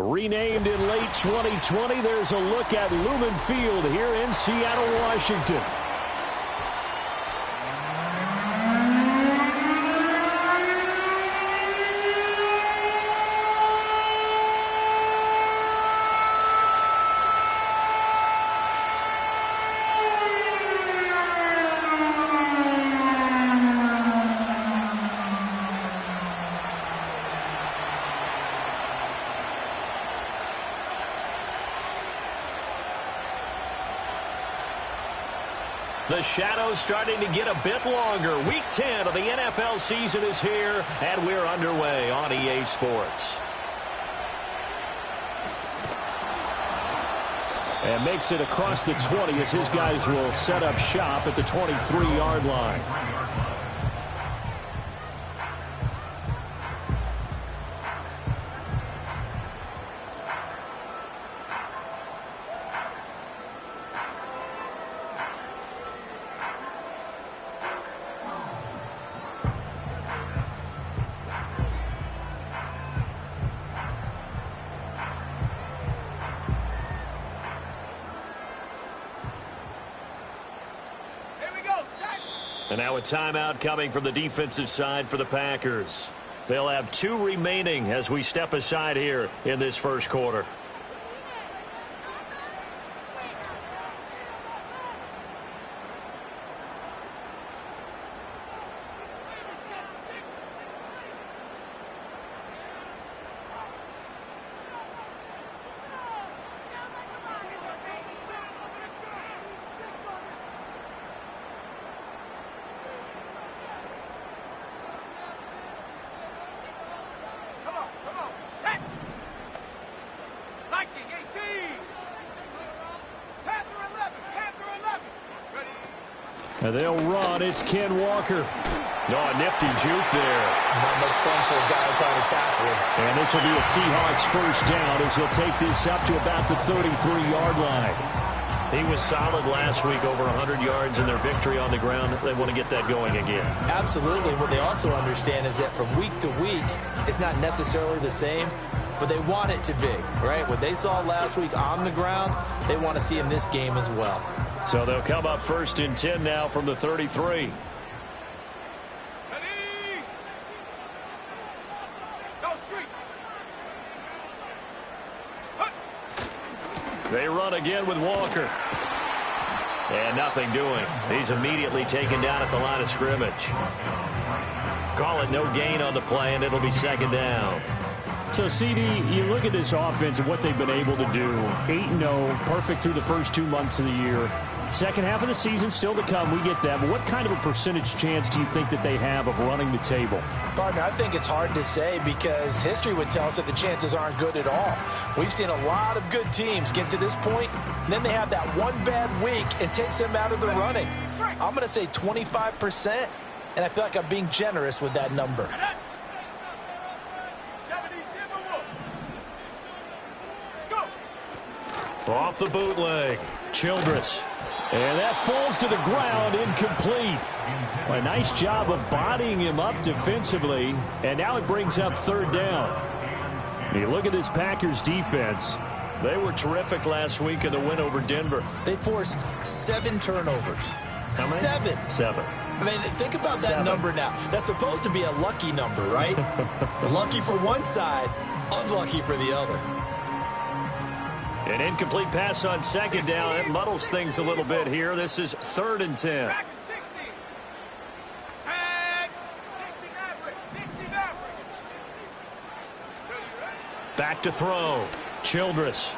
Renamed in late 2020, there's a look at Lumen Field here in Seattle, Washington. The shadow's starting to get a bit longer. Week 10 of the NFL season is here, and we're underway on EA Sports. And makes it across the 20 as his guys will set up shop at the 23-yard line. And now a timeout coming from the defensive side for the Packers. They'll have 2 remaining as we step aside here in this first quarter. And they'll run. It's Ken Walker. Oh, a nifty juke there. Not much fun for a guy trying to tackle him. And this will be a Seahawks first down as he'll take this up to about the 33-yard line. He was solid last week, over 100 yards in their victory on the ground. They want to get that going again. Absolutely. What they also understand is that from week to week, it's not necessarily the same, but they want it to be, right? What they saw last week on the ground, they want to see in this game as well. So they'll come up first and 10 now from the 33. They run again with Walker. And nothing doing. He's immediately taken down at the line of scrimmage. Call it no gain on the play, and it'll be second down. So, CD, you look at this offense and what they've been able to do. 8-0, perfect through the first 2 months of the year. Second half of the season still to come. We get that. But what kind of a percentage chance do you think that they have of running the table? Partner, I think it's hard to say because history would tell us that the chances aren't good at all. We've seen a lot of good teams get to this point, and then they have that one bad week and takes them out of the running. I'm going to say 25%, and I feel like I'm being generous with that number. Off the bootleg, Childress. And that falls to the ground, incomplete. Well, a nice job of bodying him up defensively, and now it brings up third down. You look at this Packers defense. They were terrific last week in the win over Denver. They forced 7 turnovers. How many? 7. I mean, think about that number now. That's supposed to be a lucky number, right? Lucky for one side, unlucky for the other. An incomplete pass on second down. That muddles things a little bit here. This is 3rd and 10. Back to throw. Childress.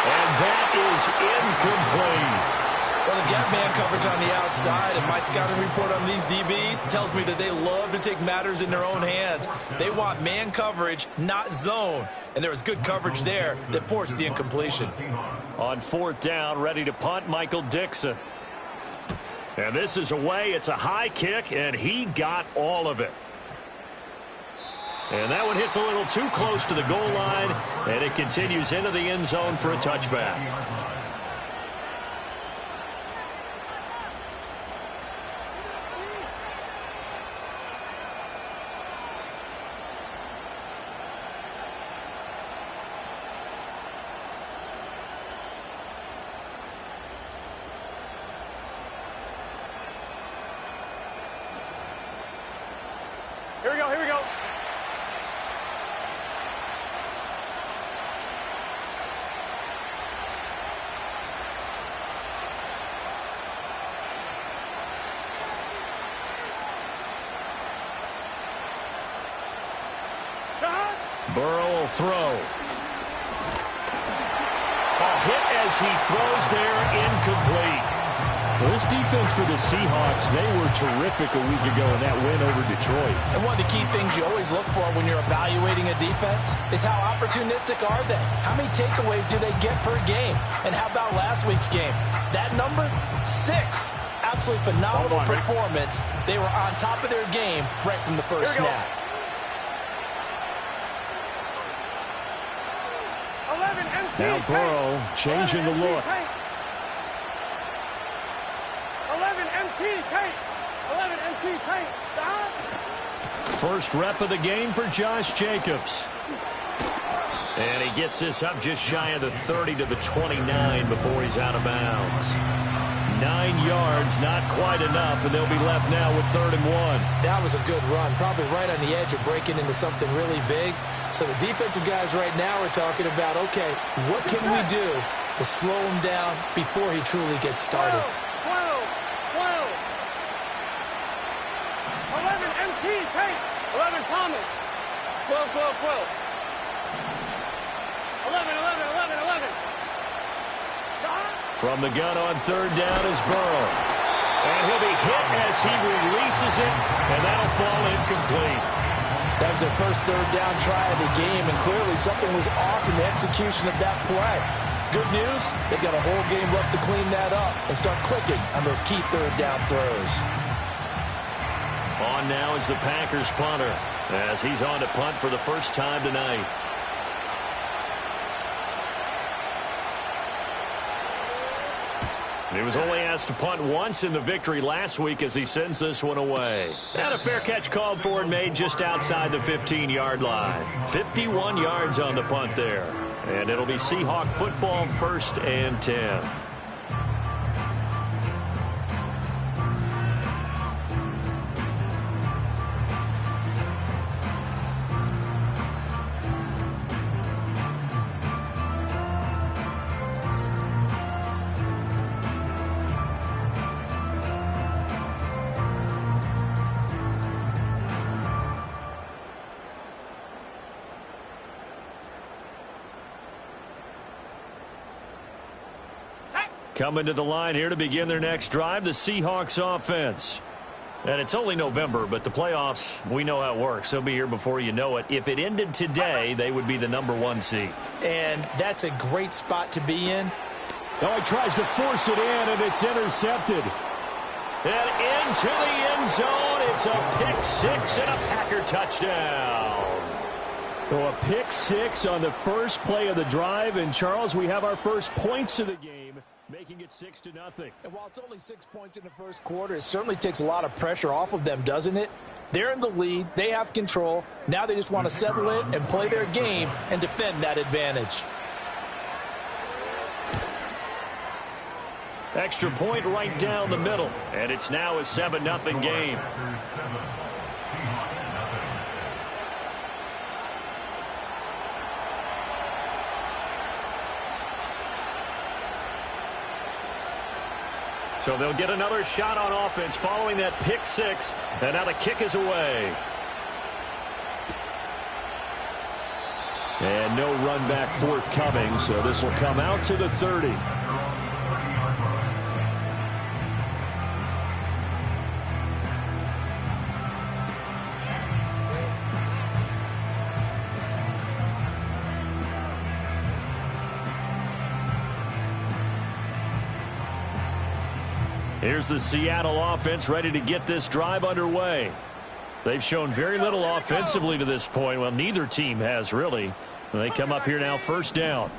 And that is incomplete. Well, they've got man coverage on the outside, and my scouting report on these DBs tells me that they love to take matters in their own hands. They want man coverage, not zone. And there was good coverage there that forced the incompletion. On 4th down, ready to punt, Michael Dixon. And this is away. It's a high kick, and he got all of it. And that one hits a little too close to the goal line, and it continues into the end zone for a touchback. Here we go, here we go. Burrow will throw. A hit as he throws there, incomplete. Well, this defense for the Seahawks, they were terrific a week ago in that win over Detroit. And one of the key things you always look for when you're evaluating a defense is how opportunistic are they? How many takeaways do they get per game? And how about last week's game? That number, 6. Absolutely phenomenal performance. They were on top of their game right from the first snap. Now Burrow changing the look. 11 MT, Kate. 11 MT, Kate. Stop. First rep of the game for Josh Jacobs. And he gets this up just shy of the 30 to the 29 before he's out of bounds. 9 yards, not quite enough, and they'll be left now with 3rd and 1. That was a good run, probably right on the edge of breaking into something really big. So the defensive guys right now are talking about, okay, what can we do to slow him down before he truly gets started? 12. 11 MT, Kate. 11 Thomas. 12. 11. From the gun on 3rd down is Burrow. And he'll be hit as he releases it, and that'll fall incomplete. That was their first 3rd down try of the game, and clearly something was off in the execution of that play. Good news, they've got a whole game left to clean that up and start clicking on those key 3rd down throws. On now is the Packers punter, as he's on to punt for the first time tonight. He was only asked to punt once in the victory last week as he sends this one away. And a fair catch called for and made just outside the 15-yard line. 51 yards on the punt there. And it'll be Seahawk football, 1st and 10. Coming to the line here to begin their next drive, the Seahawks offense. And it's only November, but the playoffs, we know how it works. They'll be here before you know it. If it ended today, they would be the #1 seed. And that's a great spot to be in. Oh, he tries to force it in, and it's intercepted. And into the end zone, it's a pick-6 and a Packer touchdown. So a pick-6 on the first play of the drive. And, Charles, we have our first points of the game, making it 6-0. And while it's only 6 points in the first quarter, it certainly takes a lot of pressure off of them, doesn't it? They're in the lead. They have control. Now they just want to settle in and play their game and defend that advantage. Extra point right down the middle. And it's now a 7-0 game. So they'll get another shot on offense following that pick-6. And now the kick is away. And no run back forthcoming, so this will come out to the 30. Here's the Seattle offense ready to get this drive underway. They've shown very little offensively to this point. Well, neither team has really. And they come up here now, 1st down.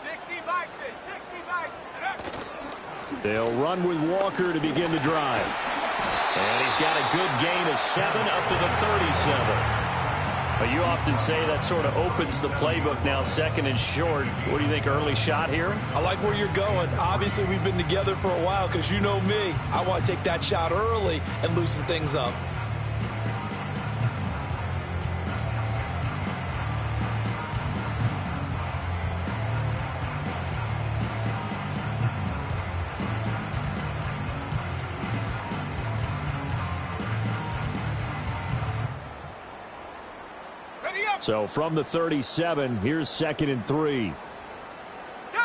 60 by 6, 60 by. They'll run with Walker to begin the drive. And he's got a good gain of 7 up to the 37. But you often say that sort of opens the playbook now, 2nd and short. What do you think, early shot here? I like where you're going. Obviously, we've been together for a while because you know me. I want to take that shot early and loosen things up. So from the 37, here's 2nd and 3. Go!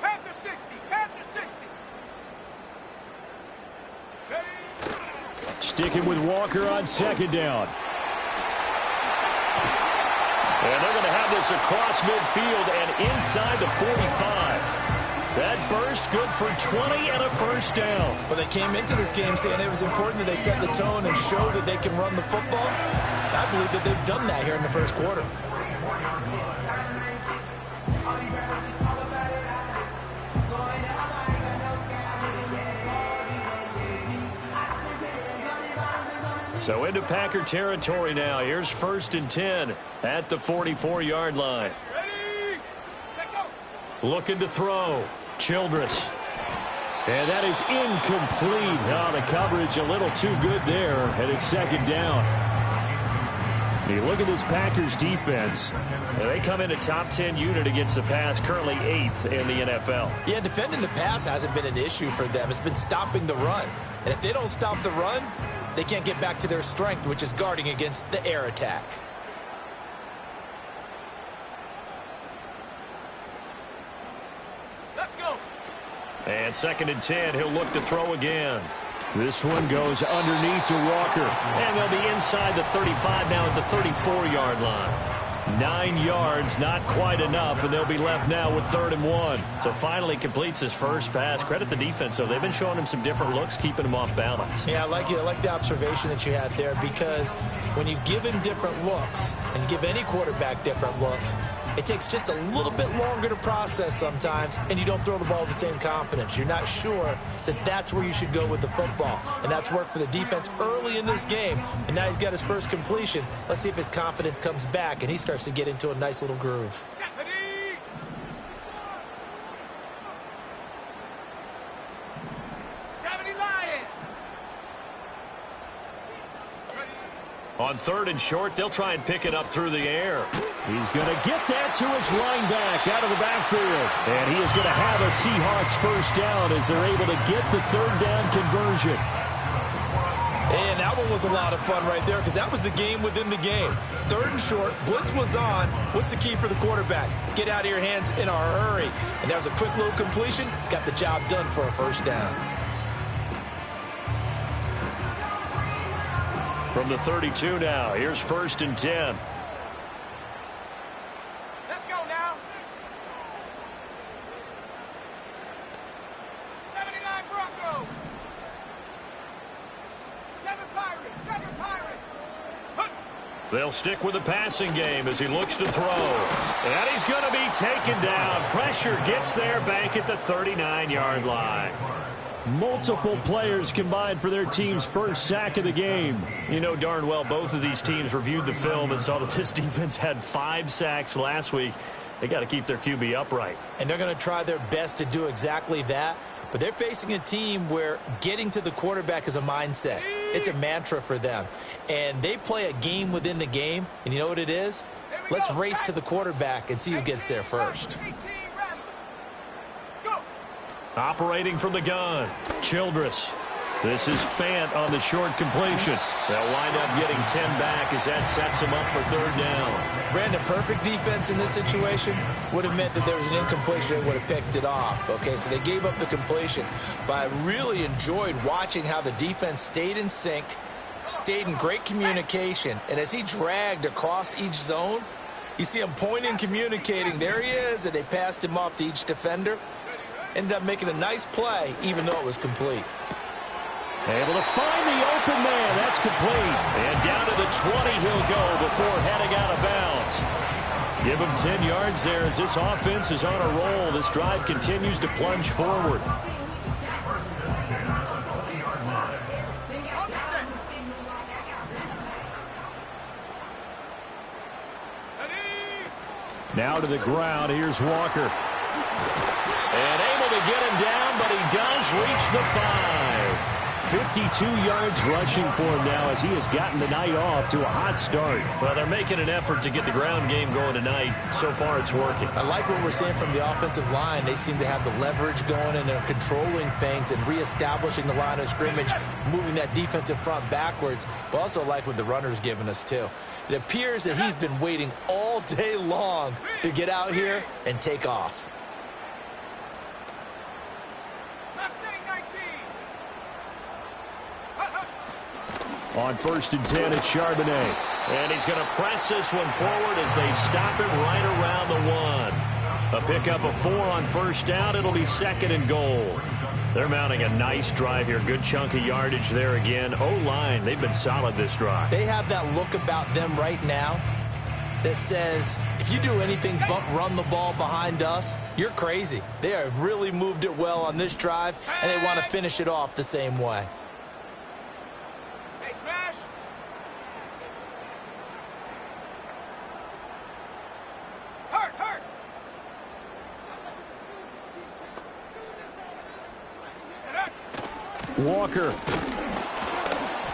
Half the 60. Half the 60. Ready? Sticking with Walker on 2nd down. And they're going to have this across midfield and inside the 45. That burst good for 20 and a first down. Well, they came into this game saying it was important that they set the tone and show that they can run the football. I believe that they've done that here in the first quarter. So into Packer territory now. Here's 1st and 10 at the 44-yard line. Ready? Check out. Looking to throw. Childress. And that is incomplete. Oh, the coverage a little too good there. And it's 2nd down. You look at this Packers defense. They come in a top 10 unit against the pass, currently 8th in the NFL. Yeah, defending the pass hasn't been an issue for them. It's been stopping the run. And if they don't stop the run, they can't get back to their strength, which is guarding against the air attack. Let's go. And 2nd and 10, he'll look to throw again. This one goes underneath to Walker. And they'll be inside the 35 now at the 34-yard line. 9 yards, not quite enough, and they'll be left now with 3rd and 1. So finally completes his first pass. Credit the defense, though. They've been showing him some different looks, keeping him off balance. Yeah, I like the observation that you had there, because when you give him different looks, and you give any quarterback different looks, it takes just a little bit longer to process sometimes, and you don't throw the ball with the same confidence. You're not sure that that's where you should go with the football. And that's worked for the defense early in this game. And now he's got his first completion. Let's see if his confidence comes back and he starts to get into a nice little groove. Ready? On 3rd and short, they'll try and pick it up through the air. He's going to get that to his lineback out of the backfield. And he is going to have a Seahawks first down as they're able to get the 3rd down conversion. And that one was a lot of fun right there, because that was the game within the game. 3rd and short, blitz was on. What's the key for the quarterback? Get out of your hands in a hurry. And that was a quick little completion. Got the job done for a first down. From the 32 now, here's 1st and 10. Let's go now. 79 Broncos. 7 Pirates. 7 Pirates. They'll stick with the passing game as he looks to throw. And he's going to be taken down. Pressure gets there back at the 39-yard line. Multiple players combined for their team's first sack of the game. You know darn well both of these teams reviewed the film and saw that this defense had 5 sacks last week. They got to keep their QB upright. And they're going to try their best to do exactly that. But they're facing a team where getting to the quarterback is a mindset. It's a mantra for them. And they play a game within the game. And you know what it is? Let's race to the quarterback and see who gets there first. Operating from the gun, Childress. This is Fant on the short completion. They'll wind up getting 10 back as that sets them up for 3rd down. Brandon, perfect defense in this situation would have meant that there was an incompletion and would have picked it off. Okay, so they gave up the completion. But I really enjoyed watching how the defense stayed in sync, stayed in great communication. And as he dragged across each zone, you see him pointing, communicating. There he is, and they passed him off to each defender. Ended up making a nice play, even though it was complete. Able to find the open man. That's complete. And down to the 20 he'll go before heading out of bounds. Give him 10 yards there as this offense is on a roll. This drive continues to plunge forward. Now to the ground. Here's Walker. And able to get him down, but he does reach the 5. 52 yards rushing for him now as he has gotten the night off to a hot start. Well, they're making an effort to get the ground game going tonight. So far, it's working. I like what we're seeing from the offensive line. They seem to have the leverage going, and they're controlling things and reestablishing the line of scrimmage, moving that defensive front backwards. But also like what the runner's giving us, too. It appears that he's been waiting all day long to get out here and take off. On 1st and 10, it's Charbonnet. And he's going to press this one forward as they stop him right around the 1. A pickup of 4 on 1st down. It'll be 2nd and goal. They're mounting a nice drive here. Good chunk of yardage there again. O-line, they've been solid this drive. They have that look about them right now that says, if you do anything but run the ball behind us, you're crazy. They have really moved it well on this drive, and they want to finish it off the same way. Walker.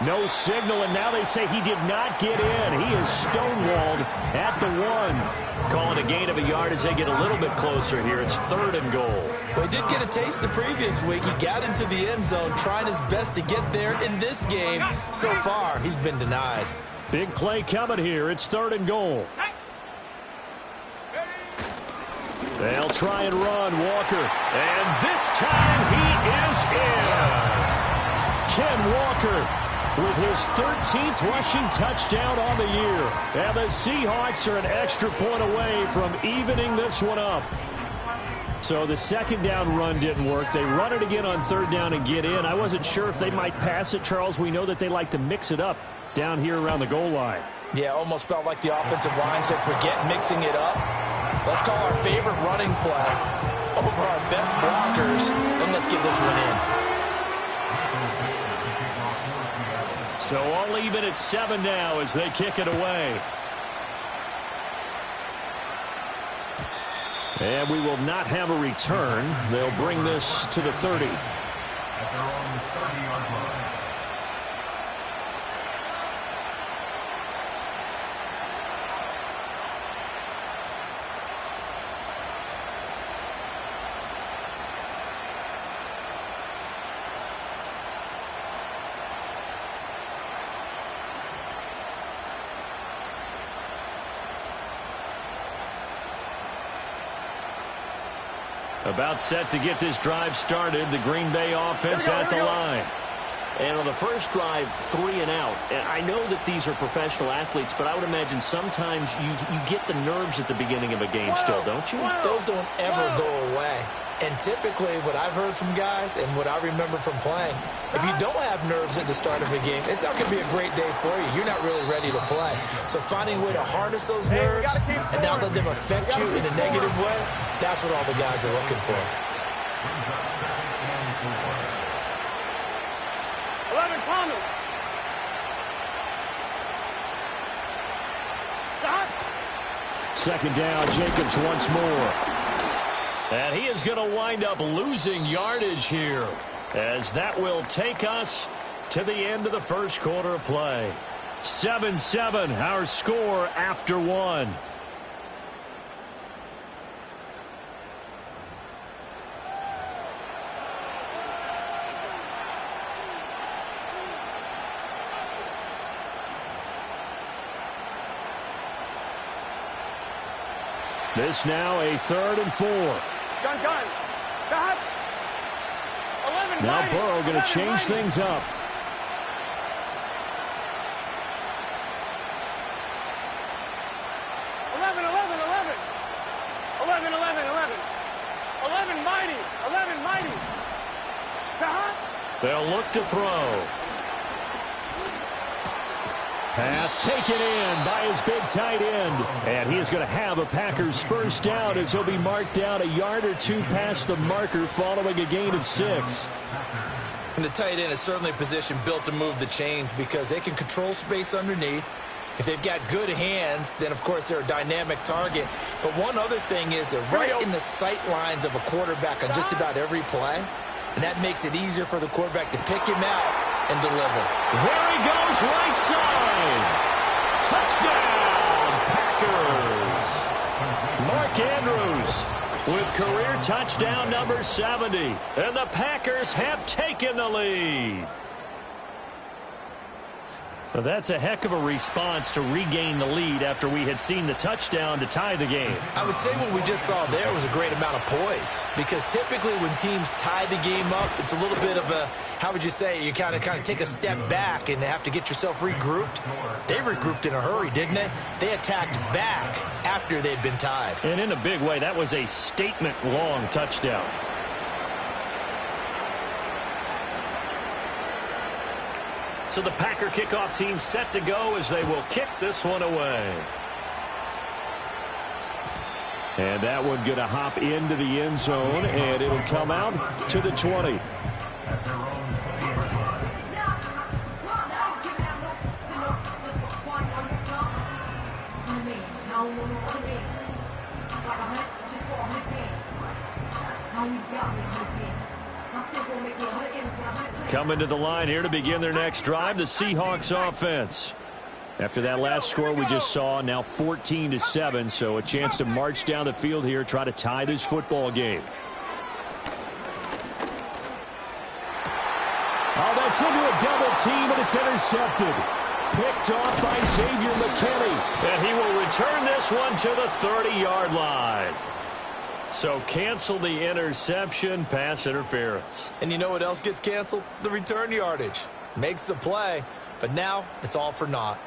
No signal, and now they say he did not get in. He is stonewalled at the 1. Calling a gain of a yard as they get a little bit closer here. It's 3rd and goal. Well, he did get a taste the previous week. He got into the end zone, trying his best to get there in this game. So far, he's been denied. Big play coming here. It's 3rd and goal. They'll try and run, Walker. And this time he is in. Yes. Ken Walker with his 13th rushing touchdown on the year. And the Seahawks are an extra point away from evening this one up. So the 2nd down run didn't work. They run it again on 3rd down and get in. I wasn't sure if they might pass it, Charles. We know that they like to mix it up down here around the goal line. Yeah, almost felt like the offensive line said, forget mixing it up. Let's call our favorite running play over our best blockers, and let's get this one in. So all even at 7 now as they kick it away. And we will not have a return. They'll bring this to the 30. About set to get this drive started. The Green Bay offense at the line. And on the first drive, 3 and out. And I know that these are professional athletes, but I would imagine sometimes you get the nerves at the beginning of a game still, don't you? Those don't ever go away. And typically what I've heard from guys and what I remember from playing, if you don't have nerves at the start of a game, it's not going to be a great day for you. You're not really ready to play. So finding a way to harness those nerves and not let them affect you in a negative way, that's what all the guys are looking for. 11 Thomas. Second down, Jacobs once more. And he is going to wind up losing yardage here, as that will take us to the end of the first quarter of play. 7-7, our score after 1. This now a 3rd and 4. Gun. Got. 11 Now mighty. Burrow going to change things up. 11 mighty. 11 mighty. They'll look to throw. Pass taken in by his big tight end. And he is going to have a Packers first down as he'll be marked down a yard or 2 past the marker following a gain of 6. And the tight end is certainly a position built to move the chains because they can control space underneath. If they've got good hands, then, of course, they're a dynamic target. But one other thing is they're right in the sight lines of a quarterback on just about every play. and that makes it easier for the quarterback to pick him out and deliver. There he goes, right side. Touchdown, Packers. Mark Andrews with career touchdown number 70. And the Packers have taken the lead. Well, that's a heck of a response to regain the lead after we had seen the touchdown to tie the game. I would say what we just saw there was a great amount of poise, because typically when teams tie the game up, it's a little bit of a, how would you say, you kind of take a step back and have to get yourself regrouped. They regrouped in a hurry, didn't they? They attacked back after they'd been tied. And in a big way, that was a statement-long touchdown. So the Packer kickoff team set to go as they will kick this one away. And that one going to hop into the end zone, and it'll come out to the 20. Coming to the line here to begin their next drive, the Seahawks offense. After that last score we just saw, now 14-7, so a chance to march down the field here, try to tie this football game. Oh, that's into a double team, and it's intercepted. Picked off by Xavier McKinney. And he will return this one to the 30-yard line. So cancel the interception, pass interference. And you know what else gets canceled? The return yardage. Makes the play, but now it's all for naught.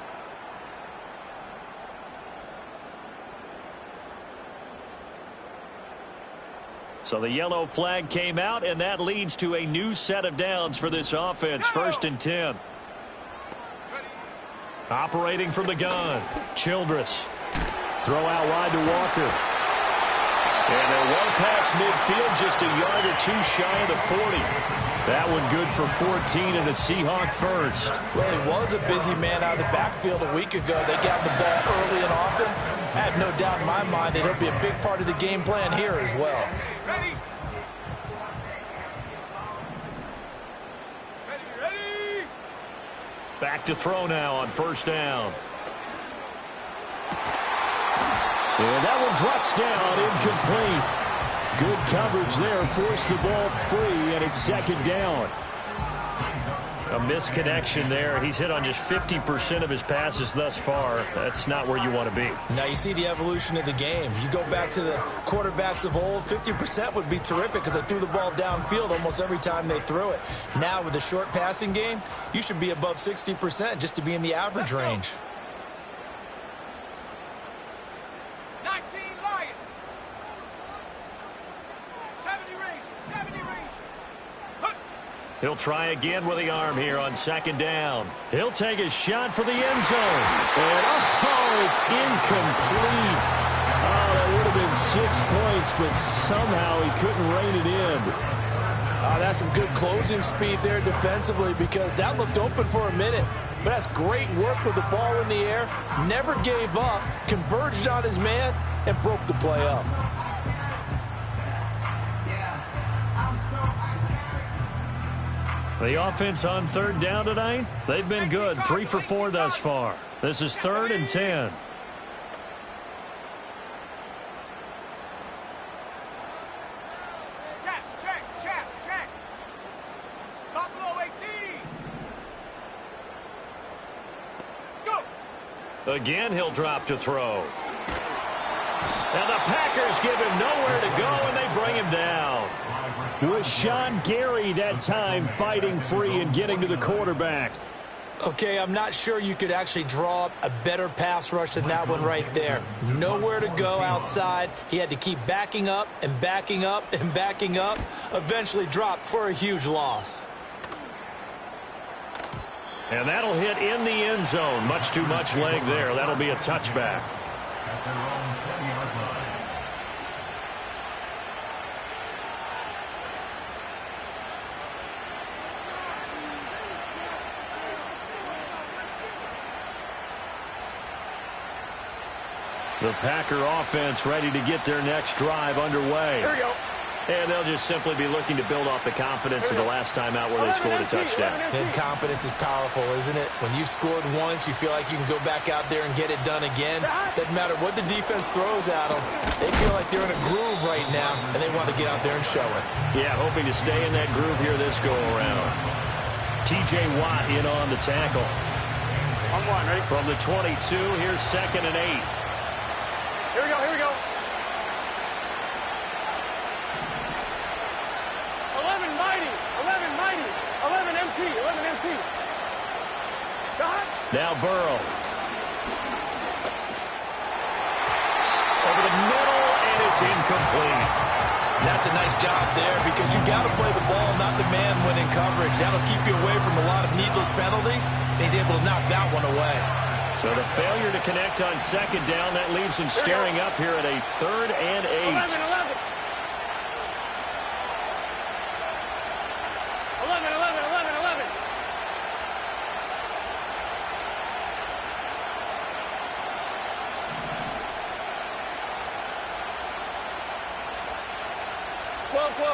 So the yellow flag came out, and that leads to a new set of downs for this offense. 1st and 10. Operating from the gun, Childress. Throw out wide to Walker. And they're well past midfield, just a yard or two shy of the 40. That one good for 14 and a Seahawk first. Well, he was a busy man out of the backfield a week ago. They got the ball early and often. I have no doubt in my mind that he'll be a big part of the game plan here as well. Ready? Ready? Back to throw now on 1st down. And that one drops down, incomplete. Good coverage there, forced the ball free, and it's 2nd down. A misconnection there. He's hit on just 50% of his passes thus far. That's not where you want to be. Now you see the evolution of the game. You go back to the quarterbacks of old, 50% would be terrific because they threw the ball downfield almost every time they threw it. Now with the short passing game, you should be above 60% just to be in the average range. 19 Lions. 70 range. 70 range. He'll try again with the arm here on 2nd down. He'll take a shot for the end zone. And it's incomplete. Oh, that would have been 6 points, but somehow he couldn't rein it in. That's some good closing speed there defensively, because that looked open for a minute. But that's great work with the ball in the air. Never gave up, converged on his man, and broke the play up. The offense on 3rd down tonight, they've been good. 3 for 4 thus far. This is 3rd and 10. Check. Stop below 18. Go. Again, he'll drop to throw. And the Packers give him nowhere to go, and they bring him down. With Sean Gary that time fighting free and getting to the quarterback. Okay, I'm not sure you could actually draw up a better pass rush than that one right there. Nowhere to go outside. He had to keep backing up and backing up and backing up. Eventually dropped for a huge loss. And that'll hit in the end zone. Much too much leg there. That'll be a touchback. The Packer offense ready to get their next drive underway. Here we go. And they'll just simply be looking to build off the confidence of the last time out where they scored a touchdown. And confidence is powerful, isn't it? When you've scored once, you feel like you can go back out there and get it done again. Doesn't matter what the defense throws at them. They feel like they're in a groove right now, and they want to get out there and show it. Yeah, hoping to stay in that groove here this go-around. T.J. Watt in on the tackle. On one, ready? From the 22, here's 2nd and 8. Here we go, here we go. 11 mighty, 11 MT, 11 MT. Now Burrow. Over the middle, and it's incomplete. That's a nice job there because you got to play the ball, not the man when in coverage. That'll keep you away from a lot of needless penalties, and he's able to knock that one away. So the failure to connect on 2nd down, that leaves him staring up here at a 3rd and 8. 11.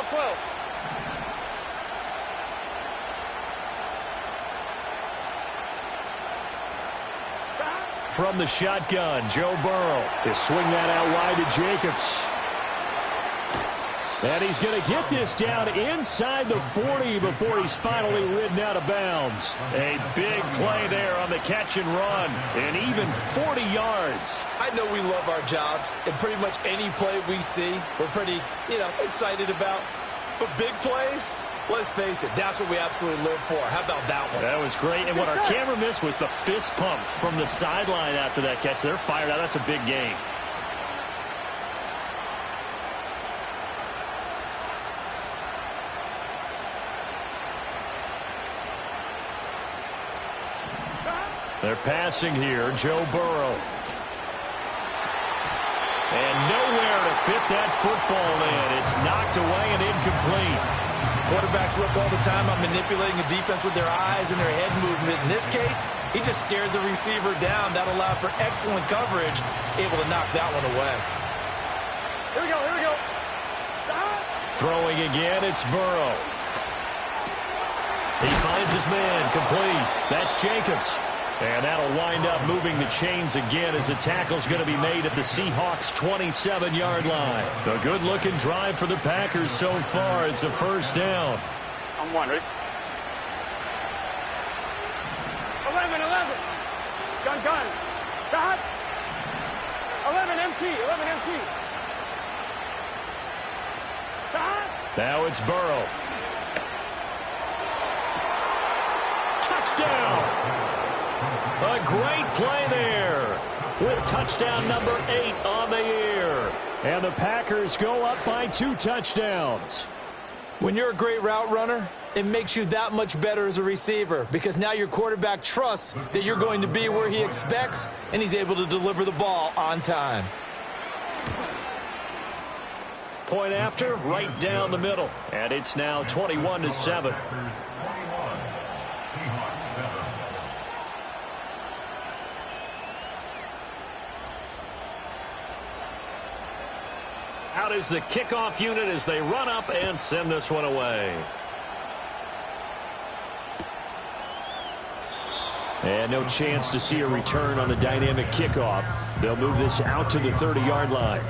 12. From the shotgun, Joe Burrow. They swing that out wide to Jacobs. And he's going to get this down inside the 40 before he's finally ridden out of bounds. A big play there on the catch and run, and even 40 yards. I know we love our jobs, and pretty much any play we see, we're pretty, excited about. But big plays, let's face it, that's what we absolutely live for. How about that one? That was great, and what our camera missed was the fist pumps from the sideline after that catch. They're fired out. That's a big game. They're passing here, Joe Burrow. And nowhere to fit that football in. It's knocked away and incomplete. Quarterbacks work all the time on manipulating a defense with their eyes and their head movement. In this case, he just stared the receiver down. That allowed for excellent coverage, able to knock that one away. Here we go. Throwing again, it's Burrow. He finds his man, complete. That's Jacobs. And that'll wind up moving the chains again as the tackle's going to be made at the Seahawks' 27-yard line. A good-looking drive for the Packers so far. It's a 1st down. On one, ready? 11. Gun. Stop. 11 MT. Stop. Now it's Burrow. Touchdown! A great play there with touchdown number 8 on the year. And the Packers go up by 2 touchdowns. When you're a great route runner, it makes you that much better as a receiver because now your quarterback trusts that you're going to be where he expects, and he's able to deliver the ball on time. Point after, right down the middle. And it's now 21-7. Out is the kickoff unit as they run up and send this one away. And no chance to see a return on the dynamic kickoff. They'll move this out to the 30-yard line.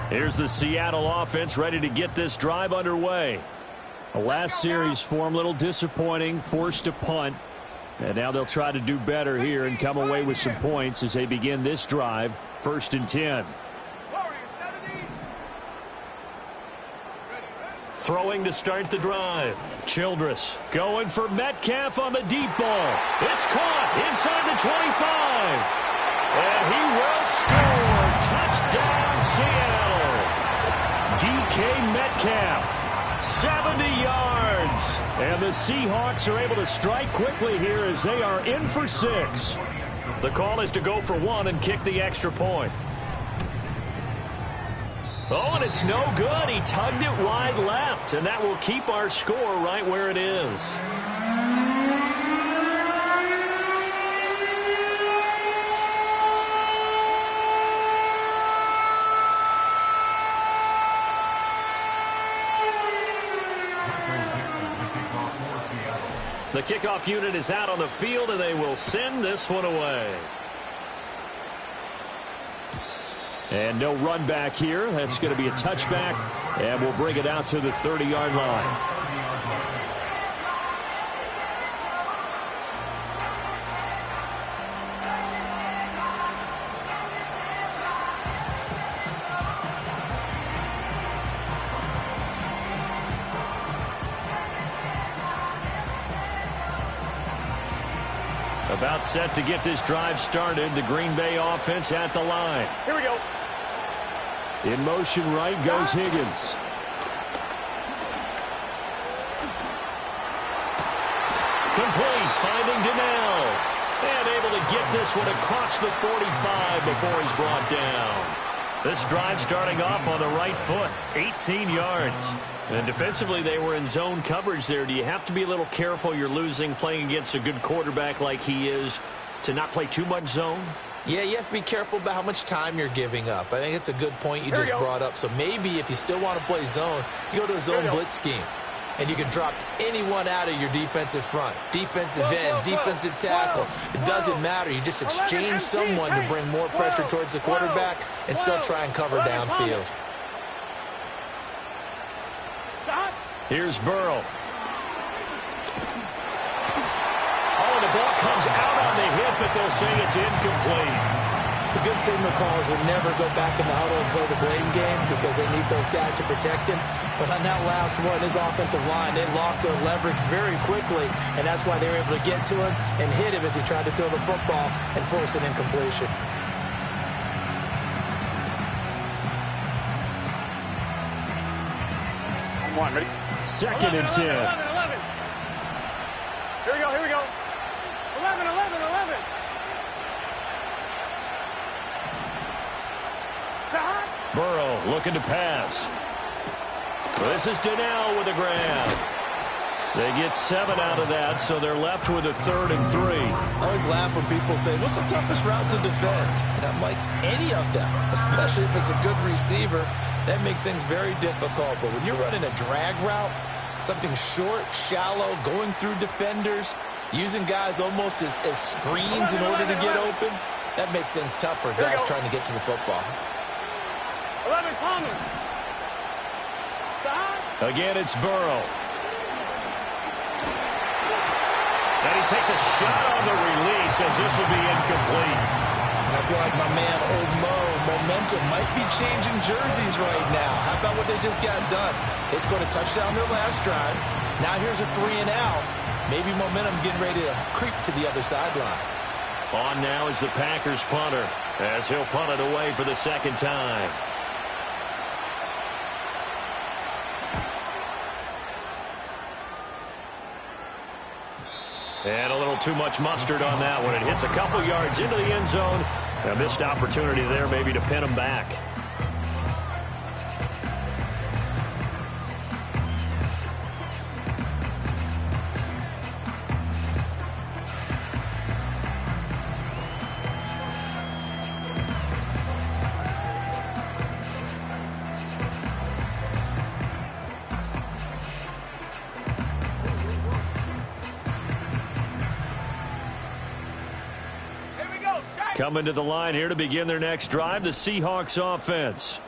Here's the Seattle offense ready to get this drive underway. The last series for them, a little disappointing, forced a punt. And now they'll try to do better here and come away with some points as they begin this drive, 1st and 10. Throwing to start the drive. Childress going for Metcalf on the deep ball. It's caught inside the 25. And he will score. Touchdown, Seattle. DK Metcalf. 70 yards. And the Seahawks are able to strike quickly here as they are in for 6. The call is to go for 1 and kick the extra point. Oh, and it's no good. He tugged it wide left, and that will keep our score right where it is. The kickoff unit is out on the field, and they will send this one away. And no run back here. That's going to be a touchback, and we'll bring it out to the 30-yard line. About set to get this drive started. The Green Bay offense at the line. Here we go. In motion right goes Higgins. Complete, finding Donnell. And able to get this one across the 45 before he's brought down. This drive starting off on the right foot, 18 yards. And defensively, they were in zone coverage there. Do you have to be a little careful? You're losing, playing against a good quarterback like he is, to not play too much zone? Yeah, you have to be careful about how much time you're giving up. I think it's a good point you just brought up. So maybe if you still want to play zone, you go to a zone blitz scheme. And you can drop anyone out of your defensive front. Defensive end, defensive tackle. It doesn't matter. You just exchange someone to bring more pressure towards the quarterback and still try and cover downfield. Here's Burrow. Oh, the ball comes out on the hit, but they'll say it's incomplete. The good signal callers will never go back in the huddle and play the blame game because they need those guys to protect him. But on that last one, his offensive line, they lost their leverage very quickly, and that's why they were able to get to him and hit him as he tried to throw the football and force an incompletion. One, ready? Second and 10. 11. Here we go, here we go. 11. Burrow looking to pass. This is Donnell with a grab. They get 7 out of that, so they're left with a 3rd and 3. I always laugh when people say, what's the toughest route to defend? And I'm like, any of them, especially if it's a good receiver. That makes things very difficult. But when you're running a drag route, something short, shallow, going through defenders, using guys almost as screens in order to get open, that makes things tough for guys trying to get to the football. 11, Thomas. Again, it's Burrow. And he takes a shot on the release as this will be incomplete. And I feel like my man, Old Mo, momentum might be changing jerseys right now. How about what they just got done? They scored a touchdown their last drive. Now here's a 3 and out. Maybe momentum's getting ready to creep to the other sideline. On now is the Packers punter as he'll punt it away for the second time. And a little too much mustard on that one. It hits a couple yards into the end zone. A missed opportunity there maybe to pin him back. Coming to the line here to begin their next drive, the Seahawks offense.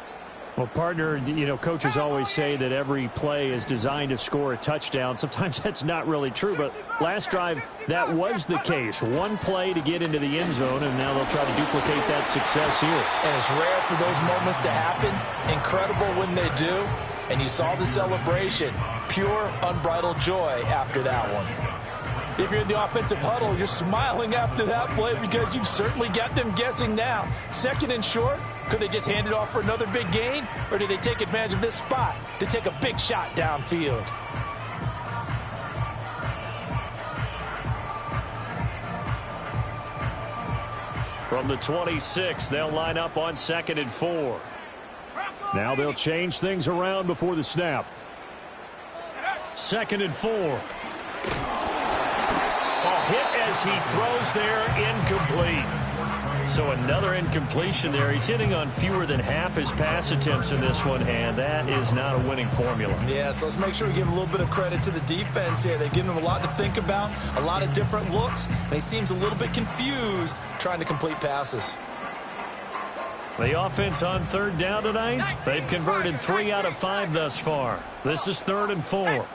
Well, partner, you know, coaches always say that every play is designed to score a touchdown. Sometimes that's not really true, but last drive, that was the case. One play to get into the end zone, and now they'll try to duplicate that success here. And it's rare for those moments to happen. Incredible when they do. And you saw the celebration. Pure, unbridled joy after that one. If you're in the offensive huddle, you're smiling after that play because you've certainly got them guessing now. 2nd and short, could they just hand it off for another big gain? Or do they take advantage of this spot to take a big shot downfield? From the 26, they'll line up on 2nd and 4. Now they'll change things around before the snap. 2nd and 4. Hit as he throws there, incomplete. So another incompletion there. He's hitting on fewer than half his pass attempts in this one, and that is not a winning formula. Yeah, so let's make sure we give a little bit of credit to the defense here. They've given him a lot to think about, a lot of different looks, and he seems a little bit confused trying to complete passes. The offense on third down tonight, they've converted 3 out of 5 thus far. This is 3rd and 4.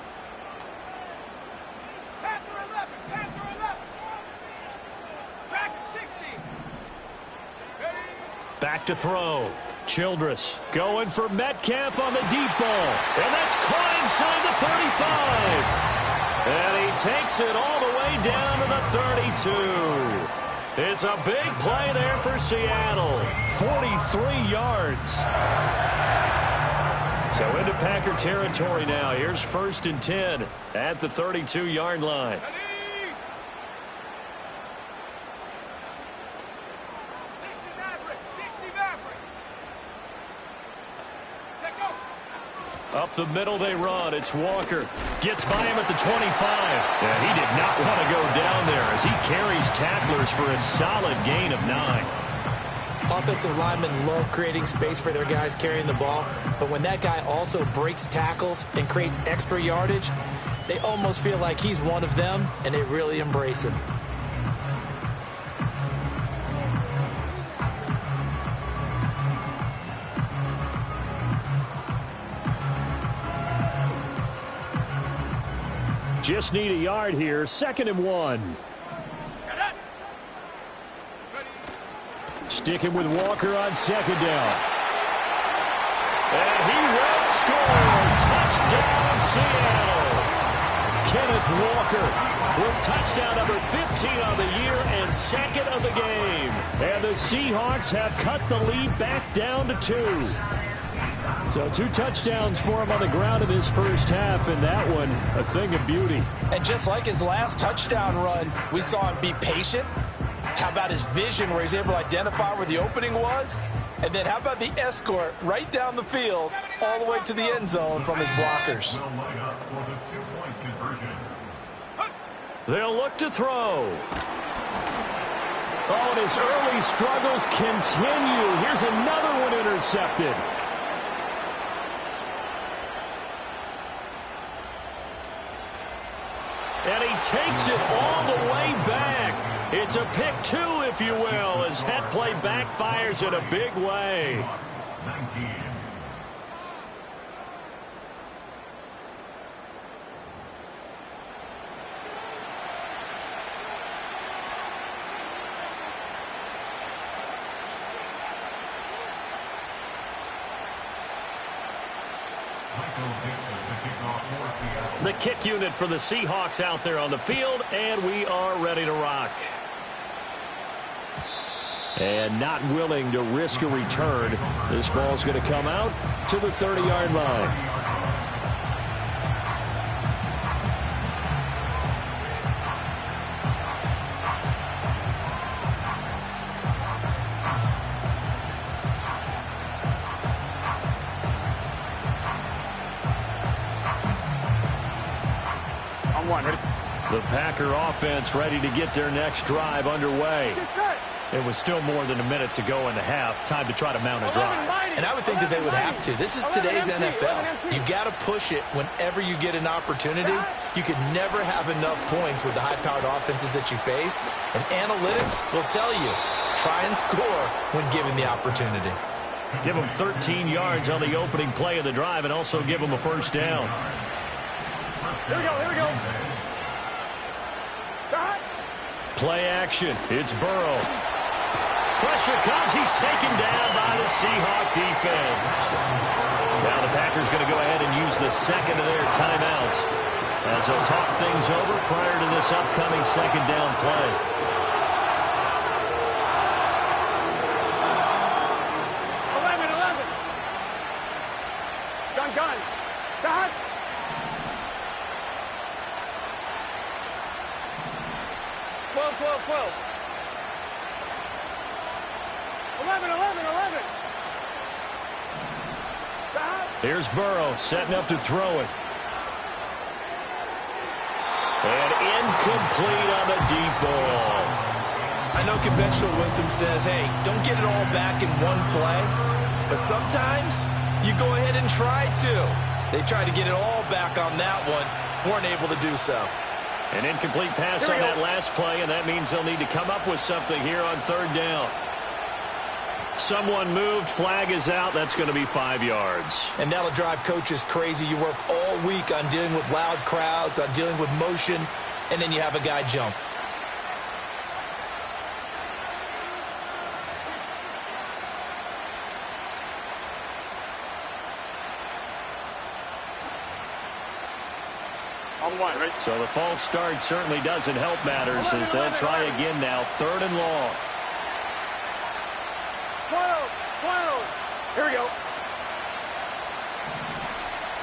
Back to throw. Childress going for Metcalf on the deep ball. And that's caught inside the 35. And he takes it all the way down to the 32. It's a big play there for Seattle. 43 yards. So into Packer territory now. Here's 1st and 10 at the 32-yard line. Up the middle they run. It's Walker. Gets by him at the 25. And he did not want to go down there as he carries tacklers for a solid gain of 9. Offensive linemen love creating space for their guys carrying the ball. But when that guy also breaks tackles and creates extra yardage, they almost feel like he's one of them, and they really embrace him. Just need a yard here. 2nd and 1. Sticking with Walker on 2nd down. And he will score. Touchdown, Seattle. Kenneth Walker with touchdown number 15 on the year and 2nd of the game. And the Seahawks have cut the lead back down to 2. So 2 touchdowns for him on the ground in his first half, and that one a thing of beauty. And just like his last touchdown run, we saw him be patient. How about his vision where he's able to identify where the opening was? And then how about the escort right down the field all the way to the end zone from his blockers? They'll look to throw. Oh, and his early struggles continue. Here's another one intercepted. And he takes it all the way back. It's a pick 2, if you will, as that play backfires in a big way. The kick unit for the Seahawks out there on the field, and we are ready to rock. And not willing to risk a return. This ball's going to come out to the 30-yard line. The Packer offense ready to get their next drive underway. It was still more than a minute to go in the half. Time to try to mount a drive. And I would think that they would have to. This is today's NFL. You got to push it whenever you get an opportunity. You could never have enough points with the high-powered offenses that you face. And analytics will tell you, try and score when given the opportunity. Give them 13 yards on the opening play of the drive and also give them a first down. Here we go, here we go. Play action. It's Burrow. Pressure comes. He's taken down by the Seahawk defense. Now the Packers going to go ahead and use the second of their timeouts as they'll talk things over prior to this upcoming 2nd down play. Gun. Dot. 12. 11. Here's Burrow setting up to throw it. And Incomplete on the deep ball. I know conventional wisdom says, hey, don't get it all back in one play. But sometimes you go ahead and try to. They tried to get it all back on that one. Weren't able to do so. An incomplete pass on that last play, and that means they'll need to come up with something here on third down. Someone moved. Flag is out. That's going to be 5 yards. And that'll drive coaches crazy. You work all week on dealing with loud crowds, on dealing with motion, and then you have a guy jump. So the false start certainly doesn't help matters as they'll try again now. Third and long. Here we go.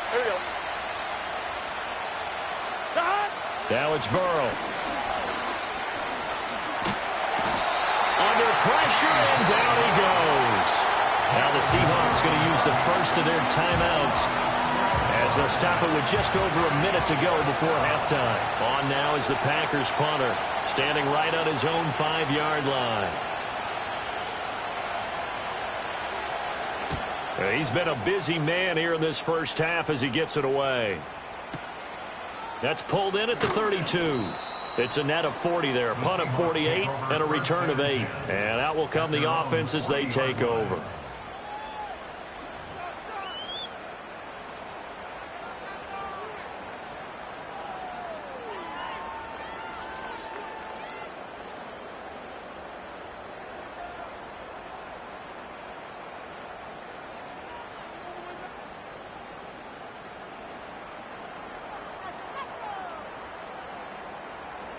Here we go. Now it's Burrow. Under pressure, and down he goes. Now the Seahawks going to use the first of their timeouts as they'll stop it with just over a minute to go before halftime. On now is the Packers punter, standing right on his own 5-yard line. He's been a busy man here in this first half as he gets it away. That's pulled in at the 32. It's a net of 40 there. Punt of 48 and a return of 8. And out will come the offense as they take over.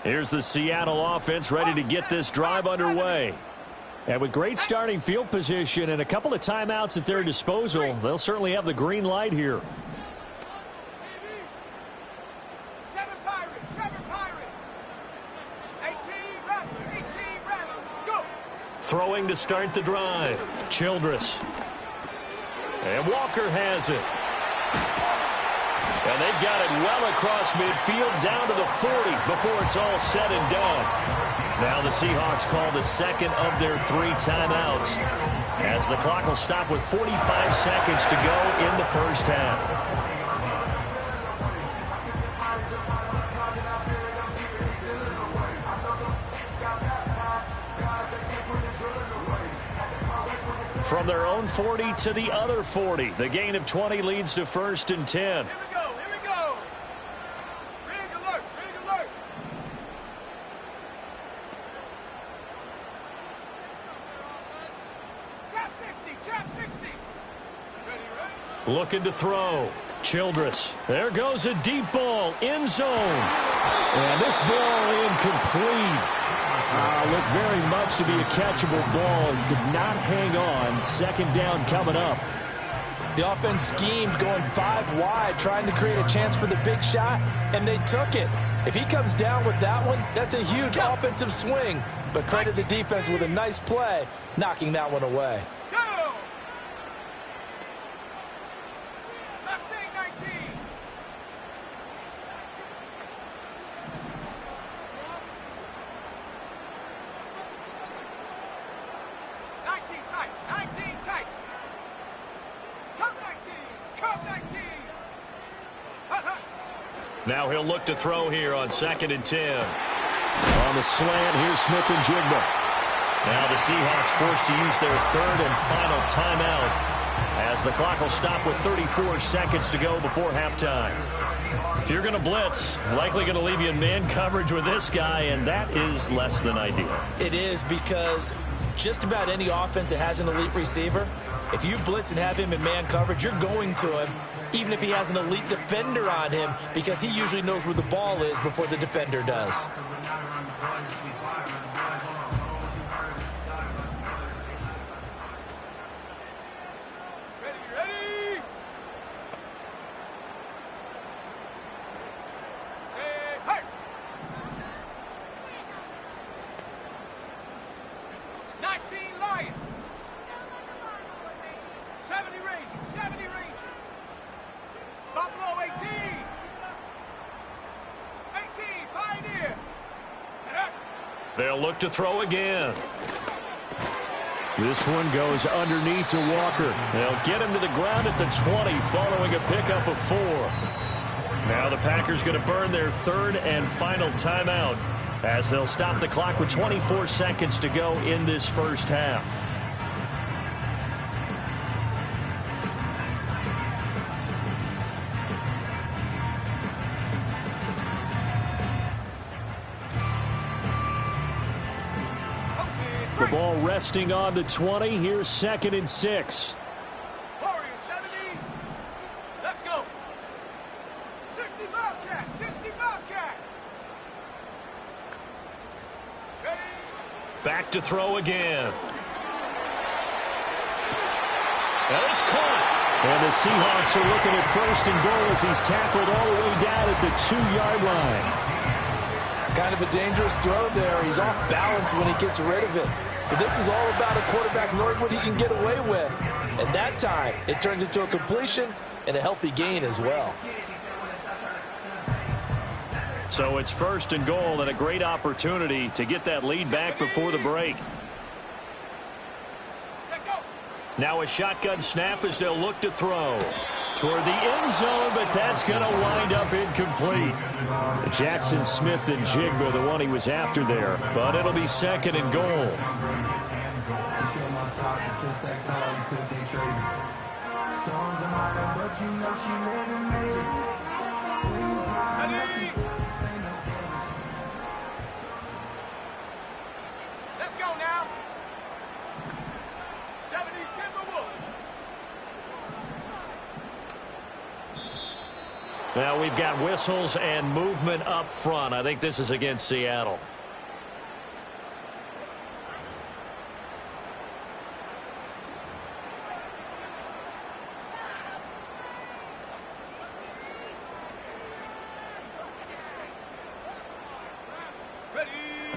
Here's the Seattle offense ready to get this drive underway. And with great starting field position and a couple of timeouts at their disposal, they'll certainly have the green light here. Throwing to start the drive. Childress. And Walker has it. And they've got it well across midfield down to the 40 before it's all said and done. Now the Seahawks call the second of their 3 timeouts as the clock will stop with 45 seconds to go in the first half. From their own 40 to the other 40. The gain of 20 leads to 1st and 10. Looking to throw. Childress. There goes a deep ball. End zone. And this ball incomplete. Looked very much to be a catchable ball and could not hang on. Second down coming up. The offense schemed going 5 wide, trying to create a chance for the big shot, and they took it. If he comes down with that one, that's a huge offensive swing. But credit the defense with a nice play, knocking that one away. Now he'll look to throw here on 2nd and 10. On the slant, here's Smith and Jigba. Now the Seahawks forced to use their 3rd and final timeout as the clock will stop with 34 seconds to go before halftime. If you're going to blitz, likely going to leave you in man coverage with this guy, and that is less than ideal. It is, because just about any offense that has an elite receiver, if you blitz and have him in man coverage, you're going to him, even if he has an elite defender on him, because he usually knows where the ball is before the defender does. Ready? 19 Lion. 70 Ranger. Buffalo 18. 18 Pioneer. They'll look to throw again. This one goes underneath to Walker. They'll get him to the ground at the 20 following a pickup of 4. Now the Packers going to burn their third and final timeout as they'll stop the clock with 24 seconds to go in this first half. The ball resting on the 20. Here's 2nd and 6. 40, 70. Let's go. 60 Bobcat. 60 Bobcat. Ready. Back to throw again. And it's caught. And the Seahawks are looking at 1st and goal as he's tackled all the way down at the 2-yard line. Kind of a dangerous throw there. He's off balance when he gets rid of it. But this is all about a quarterback knowing what he can get away with. And that time, it turns into a completion and a healthy gain as well. So it's 1st and goal and a great opportunity to get that lead back before the break. Now a shotgun snap as they'll look to throw toward the end zone, but that's going to wind up incomplete. Jackson Smith and Jigba, the one he was after there. But it'll be 2nd and goal. Let's go now. 70 Timberwolves. Now we've got whistles and movement up front. I think this is against Seattle.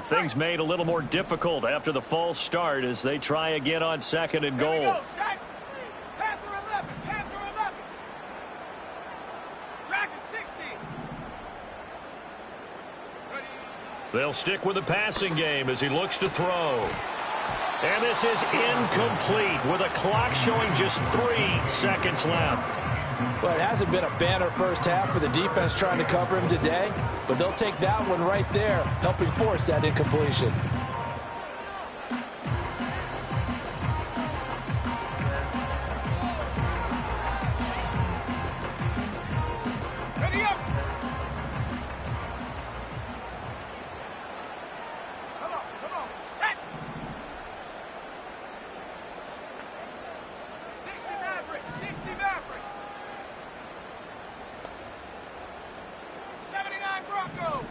Things made a little more difficult after the false start as they try again on 2nd and goal. Panther 11. Panther 11. Dragon 60. Ready. They'll stick with the passing game as he looks to throw. And this is incomplete with a clock showing just 3 seconds left. Well, it hasn't been a banner first half for the defense trying to cover him today, but they'll take that one right there, helping force that incompletion. Ready up. Come on, set. 60 Maverick, 60 Maverick. 79 Bronco.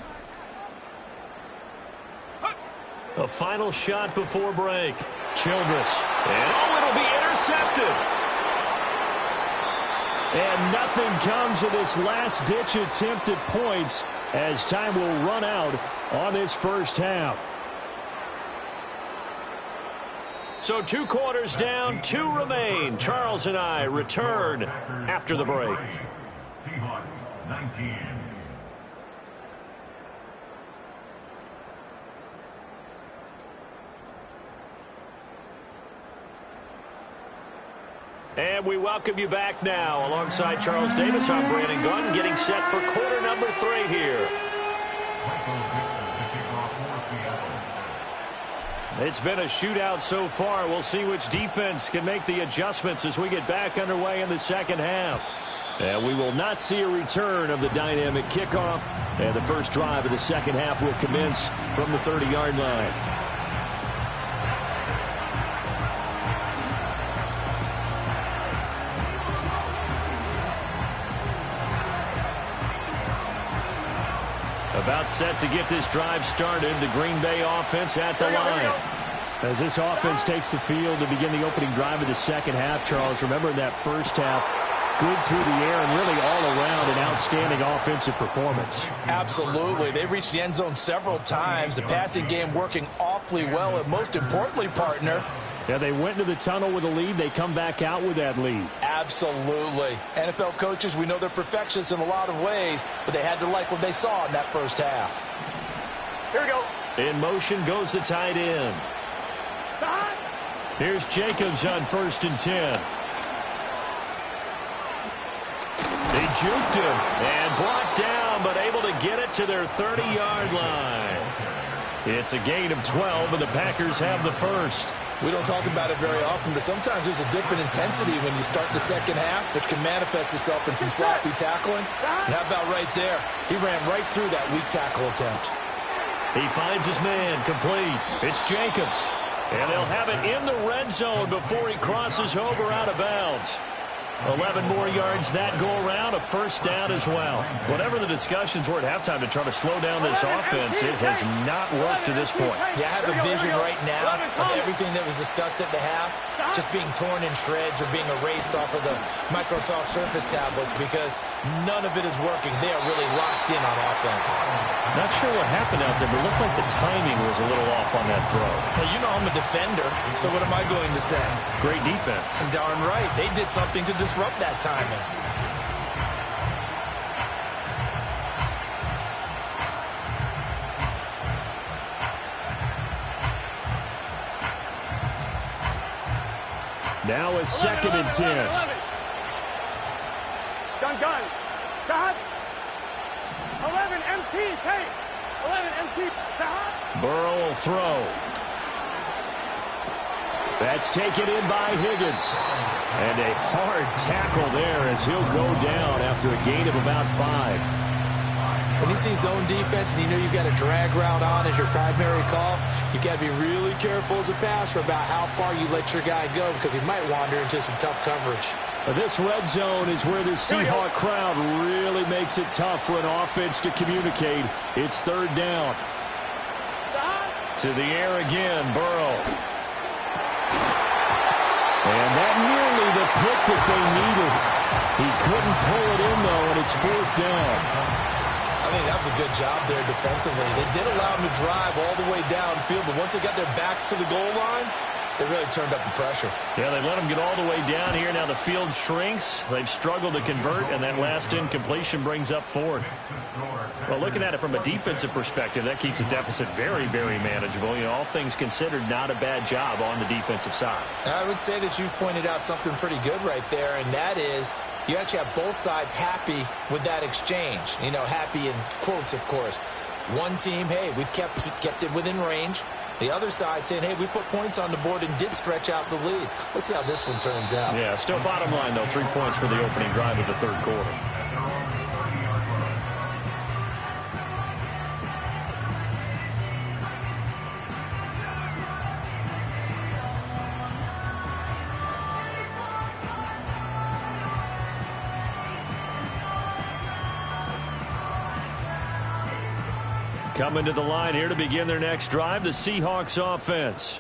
A final shot before break. Childress. And it'll be intercepted. And nothing comes of this last-ditch attempt at points as time will run out on this first half. So 2 quarters down, 2 remain. Charles and I return after the break. Seahawks 19. And we welcome you back now. Alongside Charles Davis, I'm Brandon Gunn, getting set for quarter number 3 here. It's been a shootout so far. We'll see which defense can make the adjustments as we get back underway in the second half. And we will not see a return of the dynamic kickoff. And the first drive of the second half will commence from the 30-yard line. About set to get this drive started, the Green Bay offense at the line. As this offense takes the field to begin the opening drive of the second half, Charles, remember in that first half, good through the air and really all around an outstanding offensive performance. Absolutely. They reached the end zone several times. The passing game working awfully well. And most importantly, partner, yeah, they went into the tunnel with a lead. They come back out with that lead. absolutely. NFL coaches, we know they're perfectionists in a lot of ways, but they had to like what they saw in that first half. Here we go. In motion goes the tight end. Here's Jacobs on 1st and 10. They juked him and blocked down, but able to get it to their 30-yard line. It's a gain of 12, and the Packers have the first. We don't talk about it very often, but sometimes there's a dip in intensity when you start the second half, which can manifest itself in some sloppy tackling. And how about right there? He ran right through that weak tackle attempt. He finds his man, complete. It's Jacobs. And they'll have it in the red zone before he crosses over out of bounds. 11 more yards that go around, a first down as well. Whatever the discussions were at halftime to try to slow down this offense, it has not worked to this point. Yeah, I have a vision right now of everything that was discussed at the half just being torn in shreds or being erased off of the Microsoft Surface tablets because none of it is working. They are really locked in on offense. Not sure what happened out there, but it looked like the timing was a little off on that throw. Hey, you know I'm a defender, so what am I going to say? Great defense. Darn right. They did something to disrupt that timing. Now a 2nd and 10. Gun. Stop. 11 MT. Take. 11 MT. Stop. Burrow will throw. That's taken in by Higgins. And a hard tackle there as he'll go down after a gain of about 5. When you see zone defense and you know you've got a drag route on as your primary call, you've got to be really careful as a passer about how far you let your guy go because he might wander into some tough coverage. This red zone is where the Seahawk crowd really makes it tough for an offense to communicate. It's 3rd down. To the air again, Burrow. And that nearly the pick that they needed. He couldn't pull it in, though, and it's 4th down. I think that was a good job there defensively. They did allow him to drive all the way downfield, but once they got their backs to the goal line, they really turned up the pressure. Yeah, they let him get all the way down here. Now the field shrinks. They've struggled to convert, and that last incompletion brings up 4th. Well, looking at it from a defensive perspective, that keeps the deficit very, very manageable. You know, all things considered, not a bad job on the defensive side. I would say that you've pointed out something pretty good right there, and that is you actually have both sides happy with that exchange. You know, happy in quotes, of course. One team, hey, we've kept it within range. The other side saying, hey, we put points on the board and did stretch out the lead. Let's see how this one turns out. Yeah, still bottom line, though, 3 points for the opening drive of the 3rd quarter. Coming to the line here to begin their next drive, the Seahawks offense.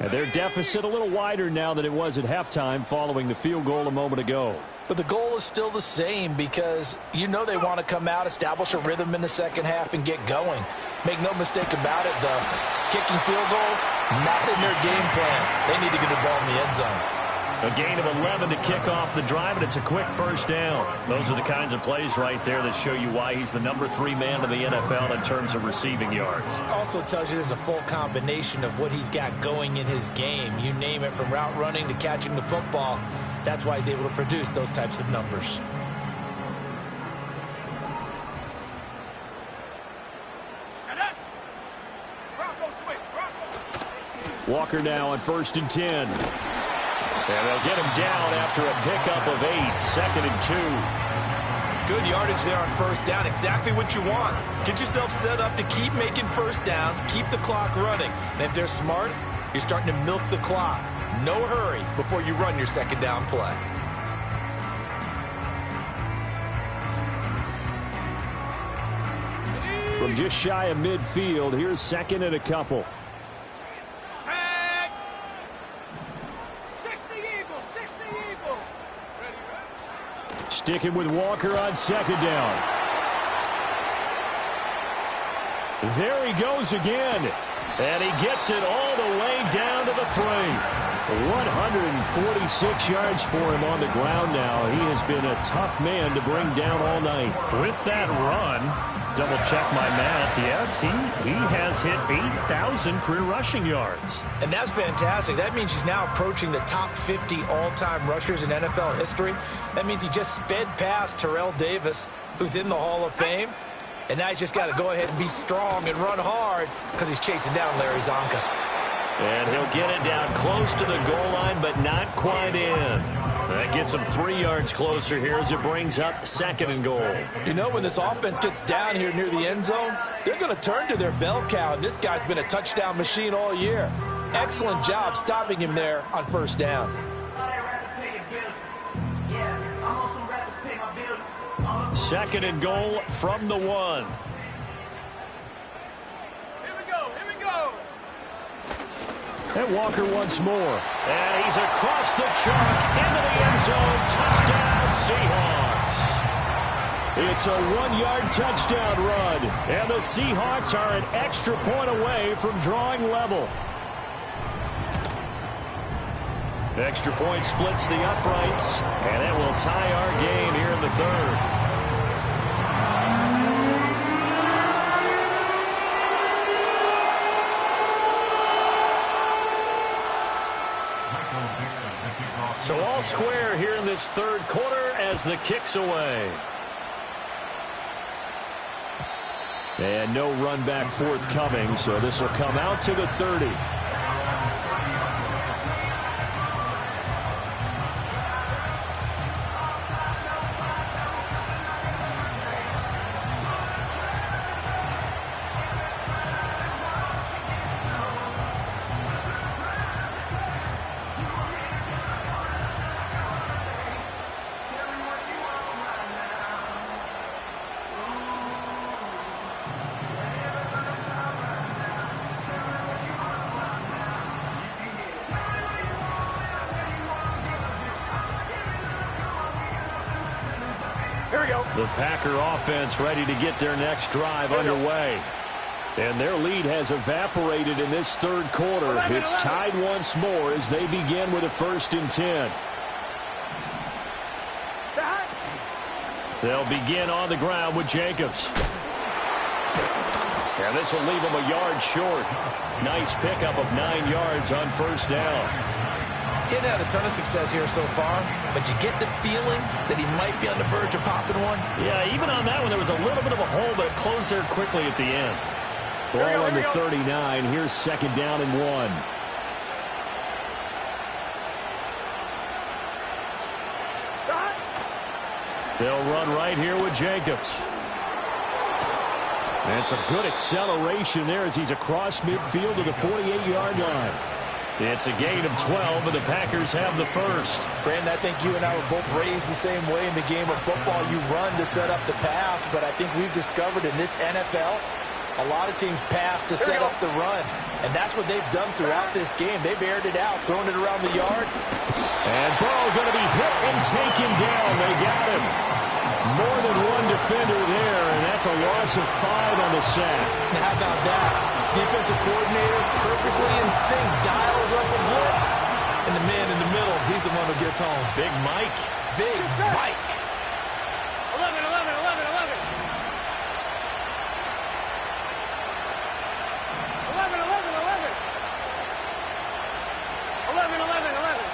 And their deficit a little wider now than it was at halftime following the field goal a moment ago. But the goal is still the same because you know they want to come out, establish a rhythm in the second half, and get going. Make no mistake about it, though. Kicking field goals, not in their game plan. They need to get the ball in the end zone. A gain of 11 to kick off the drive, and it's a quick 1st down. Those are the kinds of plays right there that show you why he's the number 3 man in the NFL in terms of receiving yards. Also tells you there's a full combination of what he's got going in his game. You name it, from route running to catching the football. That's why he's able to produce those types of numbers. Walker now on 1st and 10. And they'll get him down after a pickup of 8, 2nd and 2. Good yardage there on 1st down. Exactly what you want. Get yourself set up to keep making 1st downs, keep the clock running. And if they're smart, you're starting to milk the clock. No hurry before you run your 2nd down play. From just shy of midfield, here's 2nd and a couple. Sticking with Walker on 2nd down. There he goes again. And he gets it all the way down to the 3. 146 yards for him on the ground now. He has been a tough man to bring down all night. With that run, double check my math, yes, he has hit 8,000 career rushing yards. And that's fantastic. That means he's now approaching the top 50 all-time rushers in NFL history. That means he just sped past Terrell Davis, who's in the Hall of Fame. And now he's just got to go ahead and be strong and run hard because he's chasing down Larry Zonka. And he'll get it down close to the goal line, but not quite in. That gets him 3 yards closer here as it brings up 2nd and goal. You know, when this offense gets down here near the end zone, they're going to turn to their bell cow, and this guy's been a touchdown machine all year. Excellent job stopping him there on 1st down. 2nd and goal from the 1. And Walker once more. And he's across the chalk into the end zone. Touchdown, Seahawks. It's a 1-yard touchdown run. And the Seahawks are an extra point away from drawing level. Extra point splits the uprights. And it will tie our game here in the 3rd. So all square here in this 3rd quarter as the kick's away. And no run back forthcoming, so this will come out to the 30. The Packer offense ready to get their next drive underway. And their lead has evaporated in this 3rd quarter. It's tied once more as they begin with a 1st and 10. They'll begin on the ground with Jacobs. And this will leave him a yard short. Nice pickup of 9 yards on 1st down. Getting had a ton of success here so far, but you get the feeling that he might be on the verge of popping one. Yeah, even on that one, there was a little bit of a hole, but it closed there quickly at the end. Ball on the 39. Here's 2nd down and 1. They'll run right here with Jacobs. And some good acceleration there as he's across midfield to the 48-yard line. It's a gain of 12, and the Packers have the 1st. Brandon, I think you and I were both raised the same way in the game of football. You run to set up the pass, but I think we've discovered in this NFL, a lot of teams pass to set up the run. And that's what they've done throughout this game. They've aired it out, thrown it around the yard. And Burrow going to be hit and taken down. They got him. More than one defender there, and that's a loss of 5 on the sack. And how about that? Defensive coordinator perfectly in sync, dials up a blitz. And the man in the middle, he's the one who gets home. Big Mike. Big Mike. 11, 11, 11, 11. 11, 11, 11. 11, 11, 11.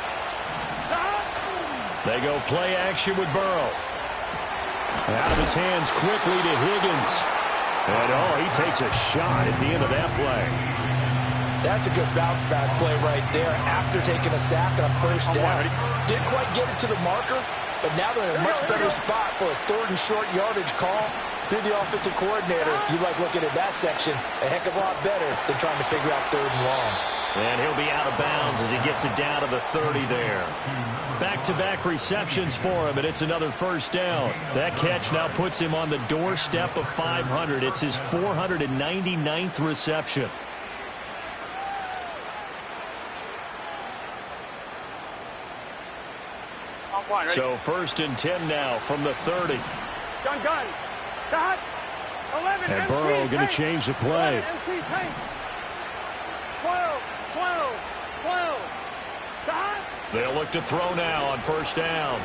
They go play action with Burrow. Out of his hands quickly to Higgins. And, he takes a shot at the end of that play. That's a good bounce-back play right there after taking a sack on 1st down. Didn't quite get it to the marker, but now they're in a much better spot for a 3rd and short yardage call through the offensive coordinator. You like looking at that section a heck of a lot better than trying to figure out 3rd and long. And he'll be out of bounds as he gets it down to the 30 there. Back-to-back receptions for him, and it's another 1st down. That catch now puts him on the doorstep of 500. It's his 499th reception. So 1st and 10 now from the 30. Gun. Cut. 11. And Burrow going to change the play. They'll look to throw now on first down.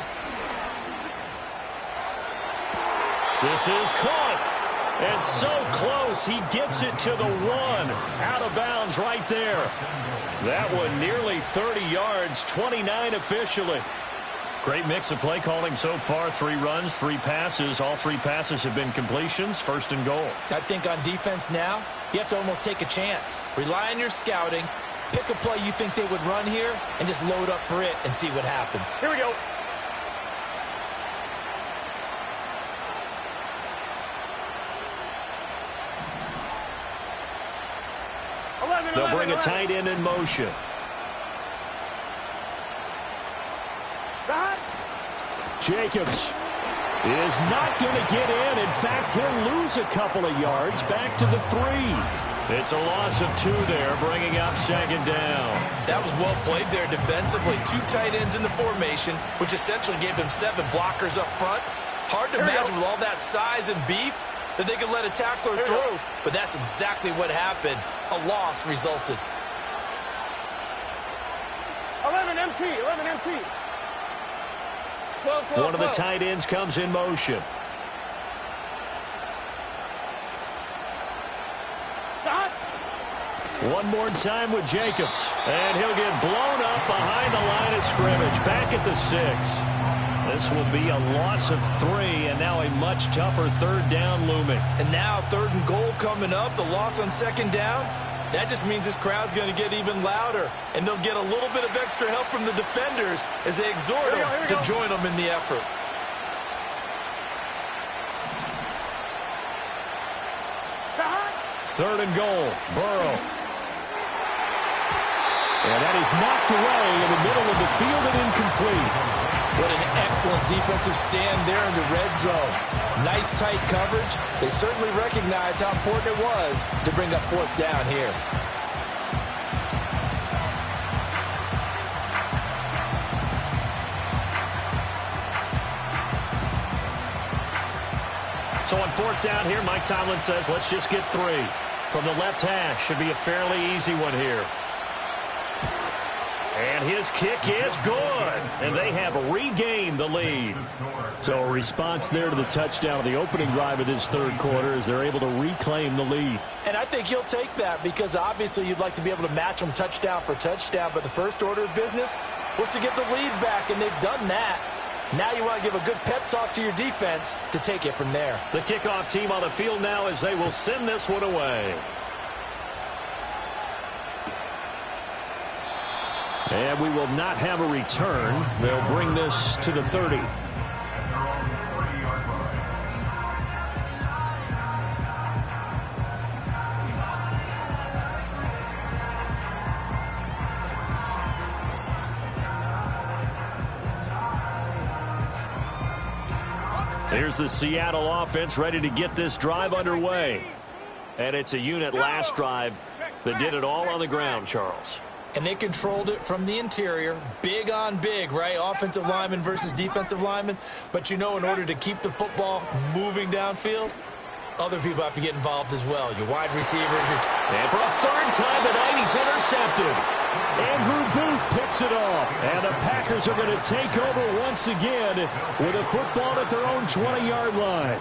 This is caught. And so close, he gets it to the 1. Out of bounds right there. That one nearly 30 yards, 29 officially. Great mix of play calling so far. 3 runs, 3 passes. All 3 passes have been completions. First and goal. I think on defense now, you have to almost take a chance. Rely on your scouting. Pick a play you think they would run here and just load up for it and see what happens. Here we go. They'll bring a tight end in motion. Jacobs is not going to get in. In fact, he'll lose a couple of yards back to the 3. It's a loss of 2 there, bringing up second down. That was well played there defensively. 2 tight ends in the formation, which essentially gave them 7 blockers up front. Hard to imagine with all that size and beef that they could let a tackler through, but that's exactly what happened. A loss resulted. 11 MT, 11 MT. 12, 12, One of the tight ends comes in motion. Stop. One more time with Jacobs, and he'll get blown up behind the line of scrimmage, back at the 6. This will be a loss of 3, and now a much tougher third down looming. And now 3rd and goal coming up, the loss on second down. That just means this crowd's going to get even louder, and they'll get a little bit of extra help from the defenders as they exhort them to join them in the effort. Third and goal, Burrow. And that is knocked away in the middle of the field and incomplete. What an excellent defensive stand there in the red zone. Nice tight coverage. They certainly recognized how important it was to bring up 4th down here. So on 4th down here, Mike Tomlin says, let's just get 3. From the left hash, should be a fairly easy one here. And his kick is good. And they have regained the lead. So a response there to the touchdown of the opening drive of this 3rd quarter as they're able to reclaim the lead. And I think you'll take that because obviously you'd like to be able to match them touchdown for touchdown. But the first order of business was to get the lead back, and they've done that. Now you want to give a good pep talk to your defense to take it from there. The kickoff team on the field now as they will send this one away. And we will not have a return. They'll bring this to the 30. Here's the Seattle offense ready to get this drive underway. And it's a unit last drive that did it all on the ground, Charles. And they controlled it from the interior. Big on big, right? Offensive lineman versus defensive lineman. But, you know, in order to keep the football moving downfield, other people have to get involved as well. Your wide receivers, and for a 3rd time tonight, he's intercepted. Andrew Booth picks it off. And the Packers are going to take over once again with a football at their own 20-yard line.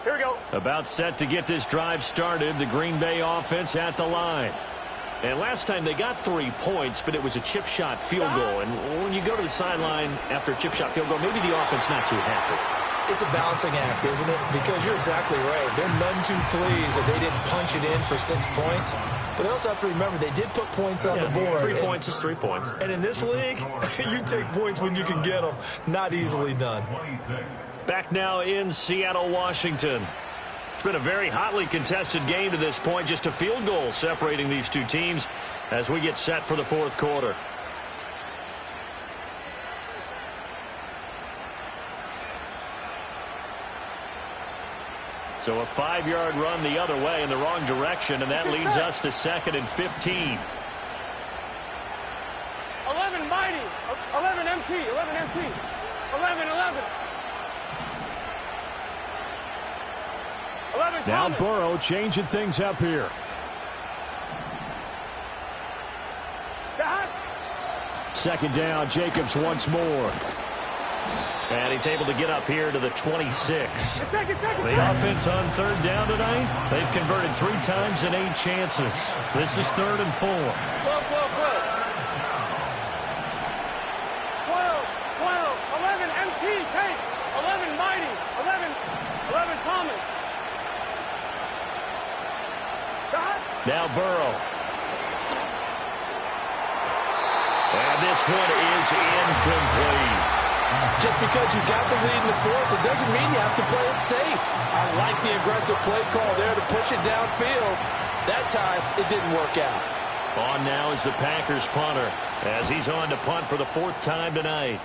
Here we go. About set to get this drive started, the Green Bay offense at the line. And last time they got 3 points, but it was a chip shot field goal. And when you go to the sideline after a chip shot field goal, maybe the offense not too happy. It's a balancing act, isn't it? Because you're exactly right. They're none too pleased that they didn't punch it in for 6 points. But they also have to remember they did put points on the board. 3 points is 3 points. And in this league, you take points when you can get them. Not easily done. Back now in Seattle, Washington. It's been a very hotly contested game to this point. Just a field goal separating these two teams as we get set for the fourth quarter. So a 5-yard run the other way in the wrong direction, and that leads us to 2nd and 15. 11 mighty, 11 MT, 11 MT, 11, 11. 11 Now Thomas. Burrow changing things up here. Dot. 2nd down, Jacobs once more. And he's able to get up here to the 26. Second. The offense on 3rd down tonight, they've converted 3 times in 8 chances. This is 3rd and 4. 12. 12, 11 MT, take. 11 mighty, 11 Thomas. Dot. Now Burrow. And this one is incomplete. Just because you got the lead in the fourth, it doesn't mean you have to play it safe. I like the aggressive play call there to push it downfield. That time, it didn't work out. On now is the Packers punter as he's on to punt for the 4th time tonight.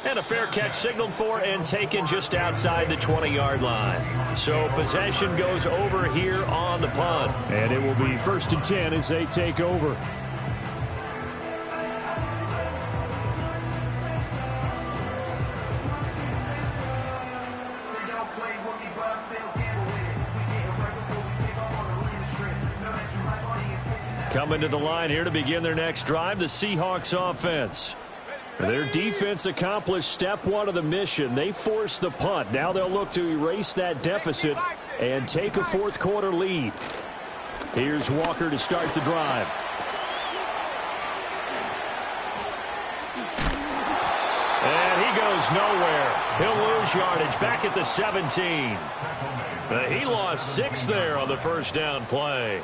And a fair catch signaled for and taken just outside the 20-yard line. So possession goes over here on the punt. And it will be 1st and 10 as they take over. Coming to the line here to begin their next drive, the Seahawks offense. Their defense accomplished step 1 of the mission. They forced the punt. Now they'll look to erase that deficit and take a fourth quarter lead. Here's Walker to start the drive. And he goes nowhere. He'll lose yardage back at the 17. But he lost 6 there on the first down play.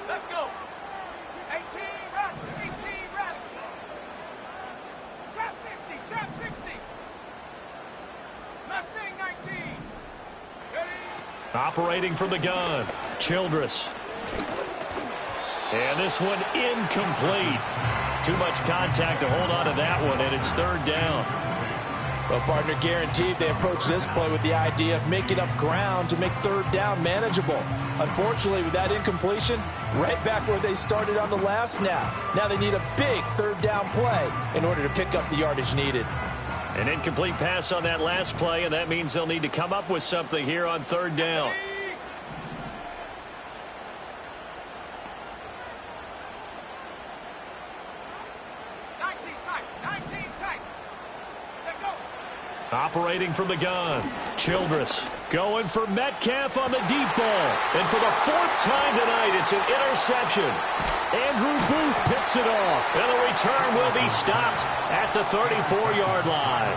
Let's go. 18 right. Trap 60. Mustang 19. Ready? Operating from the gun, Childress. And this one incomplete. Too much contact to hold on to that one, and it's 3rd down. Well, partner, guaranteed they approach this play with the idea of making up ground to make 3rd down manageable. Unfortunately, with that incompletion, right back where they started on the last snap. Now they need a big 3rd down play in order to pick up the yardage needed. An incomplete pass on that last play, and that means they'll need to come up with something here on 3rd down. Operating from the gun, Childress going for Metcalf on the deep ball. And for the 4th time tonight, it's an interception. Andrew Booth picks it off. And the return will be stopped at the 34-yard line.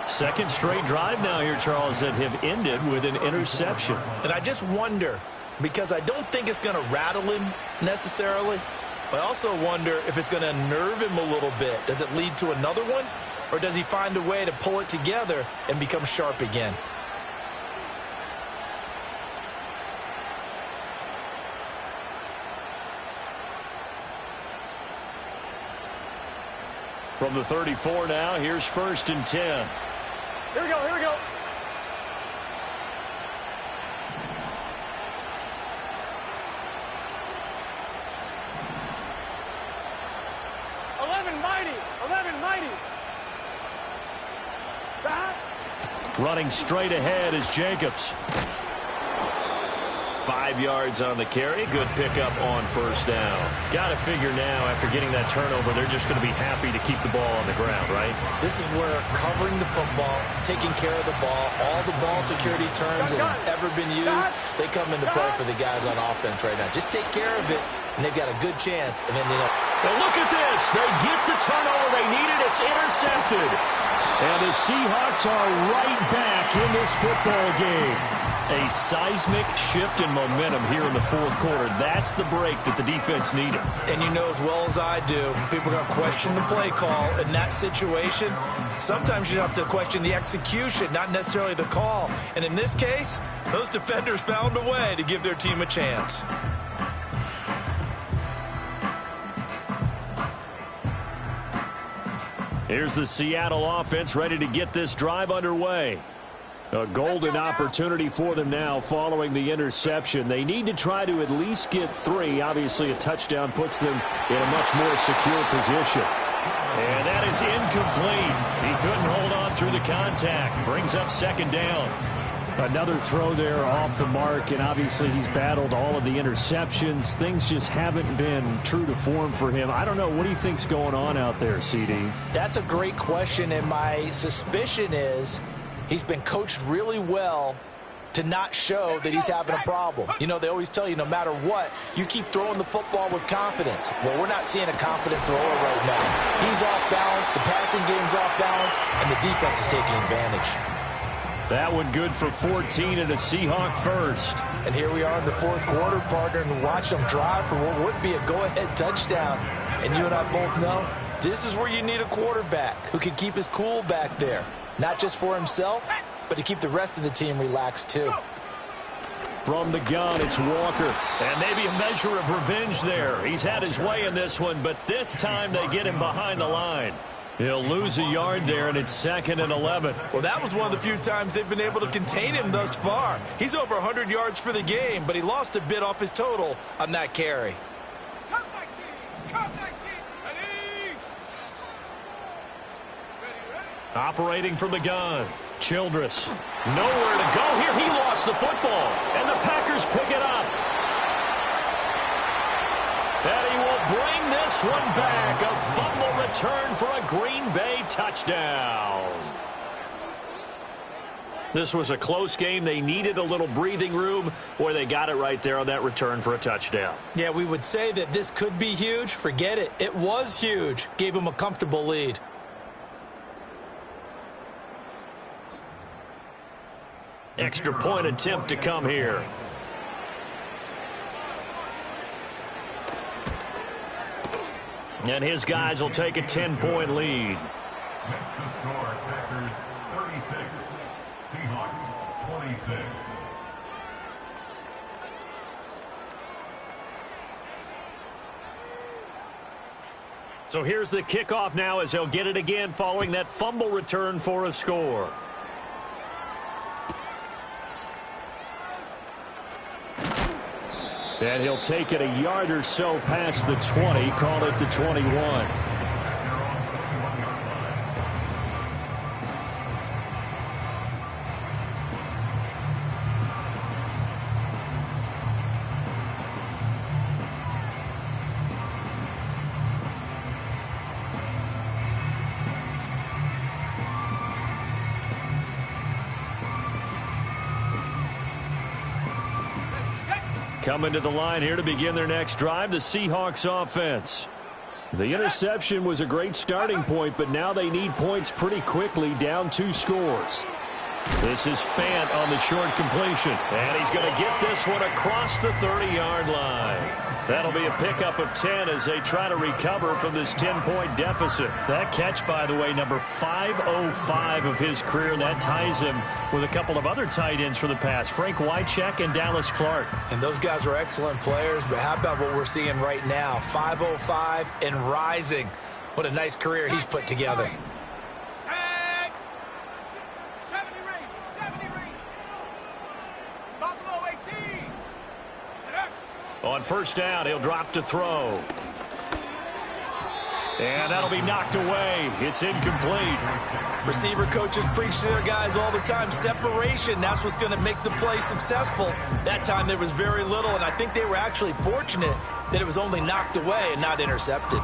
2nd straight drive now here, Charles, that have ended with an interception. And I just wonder, because I don't think it's going to rattle him necessarily, but I also wonder if it's going to unnerve him a little bit. Does it lead to another one? Or does he find a way to pull it together and become sharp again? From the 34 now, here's 1st and 10. Here we go. 11 mighty. Back. Running straight ahead is Jacobs. 5 yards on the carry. Good pickup on first down. Got to figure now, after getting that turnover, they're just going to be happy to keep the ball on the ground, right? This is where covering the football, taking care of the ball, all the ball security terms that have ever been used, they come into play for the guys on offense right now. Just take care of it, and they've got a good chance. And then, and look at this. They get the turnover they needed. It's intercepted. And the Seahawks are right back in this football game. A seismic shift in momentum here in the fourth quarter. That's the break that the defense needed. And you know as well as I do, people are going to question the play call in that situation. Sometimes you have to question the execution, not necessarily the call. And in this case, those defenders found a way to give their team a chance. Here's the Seattle offense ready to get this drive underway. A golden opportunity for them now following the interception. They need to try to at least get 3. Obviously, a touchdown puts them in a much more secure position. And that is incomplete. He couldn't hold on through the contact. Brings up second down. Another throw there off the mark, and obviously he's battled all of the interceptions. Things just haven't been true to form for him. I don't know. What do you think's going on out there, CD? That's a great question, and my suspicion is he's been coached really well to not show that he's having a problem. You know, they always tell you no matter what, you keep throwing the football with confidence. Well, we're not seeing a confident thrower right now. He's off balance, the passing game's off balance, and the defense is taking advantage. That one good for 14 and a Seahawk first. And here we are in the fourth quarter, partner, and watch them drive for what would be a go-ahead touchdown. And you and I both know this is where you need a quarterback who can keep his cool back there. Not just for himself, but to keep the rest of the team relaxed too. From the gun, it's Walker. And maybe a measure of revenge there. He's had his way in this one, but this time they get him behind the line. He'll lose a yard there, and it's 2nd and 11. Well, that was one of the few times they've been able to contain him thus far. He's over 100 yards for the game, but he lost a bit off his total on that carry. Operating from the gun, Childress. Nowhere to go here. He lost the football, and the Packers pick it up. And he will bring this one back. A fumble return for a Green Bay touchdown. This was a close game. They needed a little breathing room, or they got it right there on that return for a touchdown. Yeah, we would say that this could be huge. Forget it. It was huge. Gave him a comfortable lead. Extra point attempt to come here. And his guys will take a 10-point lead. Next to score, Packers 36, Seahawks 26. So here's the kickoff now as he'll get it again following that fumble return for a score. And he'll take it a yard or so past the 20, call it the 21. Coming to the line here to begin their next drive, the Seahawks offense. The interception was a great starting point, but now they need points pretty quickly, down 2 scores. This is Fant on the short completion. And he's going to get this one across the 30-yard line. That'll be a pickup of 10 as they try to recover from this 10-point deficit. That catch, by the way, number 505 of his career, and that ties him with a couple of other tight ends for the past, Frank Wycheck and Dallas Clark. And those guys were excellent players, but how about what we're seeing right now? 505 and rising. What a nice career he's put together. On first down, he'll drop to throw. And that'll be knocked away. It's incomplete. Receiver coaches preach to their guys all the time. Separation, that's what's going to make the play successful. That time there was very little, and I think they were actually fortunate that it was only knocked away and not intercepted.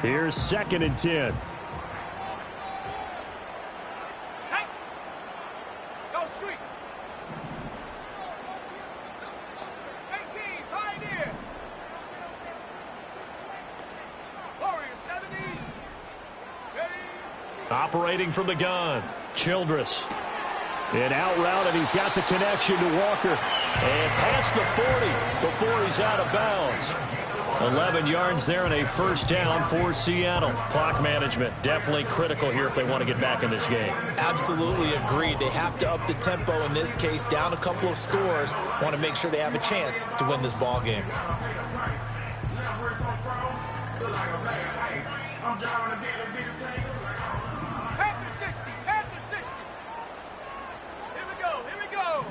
Here's 2nd and 10. Go street. 18, Pioneer. Warrior 70. Ready. Operating from the gun, Childress. An out route, and he's got the connection to Walker. And past the 40 before he's out of bounds. 11 yards there and a first down for Seattle. Clock management definitely critical here if they want to get back in this game. Absolutely agreed. They have to up the tempo in this case, down a couple of scores. Want to make sure they have a chance to win this ball game. Panther 60. Panther 60. Here we go. Here we go.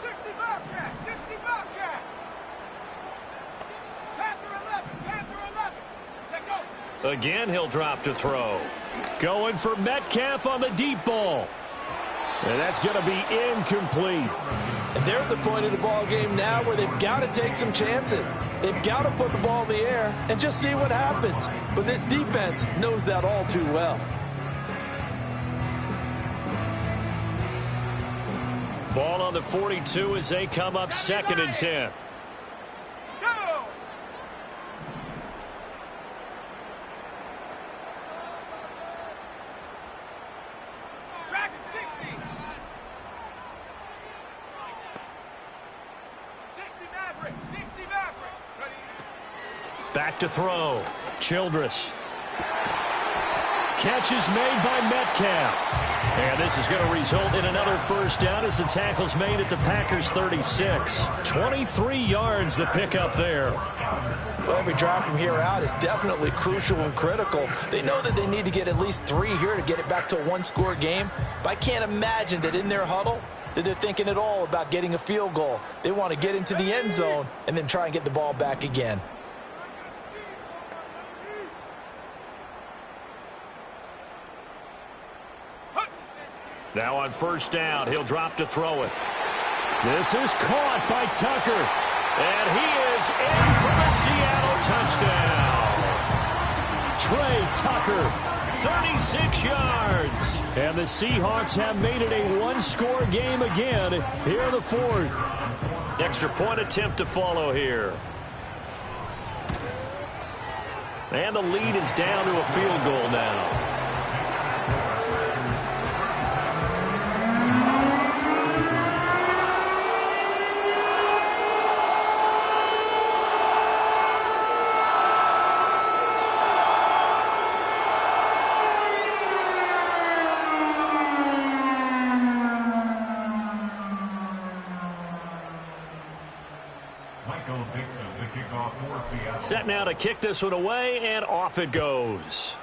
60 Bobcat. 60 Bobcat. Panther 11. Panther 11. Take over. Again, he'll drop to throw. Going for Metcalf on the deep ball. And that's going to be incomplete. And they're at the point of the ball game now where they've got to take some chances. They've got to put the ball in the air and just see what happens. But this defense knows that all too well. Ball on the 42 as they come up 2nd and 10. Go. Dragon 60. 60 Maverick. 60 Maverick. Ready. Back to throw, Childress. Catch is made by Metcalf. And this is going to result in another first down as the tackle's made at the Packers' 36. 23 yards the pickup there. Well, every drive from here out is definitely crucial and critical. They know that they need to get at least 3 here to get it back to a one-score game. But I can't imagine that in their huddle that they're thinking at all about getting a field goal. They want to get into the end zone and then try and get the ball back again. Now on first down, he'll drop to throw it. This is caught by Tucker. And he is in for the Seattle touchdown. Trey Tucker, 36 yards. And the Seahawks have made it a one-score game again here in the 4th. Extra point attempt to follow here. And the lead is down to a field goal now. Set now to kick this one away, and off it goes.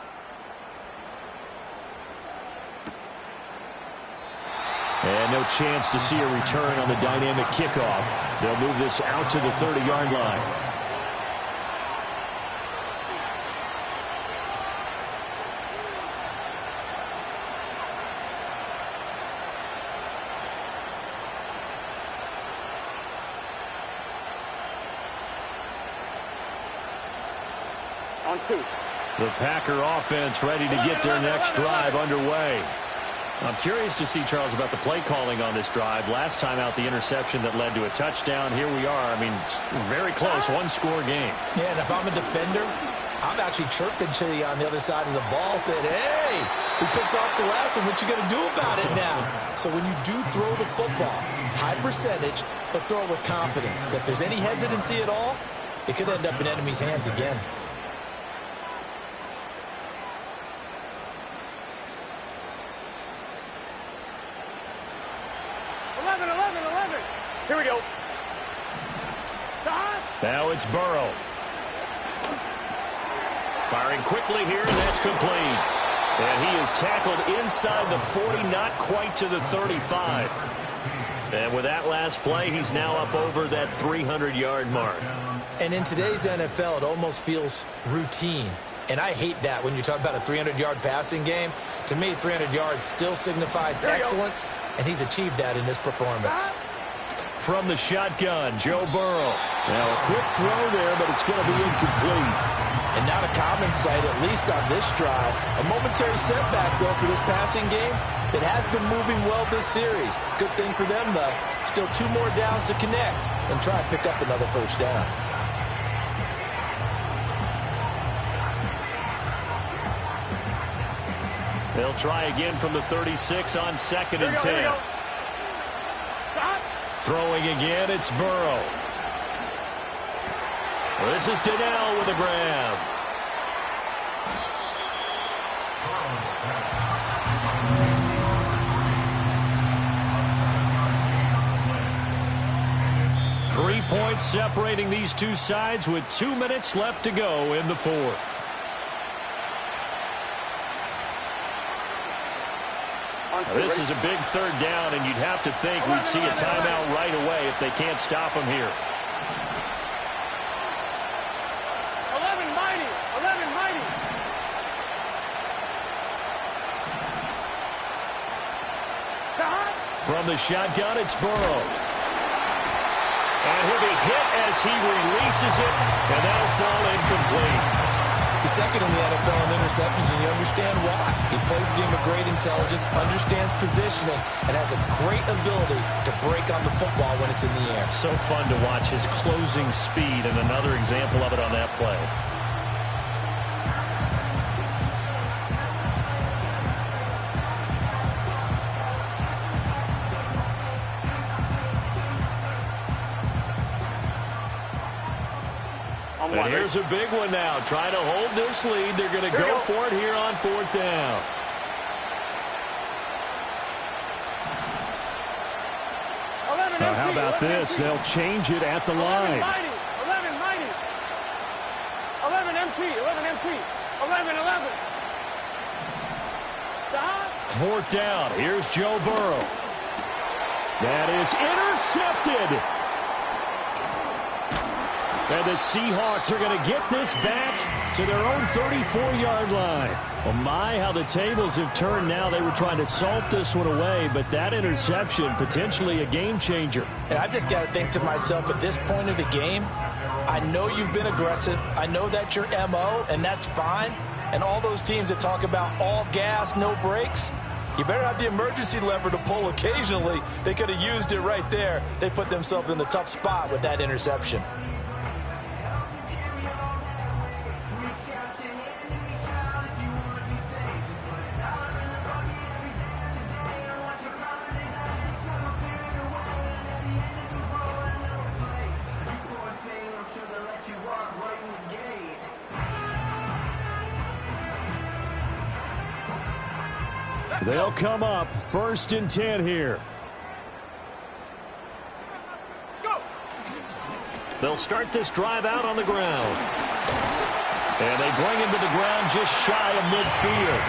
And no chance to see a return on the dynamic kickoff. They'll move this out to the 30-yard line. On 2. The Packer offense ready to get their next drive underway. I'm curious to see, Charles, about the play calling on this drive. Last time out, the interception that led to a touchdown. Here we are. I mean, very close, one-score game. Yeah, and if I'm a defender, I'm actually chirping to you on the other side of the ball, saying, hey, we picked off the last one. What you going to do about it now? So when you do throw the football, high percentage, but throw it with confidence. If there's any hesitancy at all, it could end up in enemy's hands again. Here we go. Now it's Burrow. Firing quickly here, and that's complete. And he is tackled inside the 40, not quite to the 35. And with that last play, he's now up over that 300-yard mark. And in today's NFL, it almost feels routine. And I hate that when you talk about a 300-yard passing game. To me, 300 yards still signifies excellence, and he's achieved that in this performance. From the shotgun, Joe Burrow. Now a quick throw there, but it's going to be incomplete. And not a common sight, at least on this drive. A momentary setback, though, for this passing game. It has been moving well this series. Good thing for them, though. Still 2 more downs to connect and try and pick up another first down. They'll try again from the 36 on 2nd and 10. Throwing again, it's Burrow. This is Donnell with a grab. Three points separating these two sides with 2 minutes left to go in the fourth. This is a big 3rd down, and you'd have to think we'd see a timeout right away if they can't stop him here. 11 mighty. 11 mighty. From the shotgun, it's Burrow. And he'll be hit as he releases it, and that'll fall incomplete. He's second in the NFL in interceptions, and you understand why. He plays a game of great intelligence, understands positioning, and has a great ability to break on the football when it's in the air. So fun to watch his closing speed, and another example of it on that play. And here's a big one now. Trying to hold this lead. They're going to go for it here on 4th down. Now, how about this? They'll change it at the line. 11 mighty. 11 MT. 11 MT. 11. 4th down. Here's Joe Burrow. That is intercepted. And the Seahawks are going to get this back to their own 34-yard line. Well, my, how the tables have turned now. They were trying to salt this one away, but that interception, potentially a game changer. And I've just got to think to myself, at this point of the game, I know you've been aggressive. I know that's your MO, and that's fine. And all those teams that talk about all gas, no brakes, you better have the emergency lever to pull occasionally. They could have used it right there. They put themselves in a tough spot with that interception. They'll come up 1st and 10 here. They'll start this drive out on the ground. And they bring him to the ground just shy of midfield.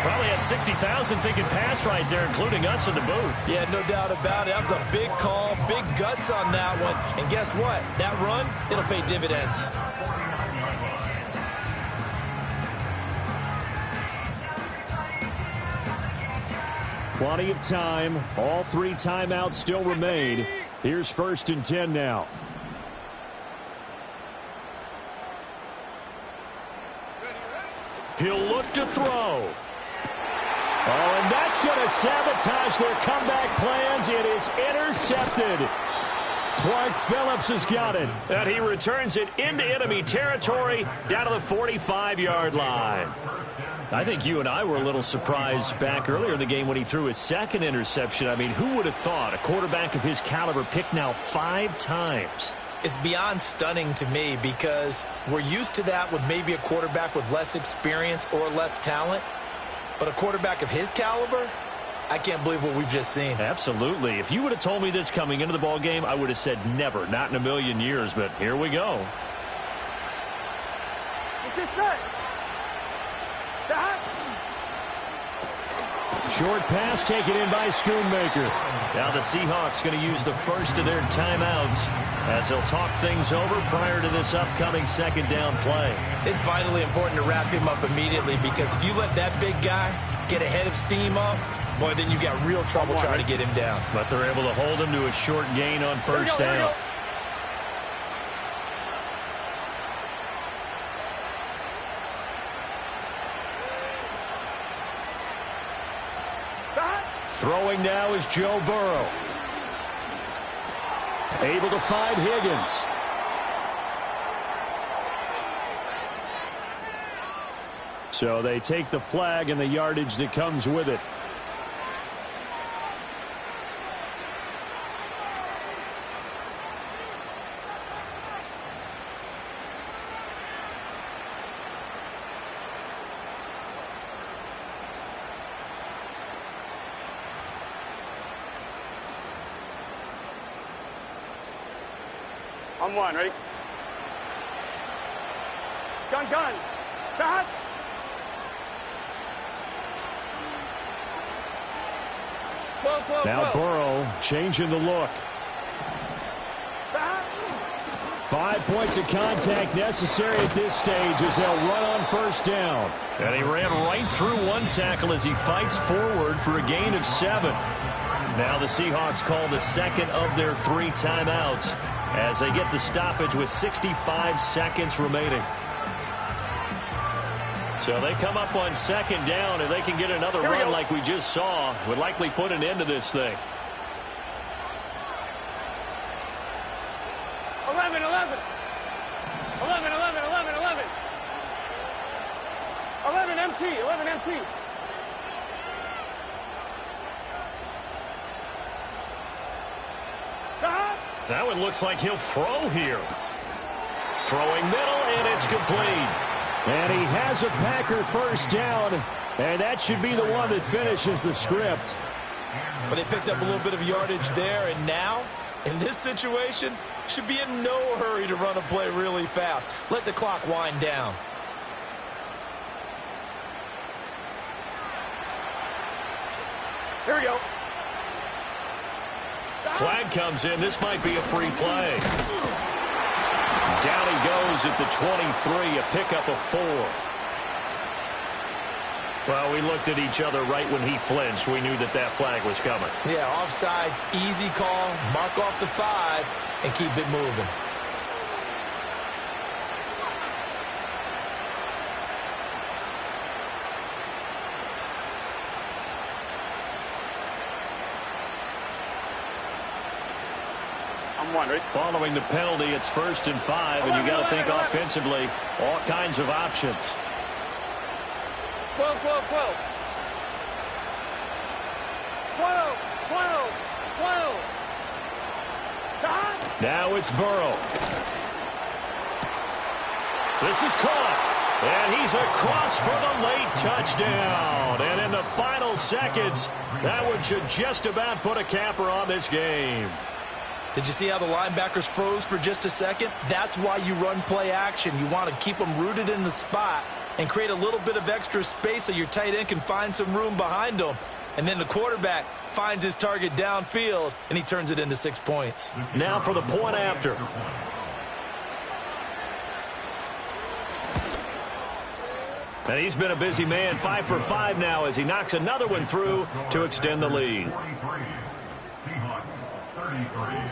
Probably had 60,000 thinking pass right there, including us in the booth. Yeah, no doubt about it. That was a big call, big guts on that one. And guess what? That run, it'll pay dividends. Plenty of time. All 3 timeouts still remain. Here's 1st and 10 now. He'll look to throw. Oh, and that's going to sabotage their comeback plans. It is intercepted. Clark Phillips has got it. And he returns it into enemy territory down to the 45-yard line. I think you and I were a little surprised back earlier in the game when he threw his 2nd interception. I mean, who would have thought a quarterback of his caliber picked now 5 times? It's beyond stunning to me because we're used to that with maybe a quarterback with less experience or less talent. But a quarterback of his caliber, I can't believe what we've just seen. Absolutely. If you would have told me this coming into the ball game, I would have said never, not in a million years. But here we go. Get this set. Short pass taken in by Schoonmaker. Now the Seahawks going to use the first of their timeouts as they'll talk things over prior to this upcoming second down play. It's vitally important to wrap him up immediately because if you let that big guy get ahead of steam up, boy, then you got real trouble trying to get him down. But they're able to hold him to a short gain on first down. Throwing now is Joe Burrow. Able to find Higgins. So they take the flag and the yardage that comes with it. On one, ready? Gun. Stop. Now Burrow changing the look. 5 points of contact necessary at this stage as they'll run on first down. And he ran right through one tackle as he fights forward for a gain of 7. Now the Seahawks call the second of their 3 timeouts as they get the stoppage with 65 seconds remaining. So they come up on second down, and they can get another run like we just saw. Would likely put an end to this thing. 11. 11 MT. That one looks like he'll throw here. Throwing middle, and it's complete. And he has a Packer first down, and that should be the one that finishes the script. But they picked up a little bit of yardage there, and now, in this situation, should be in no hurry to run a play really fast. Let the clock wind down. Here we go. Flag comes in. This might be a free play. Down he goes at the 23, a pickup of 4. Well, we looked at each other right when he flinched. We knew that that flag was coming. Yeah, offsides, easy call. Mark off the 5 and keep it moving. Following the penalty, it's 1st and 5, and you got to think offensively, all kinds of options. 12. 12. Now it's Burrow. This is caught, and he's across for the late touchdown. And in the final seconds, that one should just about put a capper on this game. Did you see how the linebackers froze for just a second? That's why you run play action. You want to keep them rooted in the spot and create a little bit of extra space so your tight end can find some room behind them. And then the quarterback finds his target downfield, and he turns it into 6 points. Now for the point after. And he's been a busy man, 5 for 5 now as he knocks another one through to extend the lead. Seahawks 33.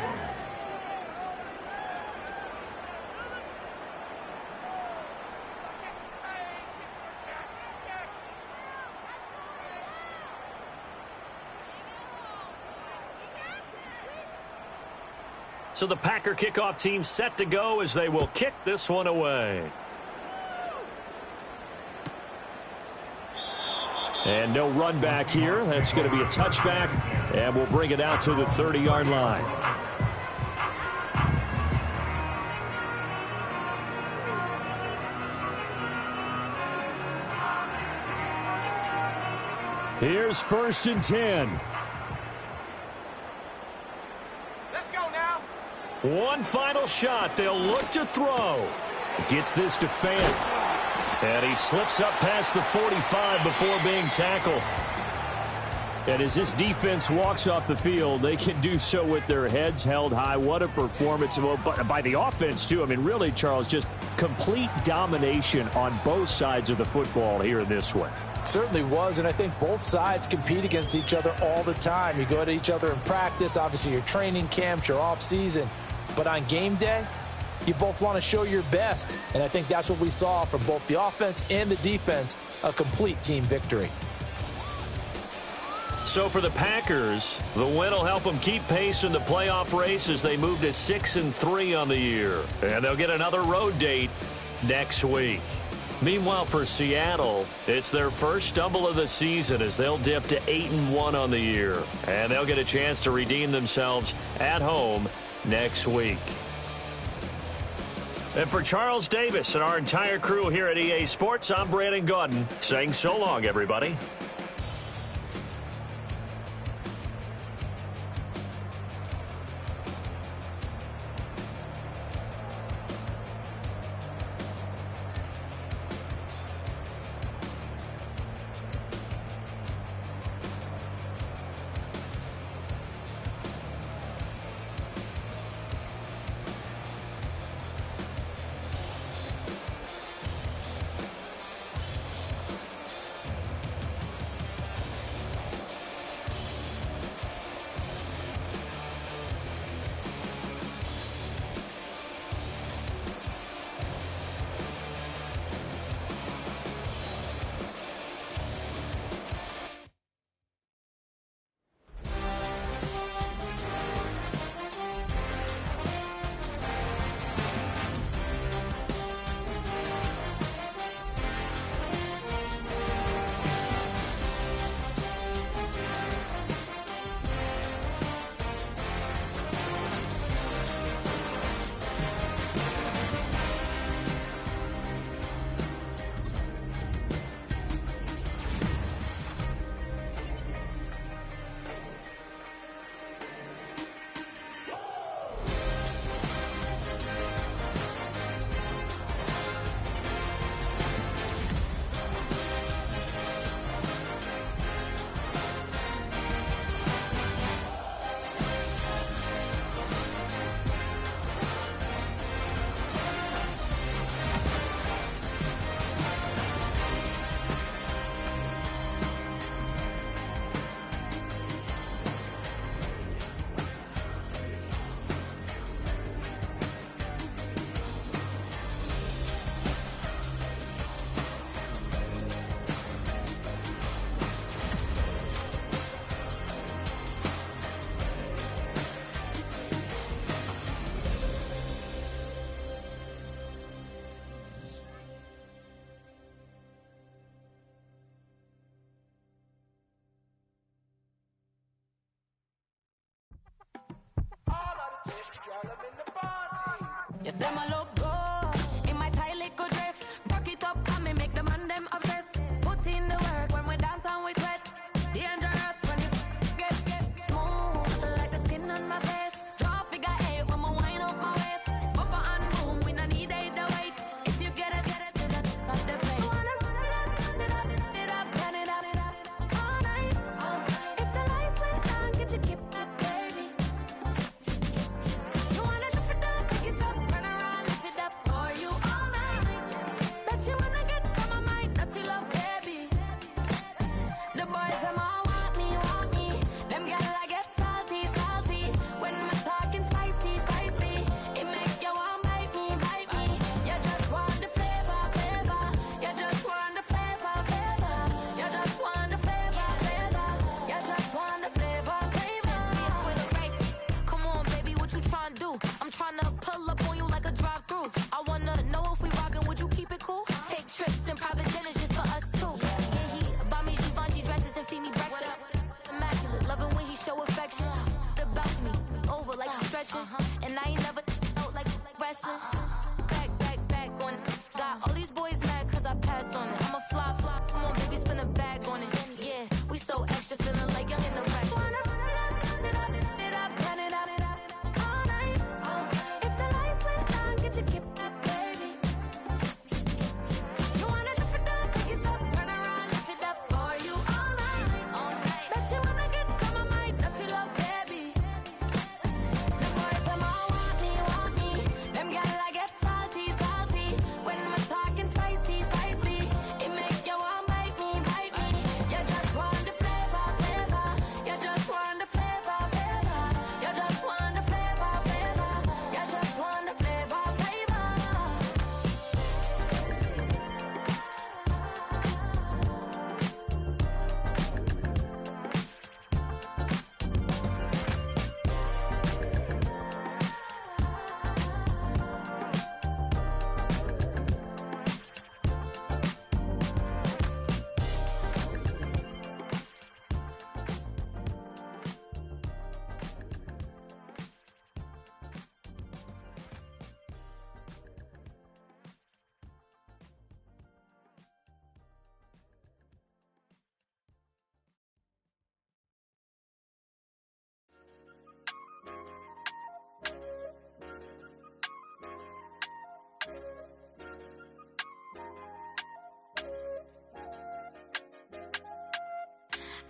So the Packer kickoff team set to go as they will kick this one away. And no run back here. That's going to be a touchback, and we'll bring it out to the 30-yard line. Here's 1st and 10. Let's go now. One final shot. They'll look to throw. Gets this to Fant. And he slips up past the 45 before being tackled. And as this defense walks off the field, they can do so with their heads held high. What a performance. Well, by the offense, too. I mean, really, Charles, just complete domination on both sides of the football here in this one. Certainly was, and I think both sides compete against each other all the time. You go at each other in practice, obviously your training camps, your off-season. But on game day, you both want to show your best. And I think that's what we saw from both the offense and the defense, a complete team victory. So for the Packers, the win will help them keep pace in the playoff race as they move to 6-3 on the year. And they'll get another road date next week. Meanwhile, for Seattle, it's their first stumble of the season as they'll dip to 8-1 on the year. And they'll get a chance to redeem themselves at home next week. And for Charles Davis and our entire crew here at EA Sports, I'm Brandon Gaudin saying so long, everybody. Yes, them a look good in my tight little dress. Rock it up and me make the man them obsessed. Put in the work when we dance and we sweat. Dangerous when you get smooth like the skin on my face. Draw figure eight when we wind up my waist. Bumper and boom, we no need it to wait. If you get it to the top of the plate. Wanna run it up, turn it up all night. If the lights went down, get you keep it, baby. You wanna drop it down, pick it up, turn around, lift it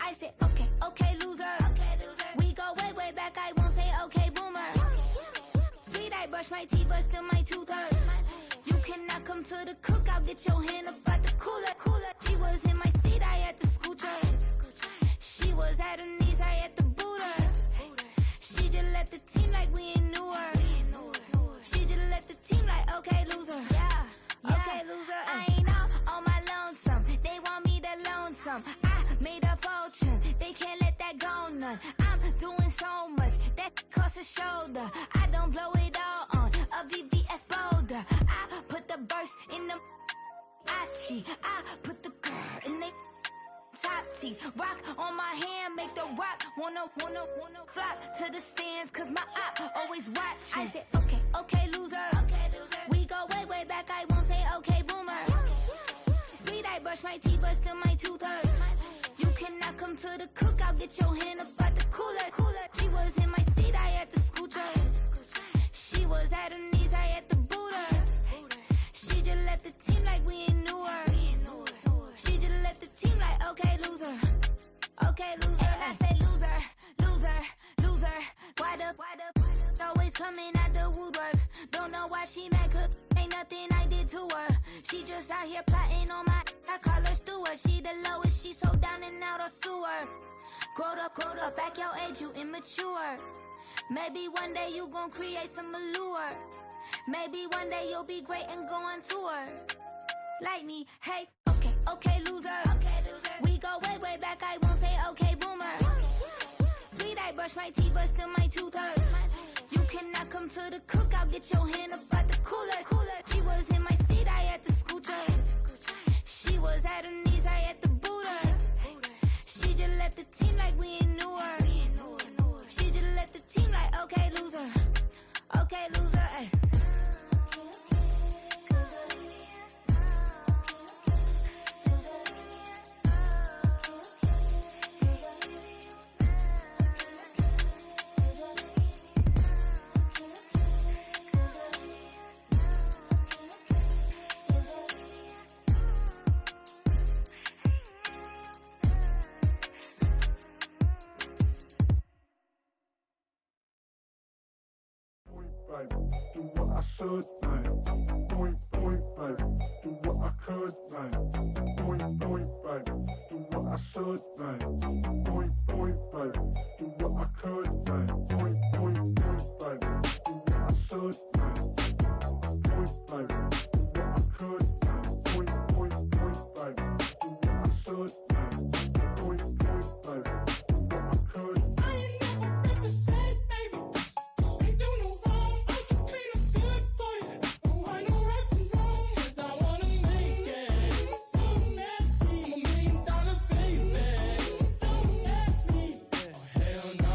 I said, okay, okay, loser. We go way, way back, I won't say okay, boomer. Sweet, I brush my teeth, but still my tooth hurt. You cannot come to the cookout, get your hand up at the cooler. She was in my seat, I had to scoot her. She was at her knees, I had to boot her. She just let the team like we ain't knew her. She just let the team like, okay, loser. Yeah, okay, loser. I ain't out on my lonesome. They want me to loan some. I made a fortune. They can't let that go none. I'm doing so much that costs a shoulder. I don't blow it all on a VVS boulder. I put the verse in the I put the girl in the top T. Rock on my hand, make the rock wanna flock to the stands, cause my eye always watching. I said, okay, okay, loser. We go way, way back, I won't say okay, boomer. Sweet, I brush my teeth, but still my tooth hurt. You cannot come to the cookout, get your hand up at the cooler. She was in my seat, I had to scoot her. She was at her knees, I had to boot her. She just let the team like we ain't knew her. She just let the team like, okay, loser. Okay, loser. And I say loser, loser, loser. Why the always coming at the woodwork? Don't know why she mad, cause ain't nothing I did to her. She just out here plotting on my, I call her steward. She the lowest, she so down and out of sewer. Growed up, back your age, you immature. Maybe one day you gon' create some allure. Maybe one day you'll be great and go on tour. Like me, hey, okay, okay, loser. We go way, way back, I won't say okay, boomer. Sweet, I brush my teeth, but still my tooth hurt. You cannot come to the cookout, get your hand up at the cooler. She was in my seat, I had to scoot her. She was at her knees, I had to boot her. She just let the team like we ain't knew her. She just let the team like, okay, loser. Okay, loser, ay. Do what I should, man. Point, baby. Do what I could, man. Point, baby. Do what I should, man. Point, baby. Do what I could, man. Point, baby. Do what I should, man. Point, baby. Do what I could, man. Point, baby. Do what I should, man. Point, baby. Do what I could. I ain't never represent, baby. Ain't do no wrong. I can clean up good for you. No, I know right from wrong. 'Cause I wanna make it. So nasty. I'm $1 million baby. Don't ask me. Oh, hell no.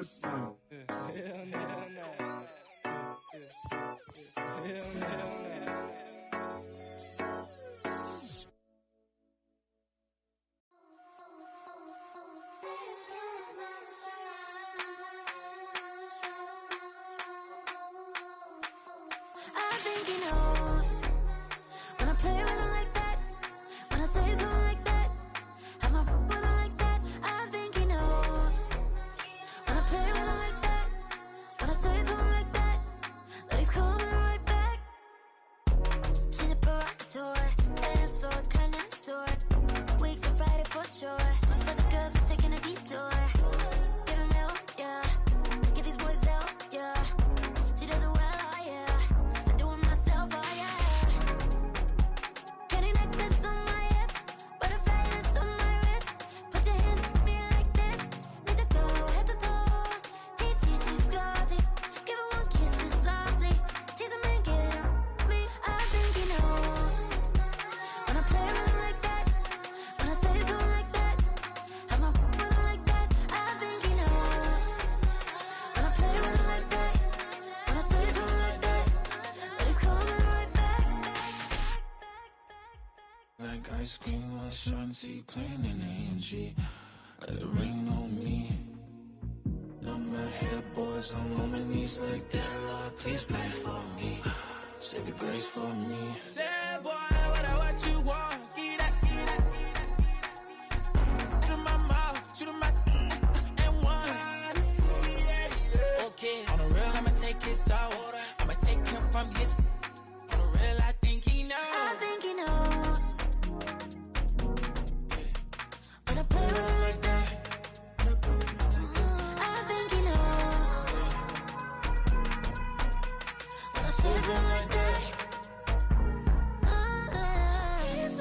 could not. Hell no. Hell no. I think he knows when I play with him like that, when I say it to him like that, I'm up with him like that. I think he knows when I play with him like that, when I say it to him like that, that he's coming right back. She's a provocateur, dance floor connoisseur, weeks on Friday for sure. Tell the girls we're taking a detour. Give him milk, yeah. Get these boys out, yeah. She does it well, oh yeah. I do it myself, oh yeah. Candy necklace on my hips, butterflies on my wrist. Put your hands on me like this. Need to go head to toe. PT, she's glossy. Give her one kiss just softly. She's a man, get on me. I think he knows when I play with him like that, when I say it to him like that, I'm up with him like that. I think he knows when I play with him like that, when I say it to him like that, that he's coming right back. Like ice cream on Shanty, playing in AMG. Let it rain on me. Now my head, boys, I'm on my knees like that. Lord, please pray for me. Save your grace for me. Say, boy, what you want? Get that. Shoot in my mouth, shoot in my and one. Okay, on the real, I'ma take his soul. I'ma take him from his. On the real, I think he knows. I think he knows when I play with him like that. I think he knows when I say it to him like that. He's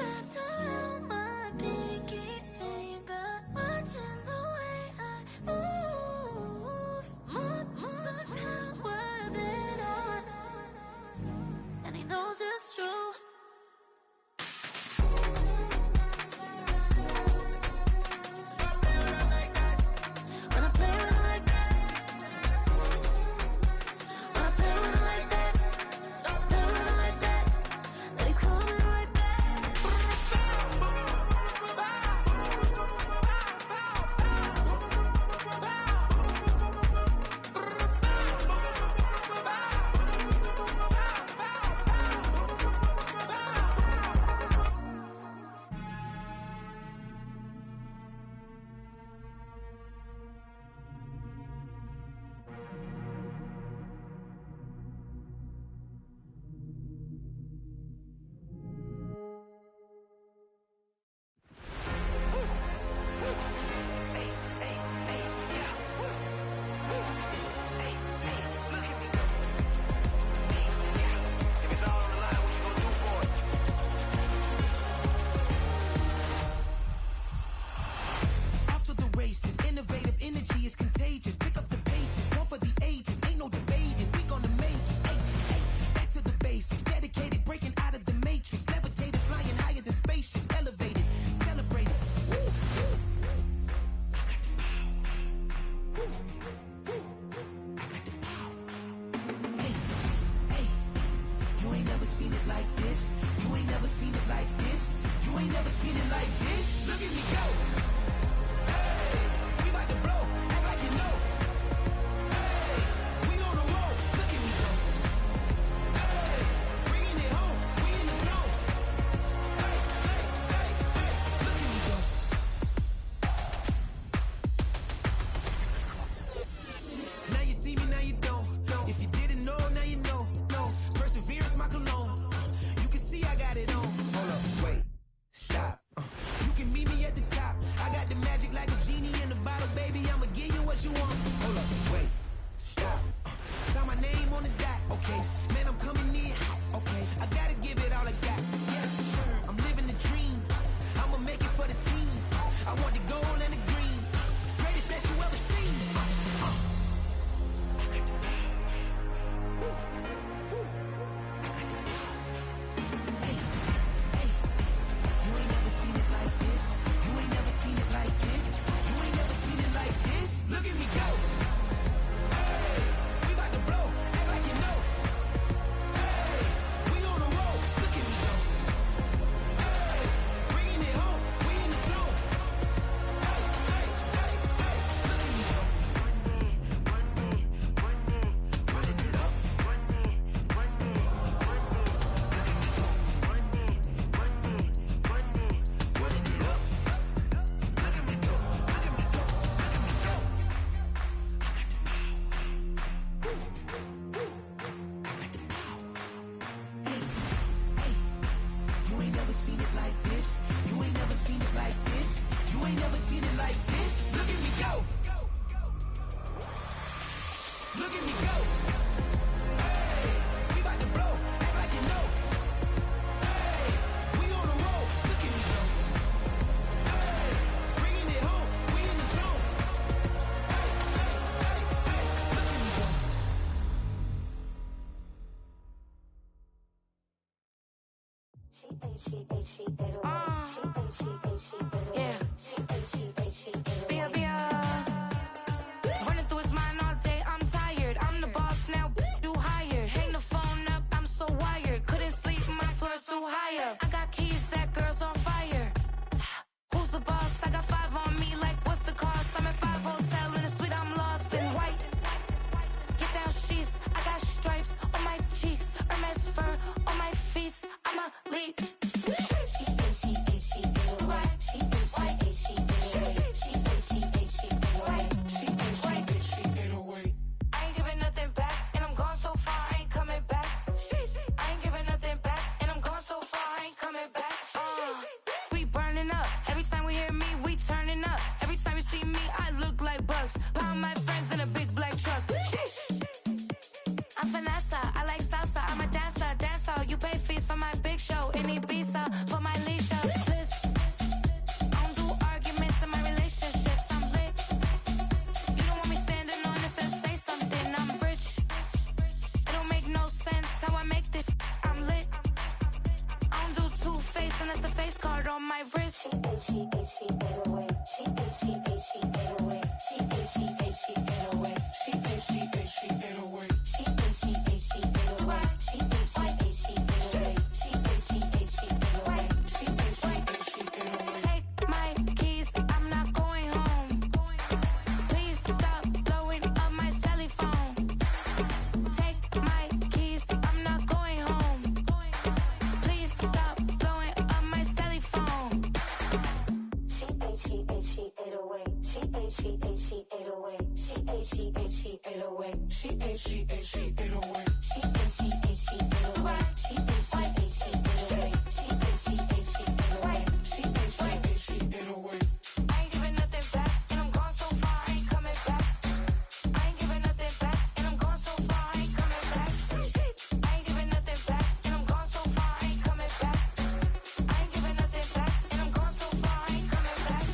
Look at me go. Hey, we about to blow. Act like you know. Hey, we on the roll. Look at me go. Hey, bringing it home. We in the zone. Hey, look at me go. Running through his mind all day, I'm tired. I'm the boss now, do higher. Hang the phone up, I'm so wired. Couldn't sleep, my floor's too high up. I got keys, that girl's on fire. Who's the boss? I got 5 on me, like what's the cost? I'm at 5 hotel in a suite, I'm lost in white. Get down sheets, I got stripes on my cheeks, Hermes fur on my feet. I'm a lead. I ain't giving nothing back, and I'm gone so far, I ain't coming back. I ain't giving nothing back, and I'm gone so far, I ain't coming back. We burning up. Every time we hear me, we turning up. Every time you see me, I look like bugs. Pound my friends in a big black truck. I'm Vanessa, I like salsa, I'm a dancer, you pay fees for my big show, in Ibiza, for my leisure. I don't do arguments in my relationships, I'm lit. You don't want me standing on this, then say something, I'm rich. It don't make no sense how I make this, I'm lit. I don't do two-face unless the face card on my wrist. Take my keys, I'm not going home. Please stop blowing up my celly phone. Take my keys, I'm not going home. Please stop blowing up my celly phone. She ate, she ate, she ate away. She ate, she ate, she ate away. She ate, she ate, she ate away. She ate, she ate, she ate away. She ate, she ate, she ate away. She ate, she ate, she ate away. She ate, she ate, she ate away. She ate, she ate, she ate away. I ain't giving nothing back, and I'm gone so far, I ain't coming back. I ain't giving nothing back, and I'm gone so far, I ain't coming back. I ain't giving nothing back, and I'm gone so far, I ain't coming back. I ain't giving nothing back, and I'm gone so far, I ain't coming back.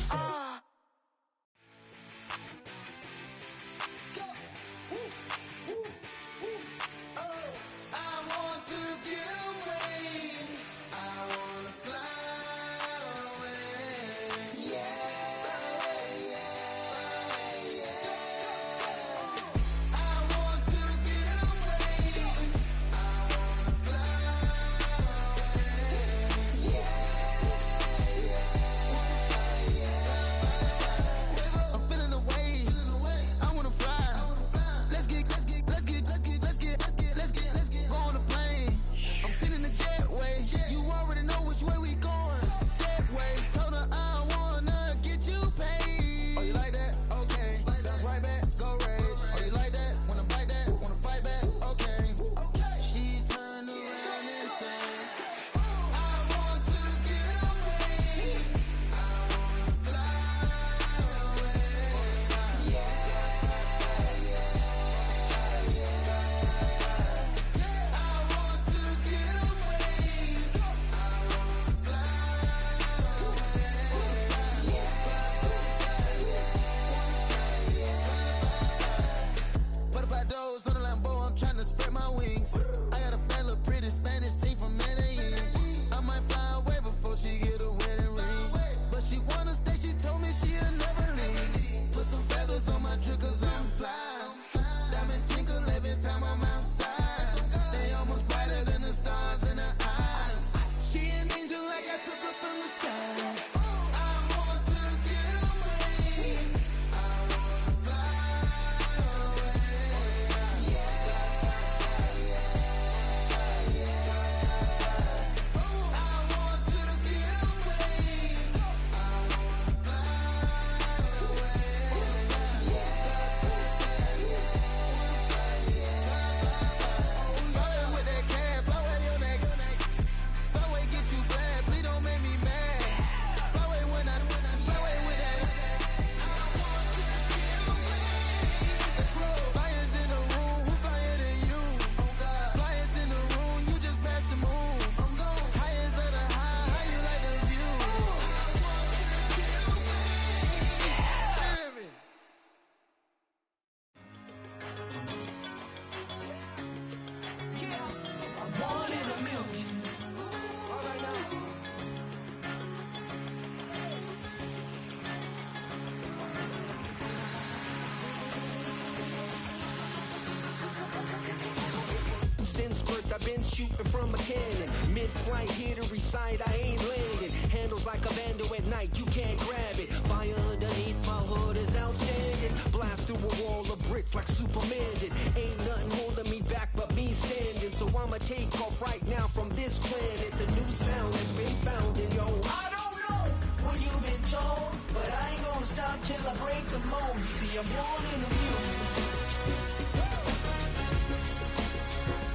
shooting from a cannon. Mid-flight, here to recite, I ain't landing. Handles like a vandal at night, you can't grab it. Fire underneath my hood is outstanding. Blast through a wall of bricks like Superman did. Ain't nothing holding me back but me standing. So I'ma take off right now from this planet. The new sound has been found in yo. I don't know what you've been told, but I ain't gonna stop till I break the mold. You see, I'm born in the music.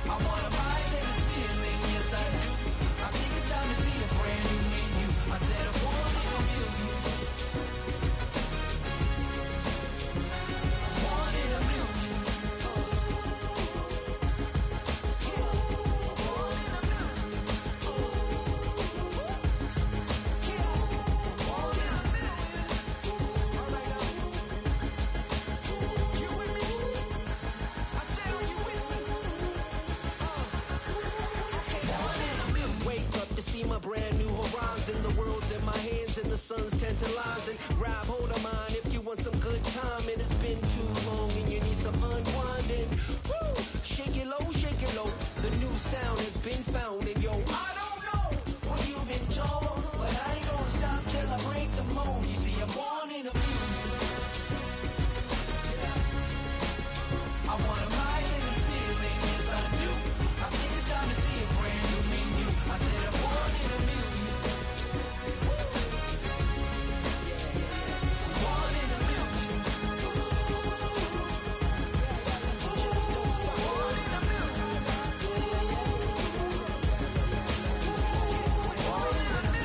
I wanna rise in the ceiling, yes I do. I think it's time to see a brand new menu. I said I'm born in the music. Born in the music. Born in the music. Born in the music. All right now. You with me? I said, are you with me? Wake up to see my brand new horizon. The world's in my hands and the sun's tantalizing. Grab hold of mine if you want some good time. And it's been too long and you need some unwinding. Woo! Shake it low, shake it low. The new sound has been found. And yo, I don't know what you've been told, but I ain't gonna stop till I break the mold. You see, I'm born in a music. I wanna rise in the ceiling, yes I do. I think it's time to see a brand new menu. I said I'm born in a music. Born in a music. Just don't stop. Born in a music. Born in a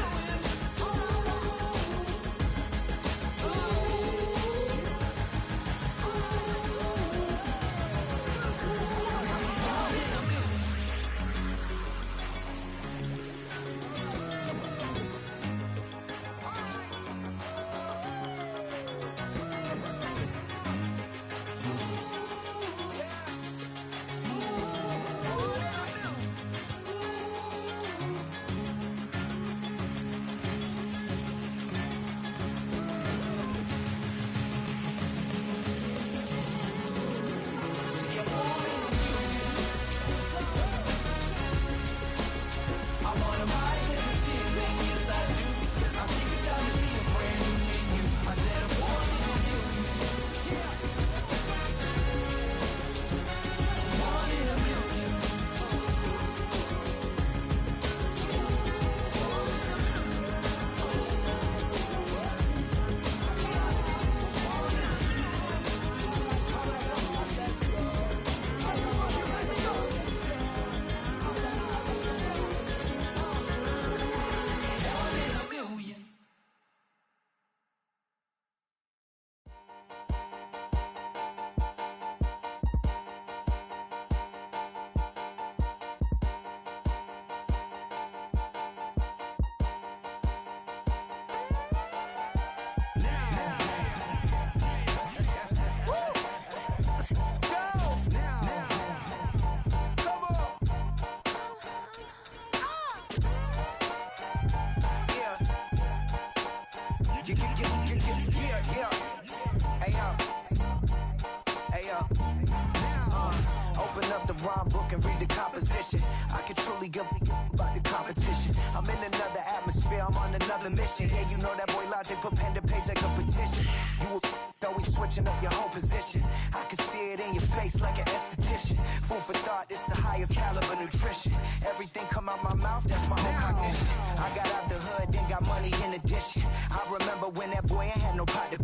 rhyme book and read the composition. I can truly give about the competition. I'm in another atmosphere, I'm on another mission. Yeah, you know that boy Logic put pen to page like a petition. You always switching up your whole position. I can see it in your face like an esthetician. Food for thought, it's the highest caliber nutrition. Everything come out my mouth, that's my own cognition. I got out the hood, then got money in addition. I remember when that boy ain't had no pot to.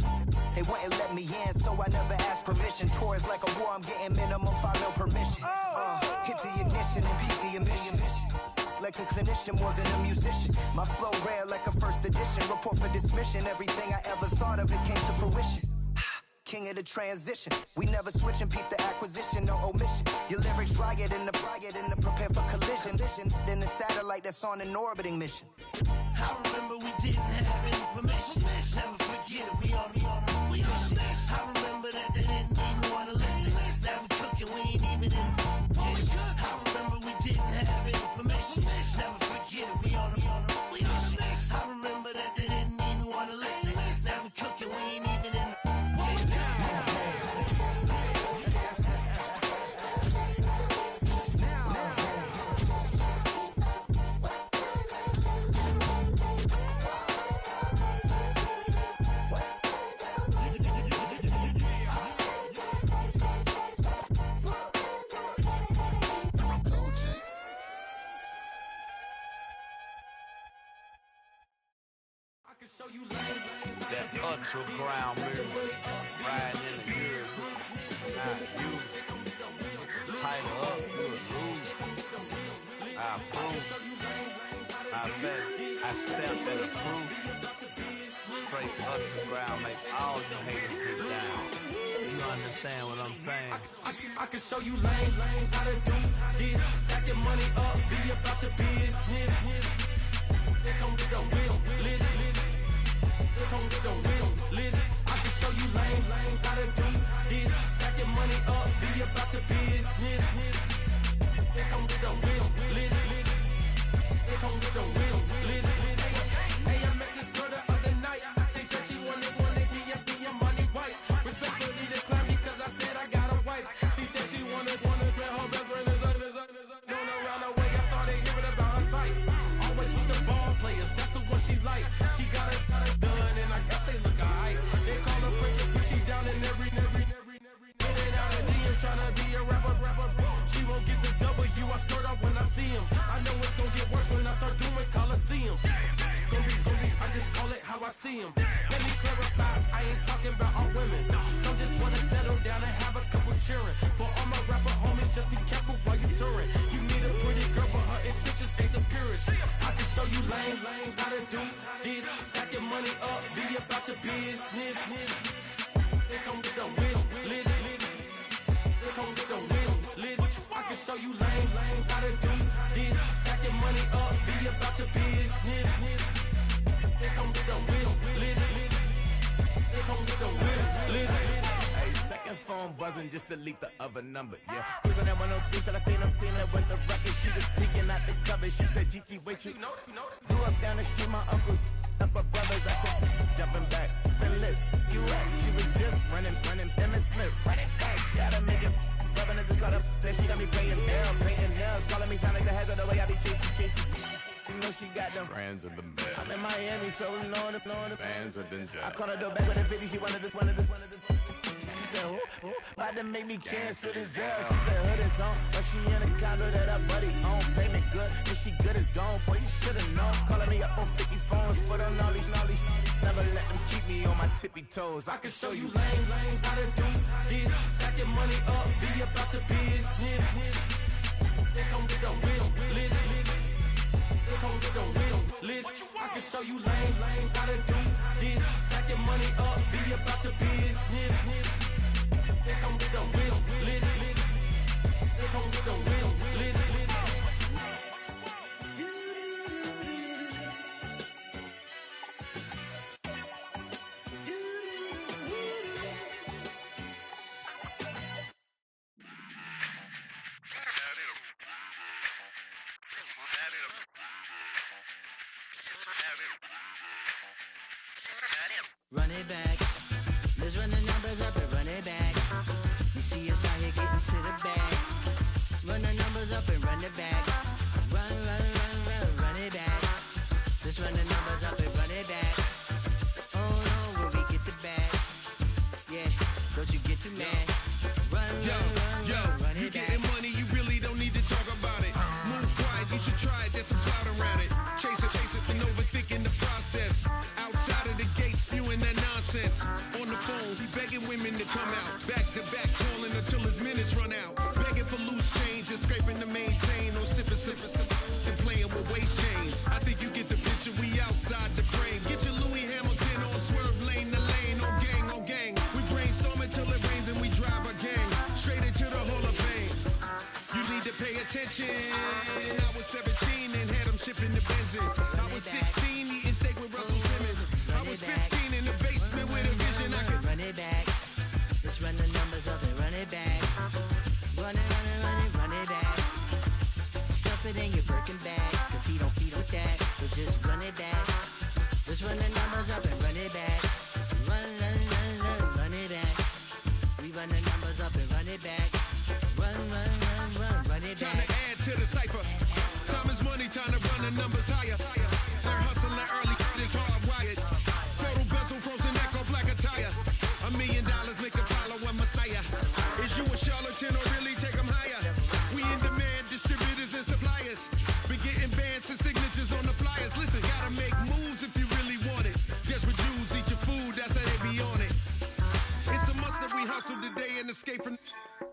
They wouldn't let me in, so I never asked permission. Tours like a war, I'm getting minimum 5 mil permission. Hit the ignition and beat the emission. Like a clinician more than a musician. My flow rare like a first edition. Report for dismission. Everything I ever thought of, it came to fruition. King of the transition. We never switch and peep the acquisition, no omission. Your lyrics dry it in the prepare for collision. Then the satellite that's on an orbiting mission. I remember we didn't have any permission. Never forget it, we on a mission. I remember that they didn't even want to listen. Now we cooking, we ain't even in the kitchen. I remember we didn't have any permission. Never forget it, we on a mission. I remember that they didn't even want to listen. Now we cooking, we ain't even in the That ultra ground music, riding in the years, not used. Tighten up, you would lose. I approve. I stamp and approve. Straight ultra ground, make all you haters get down. You understand what I'm saying? I can show you lame, how to do this. Stack your money up, be about your business. They come with a wish list. They come with a wish list. I can show you lame, how to do this. Stack your money up, be about your business. They come with a wish list. They come with a wish list. Hey, I met this girl the other night. She said she wanted me and be a money white. Respectfully declined because I said I got a wife. She said she wanted that her best friend is known around the way. I started hearing about her type. Always with the ball players, that's the one she likes. She got it done, and I guess they look alright. They call her princess, but she down in every. In and out of DMs, tryna be a rapper. She won't get the W, I skirt off when I see him. I know it's gonna get worse when I start doing Coliseums. Gonna be, I just call it how I see him. Let me clarify, I ain't talking about all women. Some just wanna settle down and have a couple cheering. For all my rapper homies, just be careful while you touring. You need a pretty girl, but her intentions ain't the purest. I can show you lame, how to do this. Stack your money up, be about your business. They come with a wish list. They come with a wish list. I can show you lame, how to do this. Stack your money up, be about your business. They come with a wish list. They come with a wish list. Hey, second phone buzzing, just delete the other number, yeah. Cruising at 103 till I seen them feeling with the record. She was peeking out the cover. She said, Gigi, wait, you grew up down the street, my uncles up her brothers. I said, jumping back, been lit. You at? She was just running, Emmett Smith, running back. She had to make it. Rubbing, I just caught up. Then she got me painting nails, calling me sound like the heads of the way I be chasing. You know she got them brands of the mail. I'm in Miami, so we know the bands of the jail. I called her door back with a 50, she wanted the. She said, who? About to make me cancel the Zell. She said, hood is on, but she in a condo that her buddy own. Payment good, if she good is gone, boy, you should've known. Calling me up on 50 phones for the knowledge. Never let them keep me on my tippy toes. I can show you lame, how to do this. Stack your money up, be about your business. They come with a wish list. They come with a wish list. I can show you lame, how to do this. Stack your money up, be about your business. They come with a wish list. They come with a wish list. Run it back. Let's run the numbers up and run it back. You see us out here getting to the bag. Run the numbers up and run it back. Run it back. Let's run the numbers up and run it back. Oh no, when we get the bag. Yeah, don't you get too mad. Run it back. You getting money, you really don't need to talk about it. Move quiet, you should try it, there's some clout around it. Chase it, and overthinking the process. Outside of the gates, spewing that nonsense. On the phone, he begging women to come out. Back to back, calling until his minutes run out. Begging for loose change, just scraping to maintain. No sipping, and playing with waist chains. I think you get the picture, we outside the frame. Get your Louis Hamilton on swerve lane to lane. On gang. We brainstorm until it rains and we drive a gang. Straight into the Hall of Fame. You need to pay attention. I was 17 and had them shipping the benzin. I was 16 eating steak with Russell Simmons. I was 15 in the basement with a vision. I could run it back. Let's run the numbers up and run it back. Run it back. Stuff it in your Birkin bag, cause he don't feed with that. So just run it back. Let's run the numbers up and run it back. Run it back. We run the numbers up and run it back. Run it back. Time to add to the cipher. Time is money, time to run the numbers higher. They're hustling early, it's hardwired. Photo bezel, frozen echo, black attire. $1 million make a follow a messiah. Is you a charlatan or really take them higher? We in demand, distributors and suppliers. Been getting bands and signatures on the flyers. Listen, gotta make moves if you really want it. Just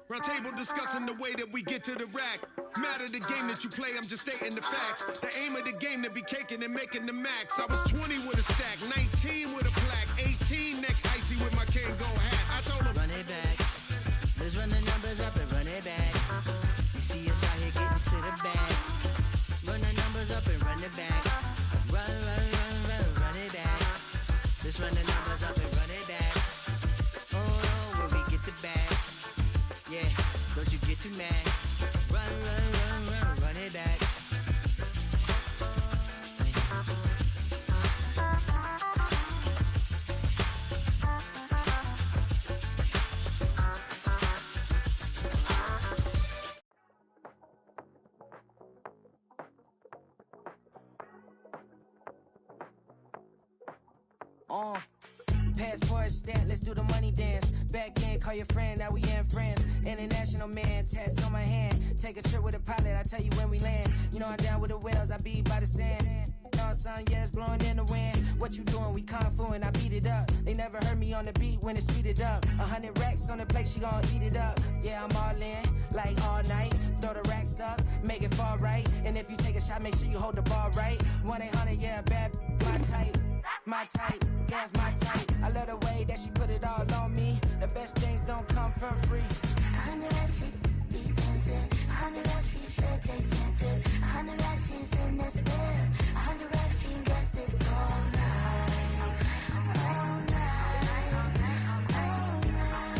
Round table discussing the way that we get to the rack. Matter the game that you play, I'm just stating the facts. The aim of the game to be caking and making the max. I was 20 with a stack, 19 with a plaque, 18 neck icy with my Kango hat. I told him, run it back. Let's run the numbers up and run it back. You see us out here getting to the bag. Run the numbers up and run it back. Run, run, run, run, run it back. Let's run the numbers up and run it back. Oh, no, where we get the bag. Yeah, don't you get too mad. Run, run, run, run, run it back. Passport stamp, let's do the money dance. Back in, call your friend, now we in friends. International man, tats on my hand. Take a trip with a pilot, I tell you when we land. You know I'm down with the whales, I be by the sand. On sun, yeah, it's blowing in the wind. What you doing? We kung fu and I beat it up. They never heard me on the beat when it speeded up. 100 racks on the plate, she gon' eat it up. Yeah, I'm all in, like all night. Throw the racks up, make it fall right. And if you take a shot, make sure you hold the ball right. 1-800, yeah, bad, my type. My type, yeah, it's my type. I love the way that she put it all on me. The best things don't come for free. 100 racks, she be dancing. 100 racks, she should take chances. 100 racks, she's in this bed. 100 racks, she can get this all night. All night. All night.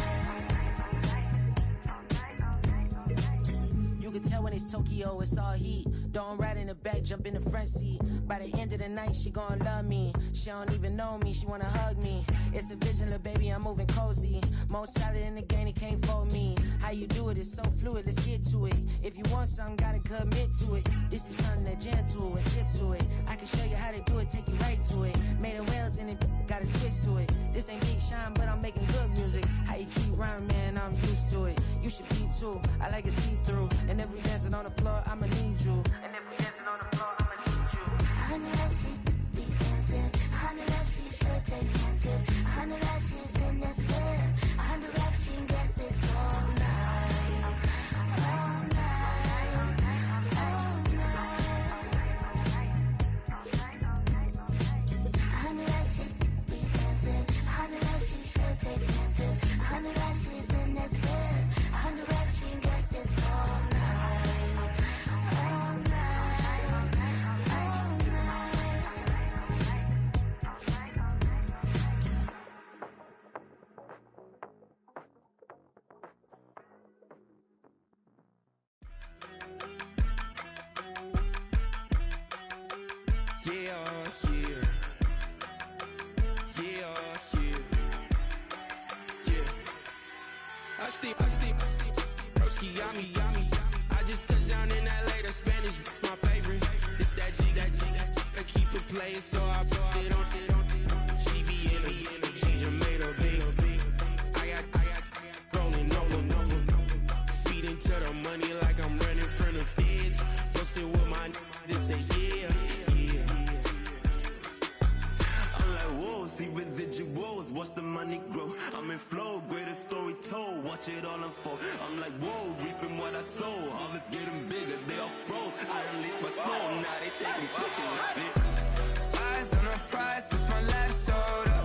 You can tell when it's Tokyo, it's all heat. Don't ride in the back, jump in the front seat. By the end of the night, she gon' love me. She don't even know me, she wanna hug me. It's a vision, little baby, I'm moving cozy. Most solid in the game, it can't fold me. How you do it, it's so fluid, let's get to it. If you want something, gotta commit to it. This is something that gentle and sip to it. I can show you how to do it, take you right to it. Made of whales in it, got a twist to it. This ain't Big Sean, but I'm making good music. How you keep rhyming, man, I'm used to it. You should be too, I like it see-through. And if we dancing on the floor, I'ma need you. And if we dancing on the floor, I'ma need you. 100 racks, she be dancing. 100 racks, she should take chances. 100 racks, she's in this bed. 100 racks, she can get this all night. All night. All night. 100 racks, she be dancing. 100 racks, she should take chances. 100 racks, she's in this bed. 100 racks, she can get this all night. All night. Broski, yummy. I just touched down in LA, the Spanish, my favorite. This that G. I keep it playing, so I put it on. She be in it, she just made a big. I got rolling over. Speeding to the money like I'm running from the feds. Posted with my this say yeah. I'm like, whoa, see residuals, watch the money grow. I'm in flow, greatest story told, watch it all unfold. I'm like, whoa, reaping what I sow. Harvest getting bigger, they all froze. I release my soul, now they taking pictures of it. Eyes on the prize, it's my last soda.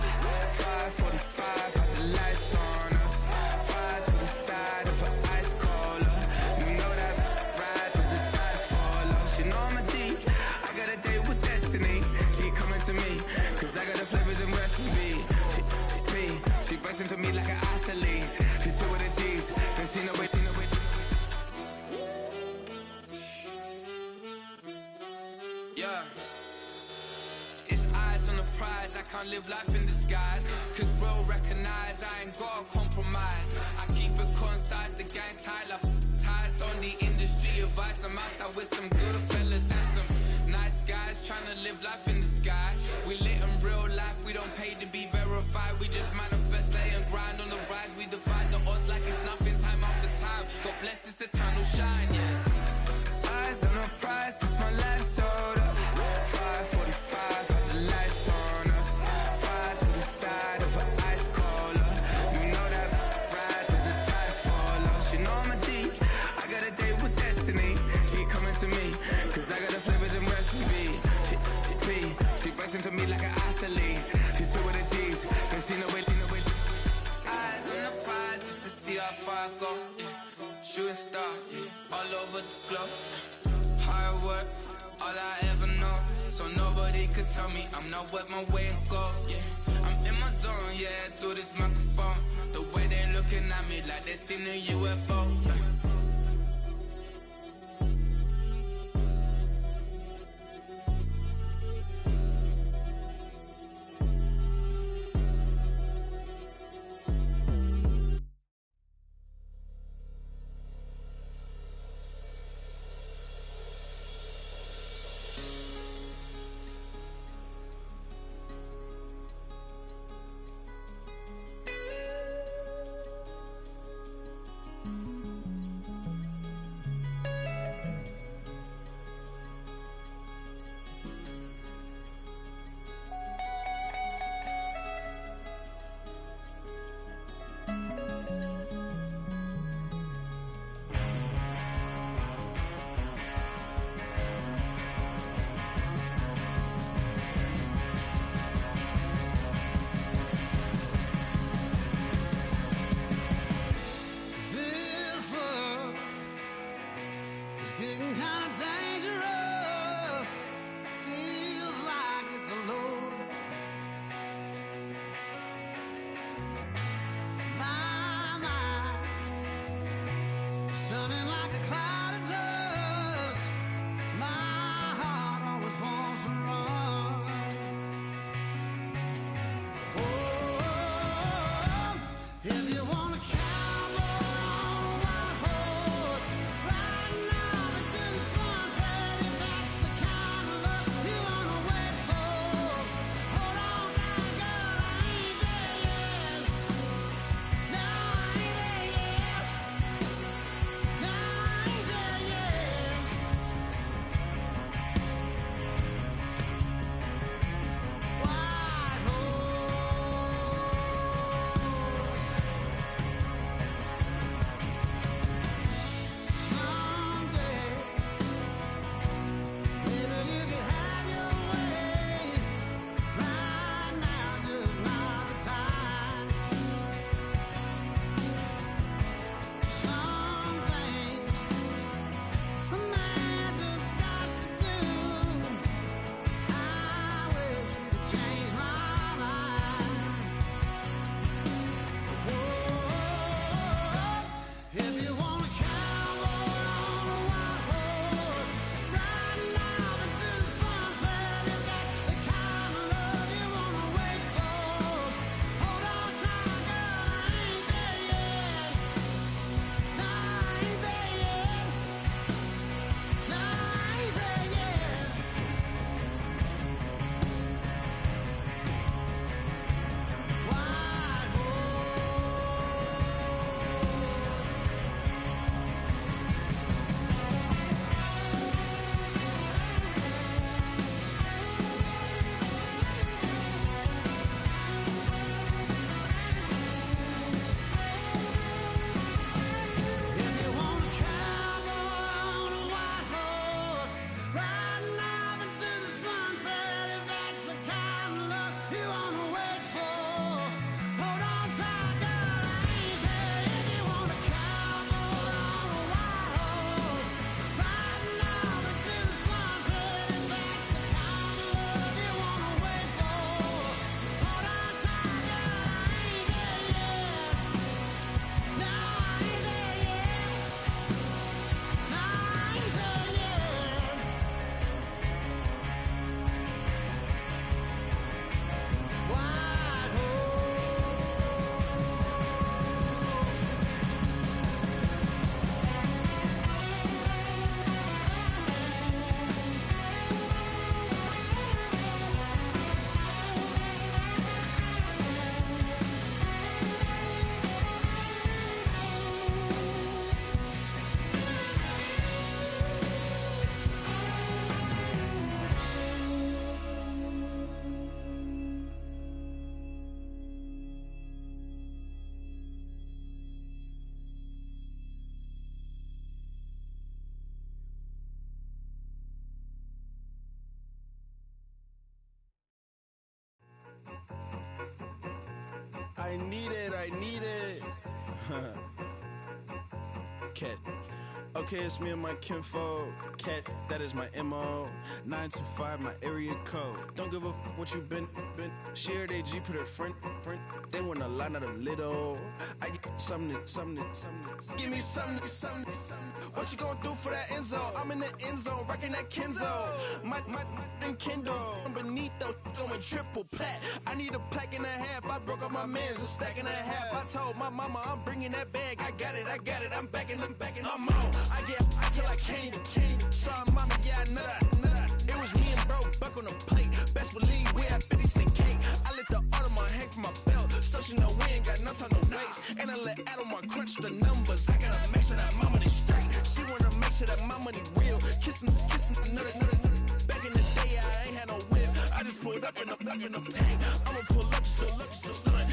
5:45, had the lights on us. Fries for the side of an ice cola. You know that ride till the tires fall off. She know I'm a D, I got a date with destiny. She coming to me, cause I got the flavors and recipe. She bustin' to me like an athlete. She two with the G's, and she know it. Yeah. It's eyes on the prize, I can't live life in disguise. Cause bro recognize I ain't gotta compromise. I keep it concise, the gang tight like ties. On the industry advice, I'm outside with some good fellas and some nice guys trying to live life in the sky. We lit in real life, we don't pay to be verified. We just manifest, lay and grind on the rise. We defy the odds like it's nothing, time after time. God bless this eternal shine, yeah. Eyes on the prize, it's my life soda. 5:45, had the lights on us. Fries for the side of an ice cola. You know that ride till the tires fall off. She know Normandy. I got a date with destiny. She coming to me, cause I got the flavors and recipe. She bursts into me like an athlete. She took with the G's, and she know it. Eyes on the prize just to see how far I go. Yeah. Shooting star, yeah. All over the globe. Hard work, all I ever know. So nobody could tell me I'm not with my way and go. Yeah, I'm in my zone, yeah, through this microphone. The way they looking at me like they seen a UFO. Getting kind of dangerous. Feels like it's a load. My mind is turning like a cloud of dust. My heart always wants to run. Oh, if you want to cowboy on a white horse, right now. need it, I need it. Cat. Okay, it's me and my kinfolk. Cat, that is my MO. 925, my area code. Don't give a what you been. Shared AG, put her friend. They want a lot, not a little. I get something. Give me something. What you gonna do for that end zone? I'm in the end zone, rocking that Kenzo. My Kindle. Beneath though, going triple plat. I need a pack and a half. I broke up my mans, a stack and a half. I told my mama I'm bringing that bag. I got it. I'm backing, I'm on. I get till I can't. Sorry, mama, yeah, I know that. It was me and bro, buck on the plate. Best believe we had 50 cent cake. I let the Audemars hang from my belt, so she know we ain't got no time to waste. And I let Audemars crunch the numbers. I gotta make sure that my money straight. She wanna make sure that my money real. Kissing another. Back in the day, I ain't had no whip. I just pulled up in the tank. I'ma pull up, just stun.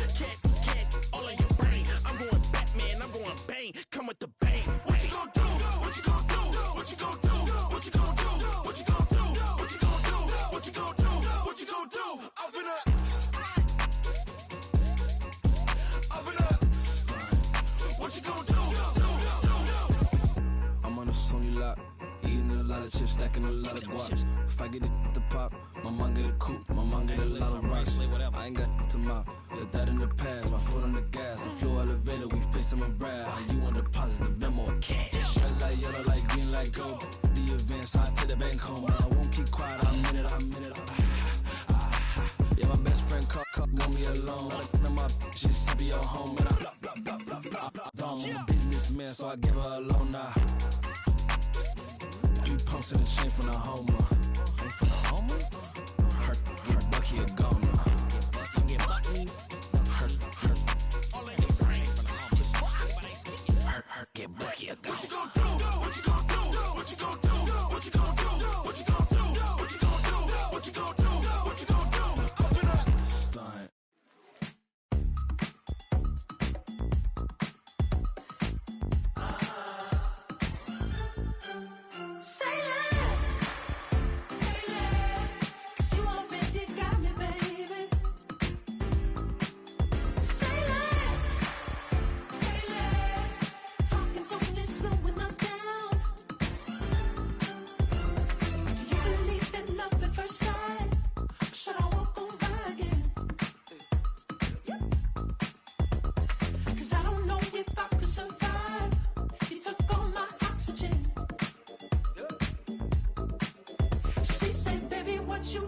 Cat, all in your brain. I'm going Batman, I'm going bang. Come with the bang. What you gonna do? What you gonna do? What you gonna do? What you gonna do? What you gonna do? What you gonna do? What you gonna do? What you gonna do? I'm finna. What you gonna do? I'm on a Sony lot, eating a lot of chips, stacking a lot of guaps. If I get it to pop, my mom get a coupe, my mom get a lot of rice. I ain't got to mouth, let that in the past. My foot on the gas, I flew elevator, we facing my brad. How you on deposit the memo cash? Red like yellow, like green, like gold. The events, I take the bank home. I won't keep quiet, I'm in it. Yeah, my best friend called, want me alone. None of my bitches happy your home, and I I'm a businessman, so I give her a loan now. 3 pumps in the chain from the Homer. Hurt Bucky a goner. Hurt. All in your brain. Hurt, get Bucky a goner. What you gonna do? What you gonna do? What you gonna do? What you gonna do? What you gonna do? What you gonna do? What you gonna do? What you gonna do? I'm gonna stunt.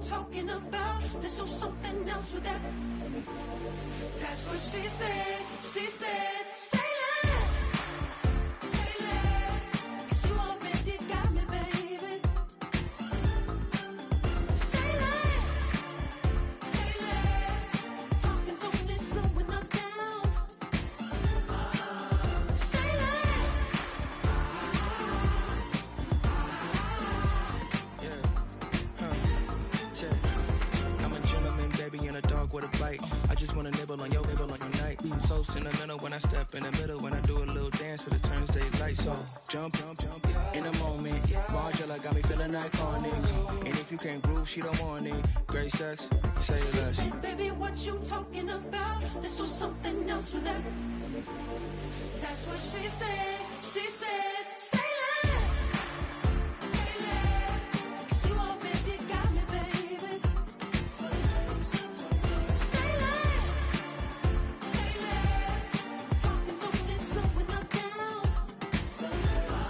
Talking about, let's do something else with that. That's what she said. Say less. Say less. 'Cause you already got me, baby. Say less. Say less. Talking's only slowing us down. Say less. I'm a gentleman, baby, and a dog with a bite. I just wanna nibble on your night. So sentimental when I step in the middle. When I do a little dance, so it turns daylight. So jump, in a moment. Margella got me feeling iconic. And if you can't groove, she don't want it. Great sex, say less. She said, baby, what you talking about? Let's do something else with that. That's what she said. Say less. Say less. 'Cause you already got me, baby. Say less. Say less. Talking's only slowing us down. Say less.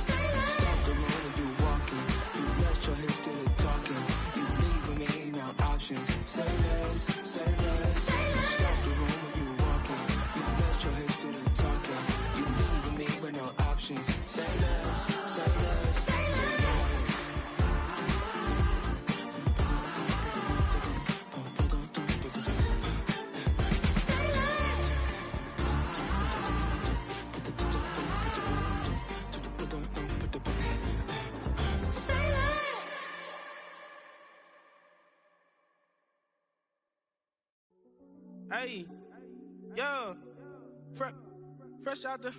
Say less. Stop the road and you walking. You rest your hips to the talking. You leaving me no options. Say less. Say less. Stop the road when you walking. You rest your hips to the talking. You leaving me with no options. Say less. Say less. Say less. Hey, yo, fresh out the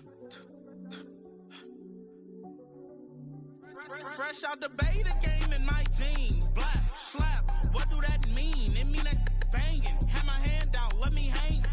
fresh out the beta game in my jeans. Black slap, what do that mean? It mean that banging. Have my hand out, let me hang.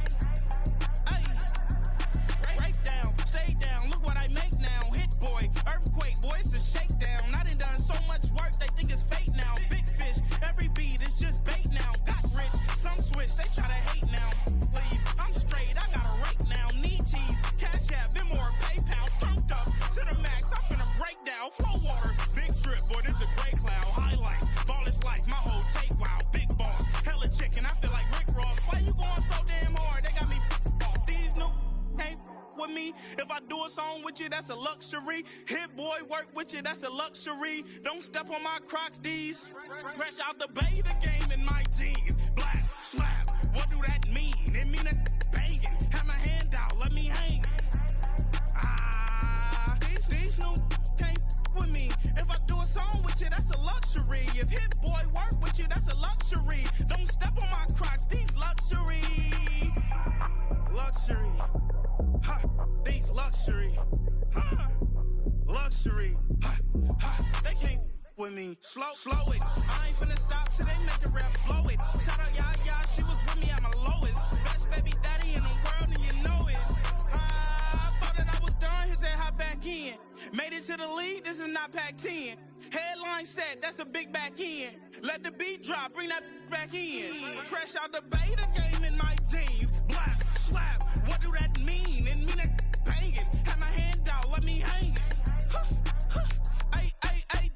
that's a luxury. Hit boy, work with you, that's a luxury. Don't step on my Crocs, D's. Fresh out the bay, the game in my jeans. Black, slap, what do that mean? It mean that banging. Have my hand out, let me hang. These new can't with me. If I do a song with you, that's a luxury. If hit boy work with you, that's a luxury. Don't step on my Crocs, these luxury. Luxury. Ha, these luxury. Ha, luxury. Ha, ha, they can't with me. Slow it. I ain't finna stop till they make the rap blow it. Shout out, y'all, she was with me at my lowest. Best baby daddy in the world, and you know it. I thought that I was done, he said hop back in. Made it to the lead, this is not Pac-10. Headline set, that's a big back end. Let the beat drop, bring that back in. Fresh out the bay, the game in my jeans. Black, slap, what do that mean? It mean that banging. Have my hand out, let me hang it.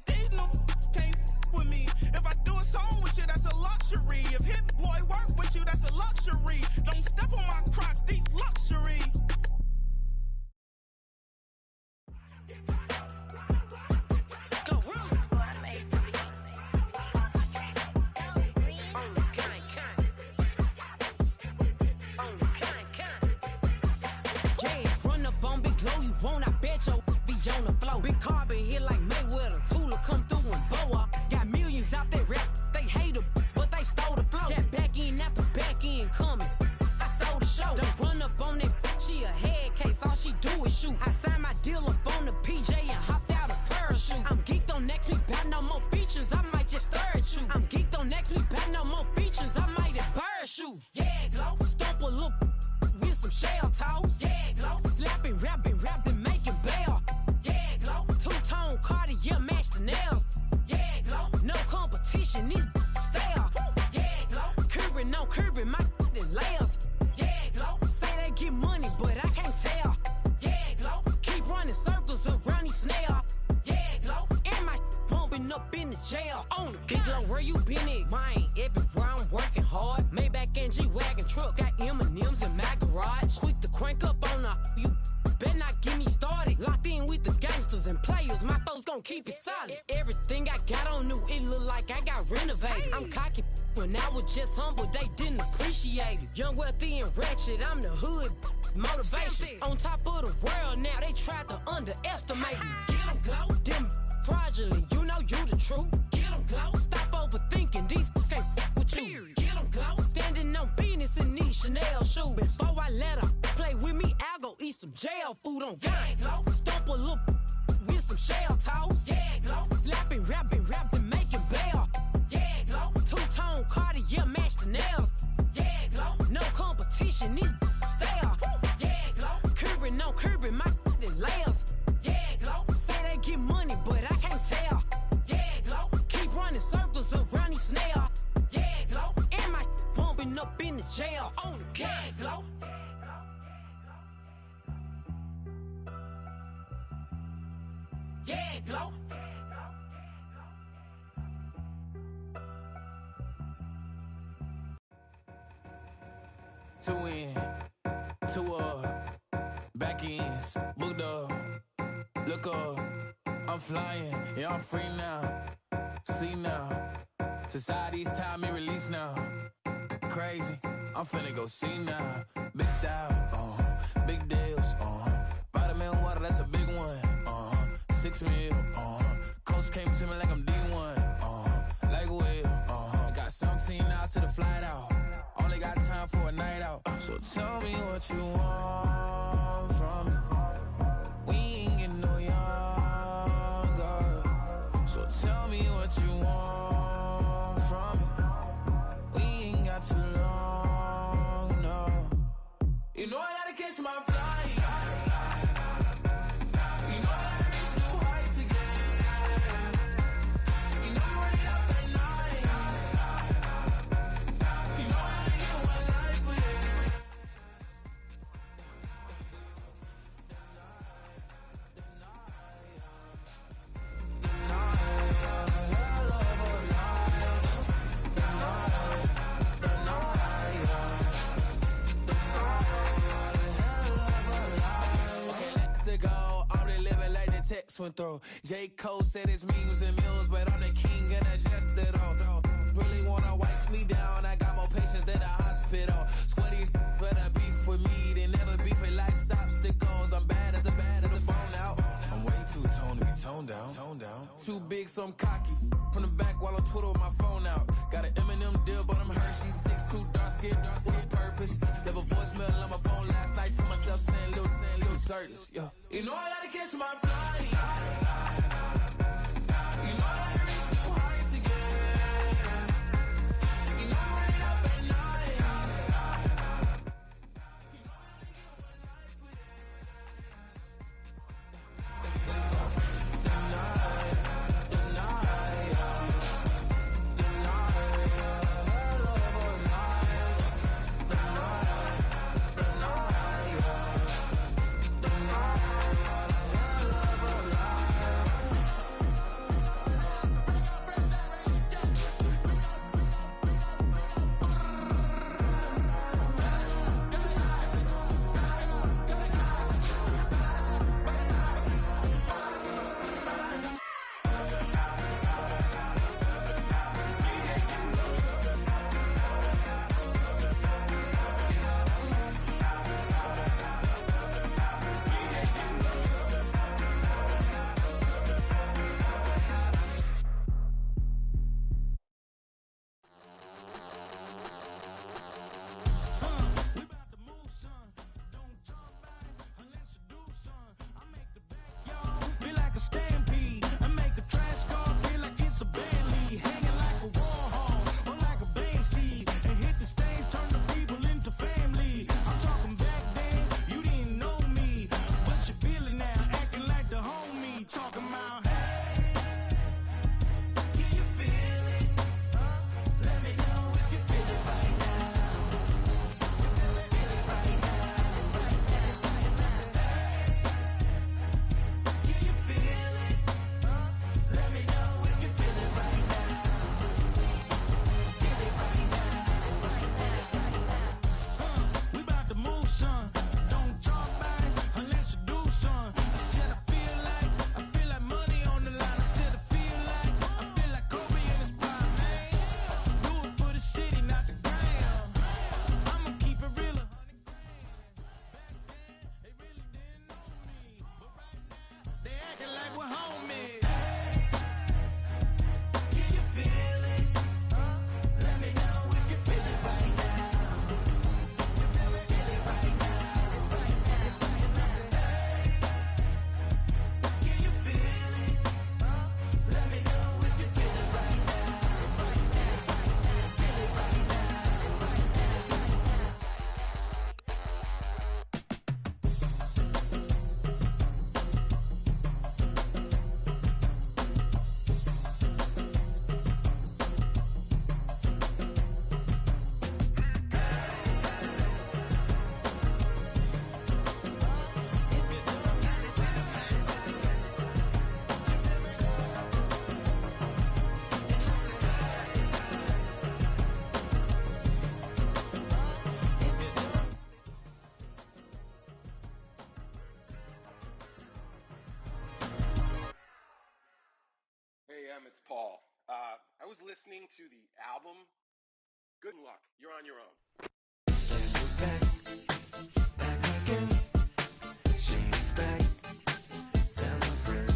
These no can't with me. If I do a song with you, that's a luxury. If hit boy work with you, that's a luxury. Don't step on my Crocs, these luxury. On the floor, big carbon here like Mayweather. Tula come through and boa. Got millions out there rap. They hate her, but they stole the flow. Got back in after back in coming. I stole the show. Don't run up on that. She a head case. All she do is shoot. I signed my deal up on the PJ and hopped out a parachute. I'm geeked on next week. Back no more features. I might just stare at you. I'm geeked on next week. Back no more features. I might embarrass you. Yeah, glow. Stomp a look with some shell toes. Yeah, glow. Slapping, rapping, making bail. Two-tone Cartier match the nails. Yeah, glow. No competition, these stale. Yeah, glow. Curbing, no curbing, my layers. Yeah, glow. Say they get money, but I can't tell. Yeah, glow. Keep running circles around these snail. Yeah, glow. And my bumping up in the jail. On the big glow, where you been at? Mine, everywhere I'm working hard. Maybach and G-Wagon truck, got M&M's in my garage. Quick to crank up on you. Better not get me started. Locked in with the gangsters and players. My folks gon' keep it solid. Everything I got on new, it look like I got renovated. I'm cocky when I was just humble, they didn't appreciate it. Young, wealthy, and ratchet, I'm the hood motivation. On top of the world now, they tried to underestimate me. Get 'em, glow. Them fraudulent, you know you the truth. Get 'em, glow. Stop overthinking, these can't with you. Get 'em, glow. Standing on business in these Chanel shoes. Before I let her play with me, I'll go eat some jail food on gang. Stomp a look with some shell toes. Yeah, glow. Slapping, rapping, making bail. Yeah, glow. Two-tone Cartier match the nails. Yeah, glow. No competition, these stale. Yeah, glow. Curbing, no curbing, my layers. Yeah, glow. Say they get money, but I can't tell. Yeah, glow. Keep running circles around these snail. Yeah, glow. And my bumping up in the jail. On the gang, glow. Yeah, glow. Two in, two back ends, booked up. Look up, I'm flying, yeah, I'm free now. See now, society's time me release now. Crazy, I'm finna go see now. Big style, big deals, vitamin water, that's a big one. 6 mil, coach came to me like I'm D1, like Will, got 17 hours to the flight out, only got time for a night out, so tell me what you want from me, we ain't getting no younger, so tell me what you want from me, we ain't got too long, no, you know I gotta catch my flight. X went through. J. Cole said it's memes and mules, but I'm the king and I just did all. Really wanna wipe me down, I got more patience than a hospital. Swear these better beef with me, they never beef with life's obstacles. I'm bad as a bone out. I'm way too toned to be toned down. Too big, so I'm cocky. From the back while on Twitter with my phone out. Got an Eminem deal, but I'm Hershey. 6'2", dark skin, with a purpose. Never voicemail on my phone last night to myself saying little Curtis. Yeah. You know I gotta catch my flight. You know I gotta reach new heights again. You know I'm running up at night. It's Paul. I was listening to the album. Good luck. You're on your own. Guess who's back? Back again. She's back. Tell a friend.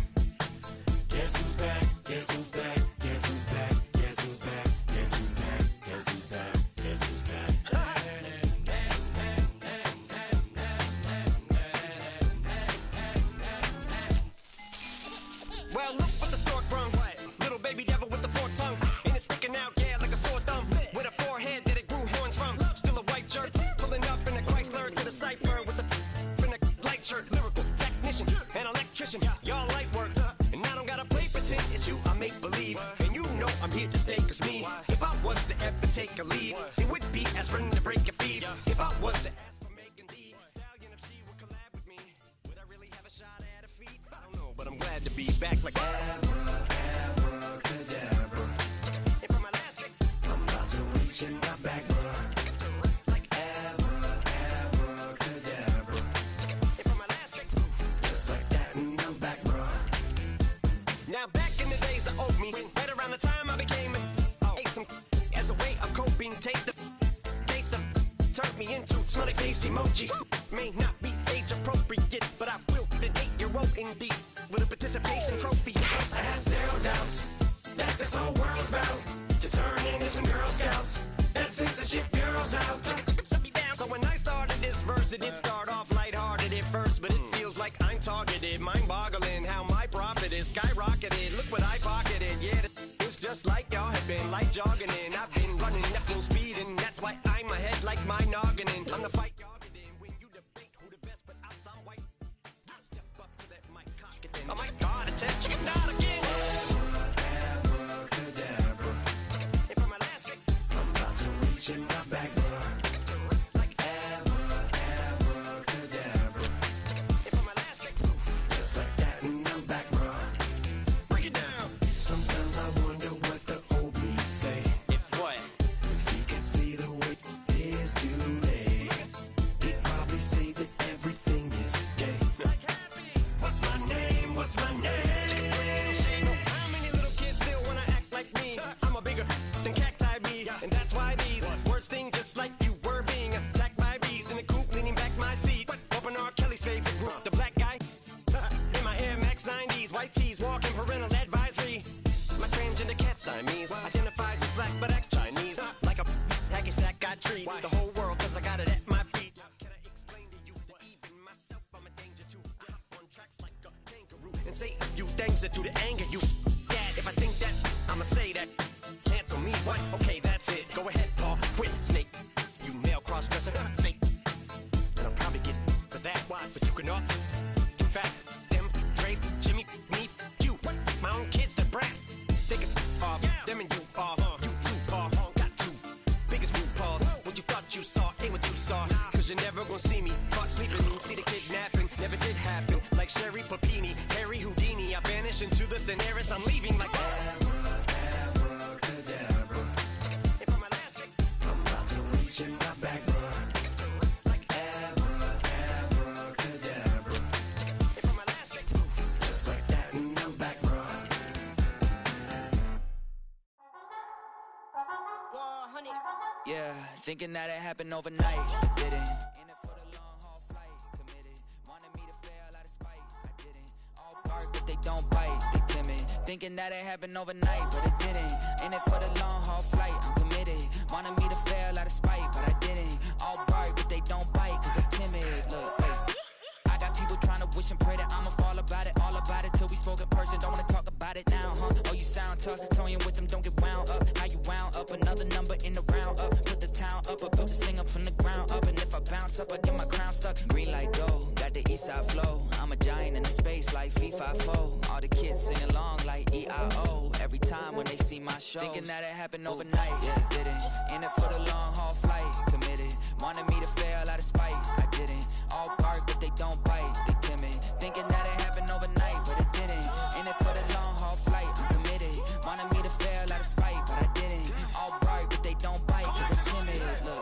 Guess who's back? Guess who's back? Guess who's back? Guess who's back? Guess who's back? Guess who's back? Guess who's back? Well, look what the stork brung. Little baby devil with the forked tongue. And it's sticking out, yeah, like a sore thumb. With a forehead that it grew horns from. Still a white jerk. Pulling up in a Chrysler to the cipher with a in a light shirt. Lyrical technician, an electrician. Y'all light work. And I don't gotta play pretend. It's you, I make believe. And you know I'm here to stay, cause me. If I was to ever take a leave, it would be aspirin to break your feet. If I was to ask for Megan D Stallion, if she would collab with me, would I really have a shot at her feet? I don't know, but I'm glad to be back like abracadabra. And for my last trick, I'm about to reach in my back, bruh. Like abracadabra. And for my last trick, just like that, and I'm back, bruh. me. Right around the time I became ate some as a way of coping. Take the taste of turned me into smiley face emoji. May not be age appropriate, but I will be an 8-year-old indeed with a participation trophy. Yes, I have zero doubts that this whole world's bound to turn into some Girl Scouts. That censorship bureau's out. Shut me down. So when I started this verse, it did start off lighthearted at first, but it feels like I'm targeted. Mind-boggling how my profit is skyrocketed. Look what I pocketed. Yeah, it's just like y'all have been, like jogging in. I've been running at full speed, and that's why I'm ahead like my noggin. I'm the fight y'all get in when you debate who the best, but I'm some white. I step up to that mic, cock it in. Oh my God, attention, chicken out again. Abracadabra. And for my last trick, I'm about to reach in my bag, bro. Like abracadabra. And for my last trick, just like that, and I'm back, bro. Break it down. Sometimes I wonder what the old me say. If what? If he could see the way it is today, he'd probably say that everything is gay. What's my name? What's my name? So how many little kids still wanna act like me? I'm a bigger than cacti bee, and that's why these words sting just like you were being attacked by bees in the coop, leaning back my seat. Open R. Kelly's favorite group, the black guy. In my Air Max 90s, white tees, walking parental advisory. My transgender cat Siamese identifies as black but acts Chinese. Like a hacky sack, got treat the whole world cause I got it at my feet. Can I explain to you that even myself I'm a danger to? I hop on tracks like a kangaroo and say a few things that to the anger you. Dad, if I think that, I'ma say that. Cancel me, what? Okay, that's it. Go ahead, Paul, quit, snake. You male cross-dresser, fake. And I'll probably get for that, why? But you can all. In fact, them, Dre, Jimmy, me, you. My own kids, they're brass. They can off, them and you off. You too, Paul, got two biggest root paws. What you thought you saw ain't what you saw. Cause you're never gonna see me caught sleeping. See the kidnapping, never did happen. Like Sherry Papini, Harry Houdini. I vanish into the thin air as I'm leaving like abracadabra. And for my last trick, I'm about to reach in my bag, bro. Like abracadabra. And for my last trick, just like that, and I'm back, bro. Yeah, thinking that it happened overnight, it didn't. In it for the long haul flight, committed. Wanted me to fail out of spite, I didn't. All bark but they don't bite, they timid. Thinking that it happened overnight, but it didn't. In it for the long haul flight, I'm committed. Wanted me to fail out of spite, but I didn't. All bark but they don't bite, cause they timid. Look, wait. I got people trying to wish and pray that I'ma fall about it, all about it till we spoke in person. Don't wanna talk about it now, huh? Oh, you sound tough, toying with them, don't get wound up. How you wound up? Another number in the round up. Put the town up, I built this thing up from the ground up. And if I bounce up, I get my crown stuck. Green light go, got the east side flow. I'm a giant in the space like FIFA4. All the kids sing along like EIO. Every time when they see my shows. Thinking that it happened overnight, yeah, didn't. In it for the long haul flight, committed. Wanted me to fail out of spite, I didn't. All bark but they don't bite, they timid. Thinking that it happened overnight, but it didn't. In it for the long haul flight, I'm committed. Wanted me to fail out of spite, but I didn't. All bark but they don't bite, cause I'm timid. Look,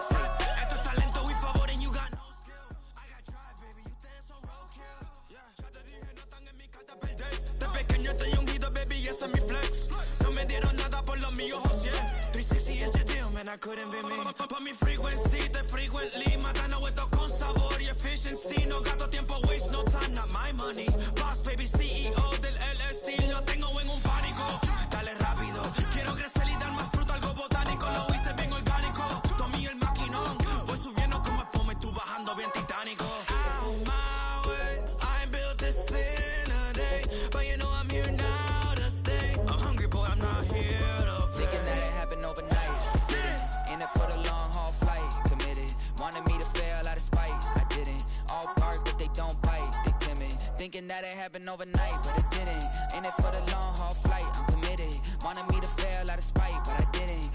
Esto es talento y favor and you got no skill. I got drive, baby, ustedes son roadkill. Ya te dije, no están en mi carta perder. De pequeño estoy ungido, baby, ese es mi flex. No me dieron nada por lo mío, José. 360 ese deal, man, I couldn't be me. Pa' mi frequency, te frequently. Matando esto con sabor y efficiency. No gasto tiempo, waste no time, not my money. Boss, baby, CEO del LLC. Lo tengo en un pánico. Dale rápido, quiero crecer y dar más fruto, algo botánico. Lo hice bien orgánico. Tomé el maquinón. Voy subiendo como espuma y tú bajando bien titánico. On my way, I ain't built this in a day. But you know I'm here now to stay. I'm hungry, boy, I'm not here to play. thinking that it happened overnight, didn't. In it for the long haul flight, committed. Wanted me to fail out of spite, I didn't. All bark but they don't bite, they timid. Thinking that it happened overnight, but it didn't. In it for the long haul flight, I'm committed. Wanted me to fail out of spite, but I didn't.